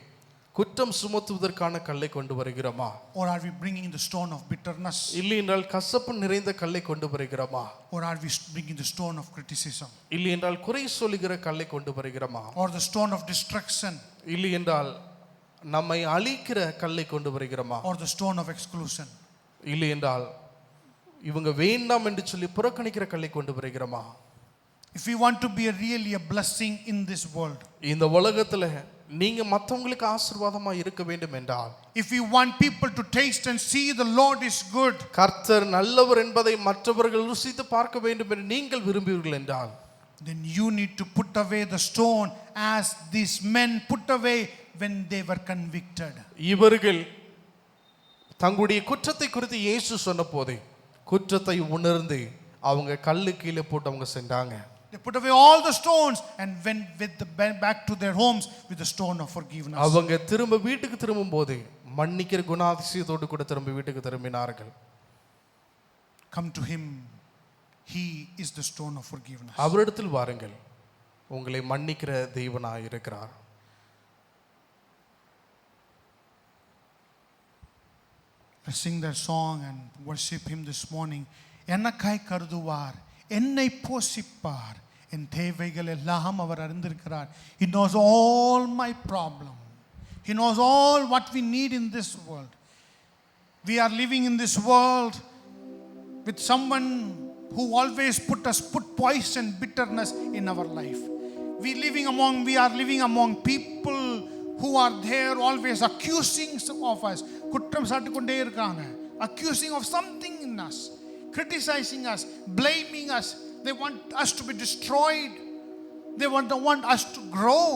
குற்றம் சுமத்துவதற்கான கல்லை கொண்டு வருகிறோமா? Or are we bringing the stone of bitterness? இல்லை என்றால் கசப்பு நிறைந்த கல்லை கொண்டு வருகிறோமா? Or are we bringing the stone of criticism? இல்லை என்றால் குறை சொல்லுகிற கல்லை கொண்டு வருகிறோமா? Or the stone of destruction? இல்லை என்றால் நம்மை அழிக்கிற கல்லை கொண்டு வருகிறோமா? Or the stone of exclusion? இல்லை என்றால் இவங்க வேண்டாம் என்று சொல்லி புறக்கணிக்கிற கல்லை கொண்டு வருகிறோமா? If we want to be really a blessing in this world, இந்த உலகத்துல நீங்க மற்றவங்களுக்கு ஆசீர்வாதமா இருக்க வேண்டும் என்றால், if we want people to taste and see the Lord is good, கர்த்தர் நல்லவர் என்பதை மற்றவர்கள் ருசித்து பார்க்க வேண்டும் என்று நீங்கள் விரும்புவீர்கள் என்றால், then you need to put away the stone as these men put away when they were convicted. இவர்கள் தங்களுடைய குற்றத்தை குறித்து இயேசு சொன்ன போது குற்றத்தை உணர்ந்து அவங்க கல்லு கீழே போட்டு அவங்க சென்றாங்க. They put away all the stones and went with the back to their homes with the stone of forgiveness. அவங்க திரும்ப வீட்டுக்கு திரும்பும் போது மன்னிக்கிற குணாதிசயத்தோடு கூட திரும்ப வீட்டுக்கு திரும்பினார்கள். Come to him. He is the stone of forgiveness. அவரிடத்தில் வாருங்கள், உங்களை மன்னிக்கிற தெய்வனாய் இருக்கிறார். Let's sing that song and worship him this morning. என்னக்காய் கருதுவார், என்னை போஷிப்பார், என் தேவைகள் எல்லாம் அவர் அறிந்திருக்கிறார். He knows all my problem. He knows all what we need in this world. We are living in this world with someone who always put poison, bitterness in our life. We are living among people who are there always accusing of us, குற்றம் சாட்டு கொண்டே இருக்காங்க, accusing of something in us, criticizing us, blaming us. They want us to be destroyed. They want us to grow.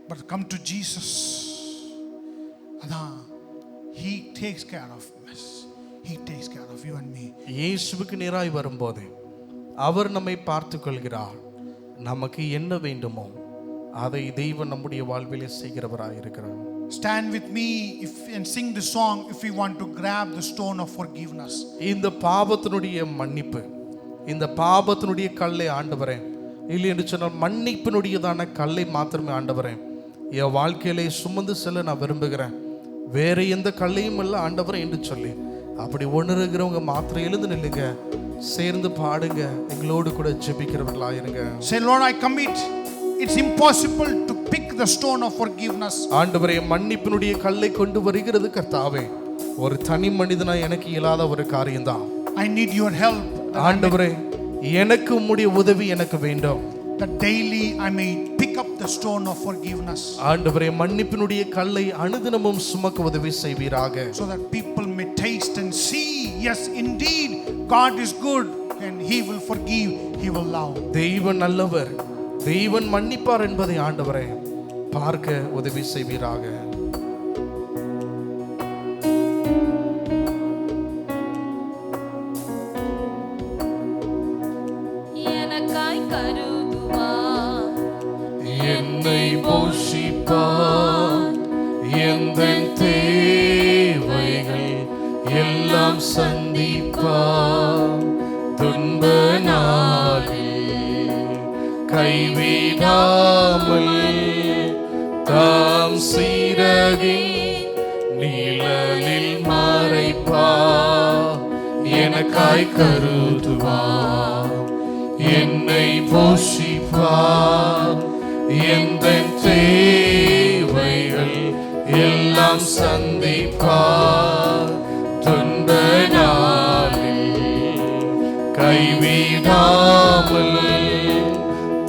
But come to Jesus. He takes care of us. He takes care of you and me. இயேசுவுக்கு நேராய் வரும்போது அவர் நம்மை பார்த்துக் கொள்கிறார். நமக்கு என்ன வேண்டுமோ அதை தெய்வம் நம்முடைய வாழ்விலே செய்கிறவராய் இருக்கிறார். Stand with me and sing the song if we want to grab the stone of forgiveness. இந்த பாவத்தினுடைய மன்னிப்பு, இந்த பாவத்தினுடைய கல்லை ஆண்டவரே, இல்லை என்று சொன்னால் மன்னிப்பினுடையதான கல்லை மாத்திரமே ஆண்டவரே என் வாழ்க்கையிலே சுமந்து செல்ல நான் விரும்புகிறேன், வேற எந்த கல்லையும் இல்லை ஆண்டவரே என்று சொல்லி அப்படி உணர்கிறவங்க மாத்திரம் எழுந்து நில்லுங்க, சேர்ந்து பாடுங்க, எங்களோடு கூட ஜெபிக்கிறவர்களா இருங்க. Say, Lord, I commit. It's impossible to pick the stone of forgiveness. ஆண்டவரே, மன்னிப்பினுடைய கல்லை கொண்டு வருகிறது கர்த்தாவே, ஒரு தனி மனிதனா எனக்கு இயலாத ஒரு காரியம்தான். I need your help. ஆண்டவரே, எனக்கு உம்முடைய உதவி எனக்கு வேண்டும். That daily I may pick up the stone of forgiveness. ஆண்டவரே, மன்னிப்பினுடைய கல்லை அனுதினமும் சுமக்க உதவி செய்வீராக. So that people may taste and see, yes, indeed, God is good and He will forgive, He will love. தெய்வன் நல்லவர், தெய்வன் மன்னிப்பார் என்பதை ஆண்டவரே பார்க்க உதவி செய்வீராக. எனக்காய் கருதுவார், என்னை போஷிப்பார், எந்தன் தேவைகள் எல்லாம் சந்திப்பார். துன்ப நாளில் கைவிடாமல் தாம் சீரகின் நிழலில் மறைப்பார். எனக்காய் கருதுவார், என்னை போஷிப்பார், எந்தன் தேவைகள் எல்லாம் சந்திப்பார். துன்ப நாளில் கைவிடாமல்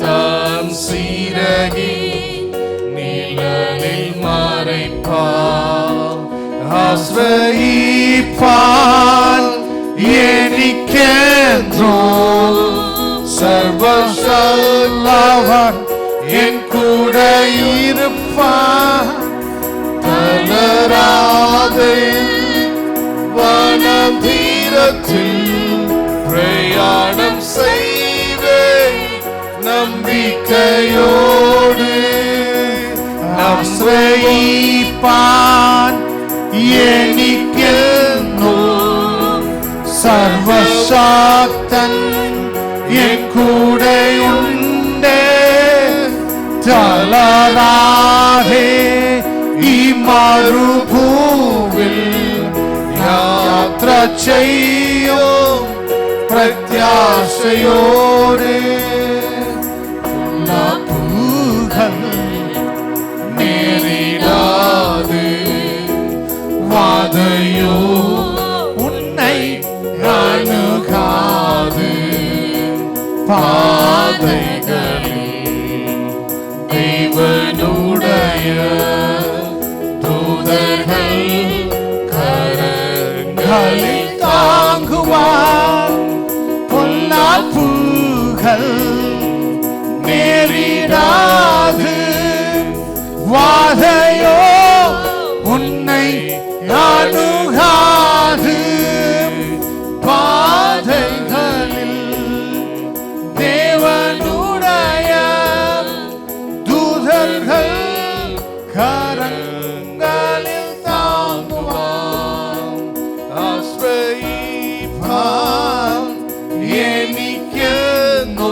தாம் சீரகின் நிழலில் மறைப்பார். ஆசிரியிப்பான் எனக்கென்றும் சர்வசல்லவன் என் கூட இருப்பான். தளராதே வனம் தீரத்தில் பிரயாணம் செய்வேன் நம்பிக்கையோடு. ஆசிரியிப்பான் எனக்கென்றும் சர்வசக்தன் என் கூட உண்டே. தளராதே மறுபூவில் யாத்ரா செய்யும் பிரத்யாசையோடு. பூகள் நேரிடாது, வாதையோ உன்னை அணுகாது. பாதைகளில் தேவனுடைய தூதர்கள் கரங்களில் தாங்குவார். பொல்லாப்புகள் நேரிடாது, வாதையோ உன்னை அணுகாது. பாதைகளில் தேவனுடைய தூதர்கள் கரங்களில் தாங்குவார். ஆசிரியிப்பான் எனக்கென்றும்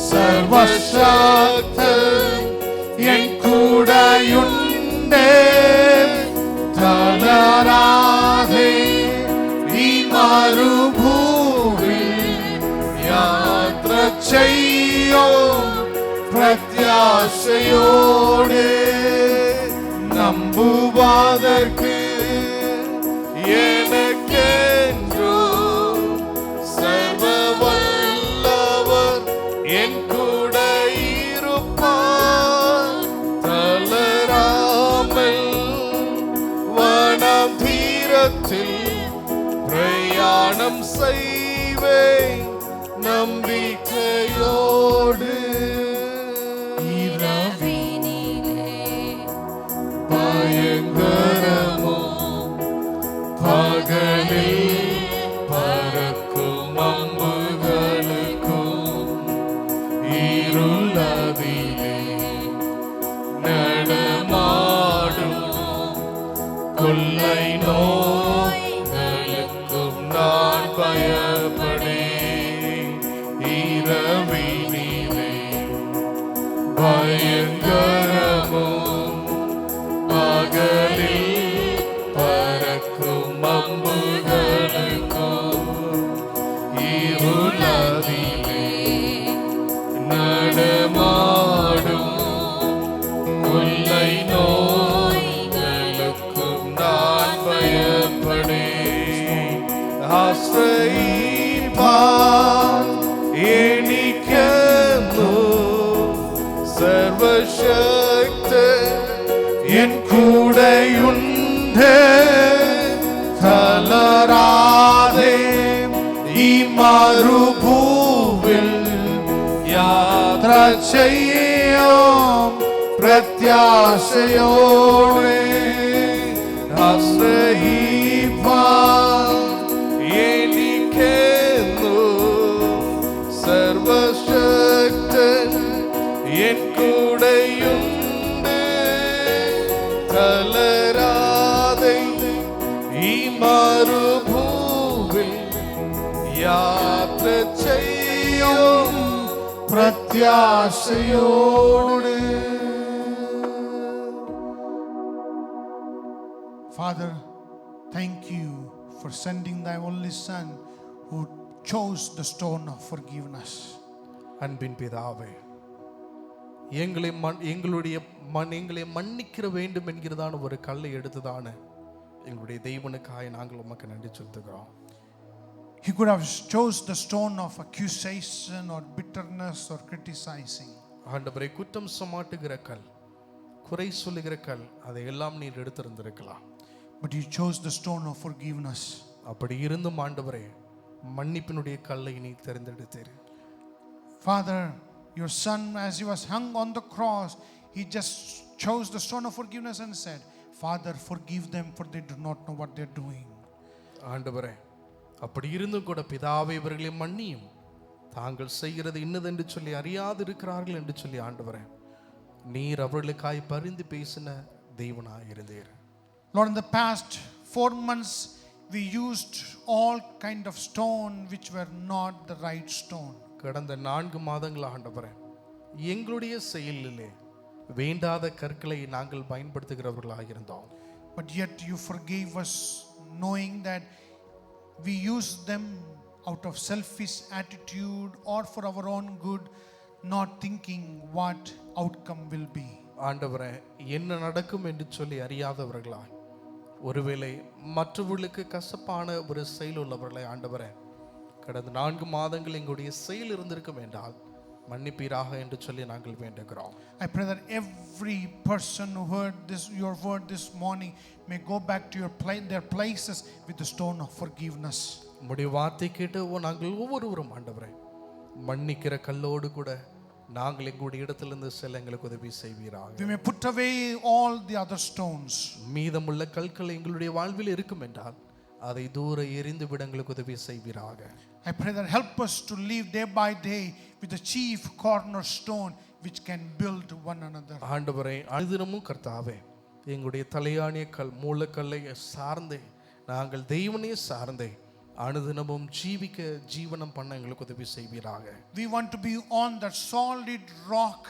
சர்வசக்தன் என் கூடயுண்டே. தளராதே மறுபூவில் யாத்ரா செய்யும் பிரத்யாசையோடு. நம்புவதற்கு எனக்கென்றும் சர்வ வல்லவர் என் கூட இருப்பார். தளராமல் வனம் தீரத்தில் பிரயாணம் செய்வேன் நம்பிக்கையோடு. பயங்கரமோ பகலில் பறக்கும் அம்புகளுக்கும் இருளதிலே நடமாடும் கொள்ளை நோய்களுக்கும் நான் பயப்படேன். இரவினிலே பயங்கரமோ பகலில் பறக்கும் அம்புகளுக்கும் இருளதிலே நடமாடும் கொள்ளை நோய்களுக்கும் நான் பயப்படேன். ஆசிரியிப்பான் எனக்கென்றும் சர்வசக்தன் என் கூடயுண்டே. தளராதே മരുഭൂവിൽ യാത്ര ചെയ്യാം പ്രത്യാശയോടെ ആശ്രയിപ്പാൻ എനിക്കെന്നു സർവശക്തൻ എൻ കൂടെയുണ്ട്. തളരാതെ ഈ മരുഭൂവിൽ യാത്ര ചെയ്യും പ്രത്യാശയോടെ. Father, thank you for sending thy only Son who chose the stone of forgiveness. அன்பின் பிதாவே, எங்களை எங்களை மன்னிக்கிற வேண்டும் என்கிறதான ஒரு கல்லை எடுத்துதான எங்களுடைய தெய்வனுக்காக நாங்கள் உமக்கு நன்றி செலுத்துகிறோம். He could have chose the stone of accusation or bitterness or criticizing. ஆண்டவரே, குற்றம் சுமத்துகிற கல், குறை சொல்லுகிற கல், அதை எல்லாம் நீர் எடுத்திருந்திருக்கலாம். But you chose the stone of forgiveness. அப்படி இருந்தும் ஆண்டவரே, மன்னிப்பினுடைய கல்லை நீ தேர்ந்தெடுத்தீர். Father, your Son, as he was hung on the cross, he just chose the stone of forgiveness and said, Father, forgive them, for they do not know what they're doing. ஆண்டவரே, அப்படி இருந்தும் கூட பிதாவே இவர்களை மன்னியும், தாங்கள் செய்கிறது இன்னதென்று சொல்லி அறியாது இருக்கிறார்கள் என்று சொல்லி ஆண்டவரே, நீர் அவர்களுக்காய் பரிந்து பேசின தெய்வனாய் இருந்தீர். Lord, in the past 4 months, we used all kind of stone which were not the right stone. கடந்த 4 மாதங்கள் ஆண்டவரே, எங்களுடைய செயலிலே வேண்டாத கற்களை நாங்கள் பயன்படுத்துகிறவர்களாக இருந்தோம். But yet you forgave us, knowing that we used them out of selfish attitude or for our own good, not thinking what outcome will be. ஆண்டவரே, என்ன நடக்கும் என்று சொல்லி அறியாதவர்களாய், ஒருவேளை மற்றவர்களுக்கு கசப்பான ஒரு செயல் உள்ளவர்களை ஆண்டவரே, கடந்த 4 மாதங்கள் எங்களுடைய செயல் இருந்திருக்கும் என்றால் மன்னிப்பீராக என்று சொல்லி நாங்கள் வேண்டுகிறோம். I pray that every person who heard this, your word this morning, may go back to their places with the stone of forgiveness. உம்முடைய வார்த்தை கேட்டு நாங்கள் ஒவ்வொருவரும் ஆண்டவரே, மன்னிக்கிற கல்லோடு கூட நாங்கள் எங்களுடைய இடத்திலிருந்து செல்ல எங்களுக்கு உதவி செய்வீராக. We may put away all the other stones. மீதமுள்ள கற்கள் எங்களுடைய வாழ்வில் இருக்கும் என்றால் அதை தூர எறிந்து விட எங்களுக்கு உதவி செய்வீராக. I pray that help us to live day by day with the chief cornerstone which can build one another. ஆண்டவரே, அனுதினமும் கர்த்தாவே, எங்களுடைய தலையாணிய கல் மூலக்கல்லை சார்ந்தே நாங்கள் தெய்வனையே சார்ந்தே அனுதினமும் ஜீவிக்க ஜீவனம் பண்ண எங்களுக்கு உதவி செய்வீராக. We want to be on that solid rock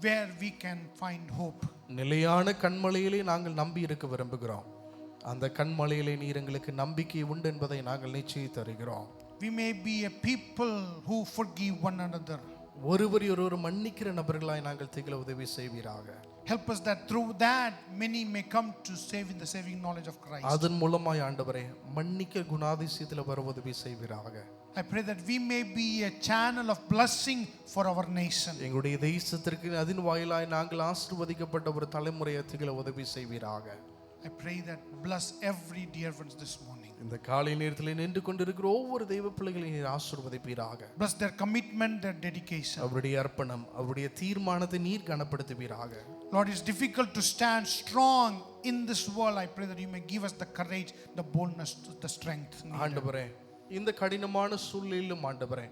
where we can find hope. நிலையான கண்மலையிலே நாங்கள் நம்பி இருக்க விரும்புகிறோம். அந்த கண்மலையிலே நீர் எங்களுக்கு நம்பிக்கை உண்டு என்பதை நாங்கள் நிச்சயித்து தருகிறோம். We may be a people who forgive one another. ஒருவர் மன்னிக்கிற நபர்களாய் நாங்கள் திகழ உதவி செய்வீராக. Help us that through that many may come to save in the saving knowledge of Christ. அதன் மூலமாய் ஆண்டவரே, மன்னிக்க குணாதிசயத்தில் வர உதவி செய்வீராக. I pray that we may be a channel of blessing for our nation. எங்களுடைய தேசத்திற்கு அதன் வாயிலாய் நாங்கள் ஆசீர்வதிக்கப்பட்ட ஒரு தலைமுறையை திகழ உதவி செய்வீராக. I pray that bless every dear ones this morning. இந்த காலை நேரத்தில் நின்று கொண்டிருக்கிற ஒவ்வொரு தெய்வ பிள்ளைகளையும் நீர் ஆசீர்வதிப்பீராக. Bless their commitment, their dedication. அவருடைய அர்ப்பணம், அவருடைய தீர்மானத்தை நீர் கனப்படுத்துவீராக. Lord, it's difficult to stand strong in this world. I pray that you may give us the courage, the boldness, the strength. ஆண்டவரே, இந்த கடினமான சூழ்நிலையிலும் ஆண்டவரே,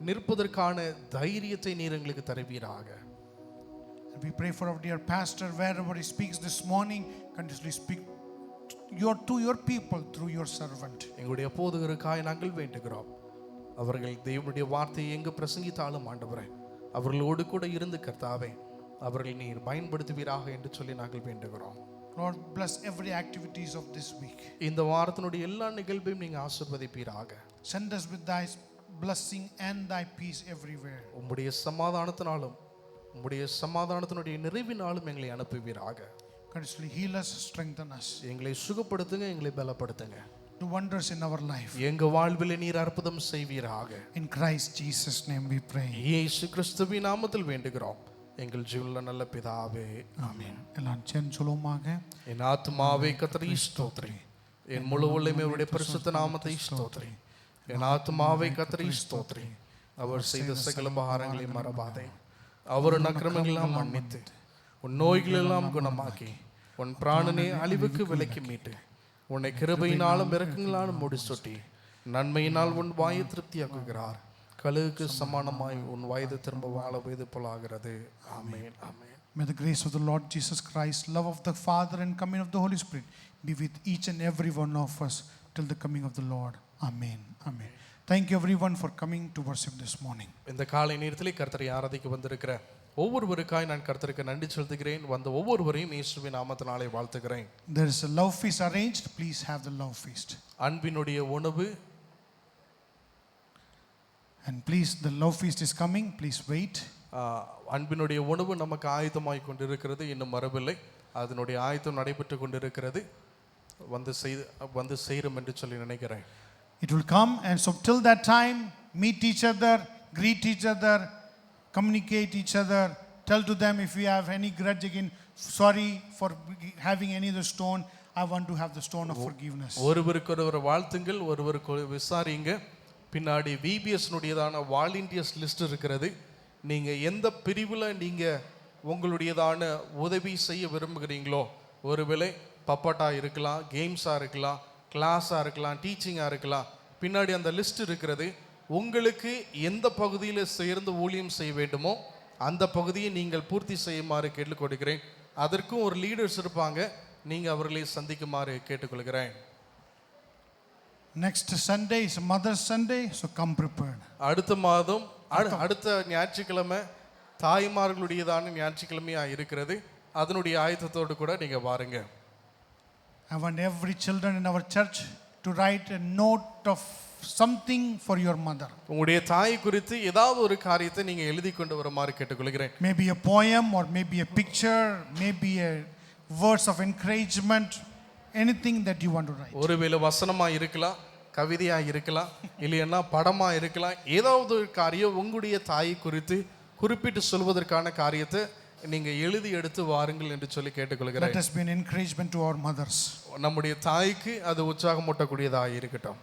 நிற்பதற்கான தைரியத்தை நீர் எங்களுக்கு தருவீராக. We pray for our dear pastor, wherever he speaks this morning, continuously speak to your people through your servant. எங்களுடைய போதகருக்காய் நாங்கள் வேண்டுகிறோம். அவர்கள் தேவனுடைய வார்த்தையை எங்கு பிரசங்கித்தாலும் ஆண்டவரே, அவர்களோடு கூட இருந்து கர்த்தாவே, அவர்கள் நீர் பயன்படுத்துவீராக என்று சொல்லி நாங்கள் வேண்டுகிறோம். Lord, bless every activities of this week. இந்த வாரத்தினுடைய எல்லா நிகழ்வையும் நீங்க ஆசீர்வதிப்பீராக. Send us with thy blessing and thy peace everywhere. உம்முடைய சமாதானத்தினுடைய நிறைவினாலும் எங்களை அனுப்புவீராக. Continuously heal us, strengthen us. எங்களை சுகப்படுத்துங்க, எங்களை பலப்படுத்துங்க. Do wonders in our life. எங்க வாழ்வில் நீர் அற்புதம் செய்வீராக. In Christ Jesus' name we pray. இயேசு கிறிஸ்துவின் நாமத்தில் வேண்டுகிறோம் எங்கள் ஜீவனுள்ள நல்ல பிதாவே, ஆமென். எல்லாம் சேர்ந்து சொல்லுவோமாக. என் ஆத்துமாவே கர்த்தரை ஸ்தோத்திரி, என் முழு உள்ளமே அவருடைய பரிசுத்த நாமத்தை ஸ்தோத்திரி. என் ஆத்துமாவை கர்த்தரை ஸ்தோத்திரி. அவர் செய்த சகல உபகாரங்களை மறவாதே. அவர் உன் அக்கிரமங்களெல்லாம் மன்னித்து உன் நோய்களெல்லாம் குணமாக்கி உன் பிராணனை அழிவுக்கு விலக்கி மீட்டு உன்னை கிருபையினாலும் இரக்கங்களாலும் முடிசூட்டி நன்மையினால் உன் வாயை திருப்தியாக்குகிறார். கழுகுக்கு சமானமாய் உன் வயது திரும்ப வாழ வயது போலாகிறது. ஆமென். ஆமென். May the grace of the Lord Jesus Christ, love of the Father, and coming of the Holy Spirit be with each and every one of us till the coming of the Lord. Amen. Amen. Thank you everyone for coming to worship this morning. இந்த காலை நேரத்திலே கர்த்தரை ஆராதிக்க வந்திருக்கிற ஒவ்வொருவருக்காய் நான் கர்த்தருக்கு நன்றி செலுத்துகிறேன். வந்த ஒவ்வொருவரையும் இயேசுவின் நாமத்தினாலே வாழ்த்துகிறேன். There is a love feast arranged. Please have the love feast. அன்பினுடைய உணவு. And please, the love feast is coming. Please wait. அன்பினுடைய உணவு நமக்கு ஆயத்தமாய் கொண்டிருக்கிறது, இன்னும் வரவில்லை. அதனுடைய ஆயத்தம் நடைபெற்று கொண்டிருக்கிறது. வந்து செய்கிறோம் என்று சொல்லி நினைக்கிறேன். It will come, and so till that time, meet each other, greet each other, communicate each other, tell to them if you have any grudge again, sorry for having any of the stone, I want to have the stone of forgiveness. ஒருவருக்கொருவர் வாழ்த்துங்கள், ஒருவருக்கு விசாரிங்க. பின்னாடி விபிஎஸ்னுடையதான வாலண்டியர்ஸ் லிஸ்ட் இருக்கிறது. நீங்கள் எந்த பிரிவில் நீங்கள் உங்களுடையதான உதவி செய்ய விரும்புகிறீங்களோ, ஒருவேளை பப்பாட்டா இருக்கலாம், கேம்ஸாக இருக்கலாம், கிளாஸாக இருக்கலாம், டீச்சிங்காக இருக்கலாம், பின்னாடி அந்த லிஸ்ட் இருக்கிறது. உங்களுக்கு எந்த பகுதியில் சேர்ந்து ஊழியம் செய்ய வேண்டுமோ அந்த பகுதியை நீங்கள் பூர்த்தி செய்யுமாறு கேட்டுக்கொள்கிறேன். அதற்கும் ஒரு லீடர்ஸ் இருப்பாங்க, நீங்கள் அவர்களை சந்திக்குமாறு கேட்டுக்கொள்கிறேன். Next Sunday is Mother's Sunday, so come prepared. அடுத்த மாதம் அடுத்த ஞாயிற்றுக்கிழமை தாய்மார்களுடையதான ஞாயிற்றுக்கிழமையாக இருக்கிறது. அதனுடைய ஆயத்தத்தோடு கூட நீங்கள் வாருங்க. I want every children in our church to write a note of something for your mother. உங்களுடைய தாய் குறித்து ஏதாவது ஒரு காரியத்தை நீங்கள் எழுதி கொண்டு வருமாறு கேட்டுக்கொள்கிறேன். Maybe a poem, or maybe a picture, maybe a words of encouragement, anything that you want to write. ஒருவேளை வசனமாக இருக்கலாம், கவிதையாக இருக்கலாம், இல்லைன்னா படமாக இருக்கலாம். ஏதாவது ஒரு காரியம் உங்களுடைய தாயை குறித்து குறிப்பிட்டு சொல்வதற்கான காரியத்தை நீங்கள் எழுதி எடுத்து வாருங்கள் என்று சொல்லி கேட்டுக்கொள்கிறேன். Let us be an encouragement to our mothers. நம்முடைய தாய்க்கு அது உற்சாகமூட்டக்கூடியதாக இருக்கட்டும்.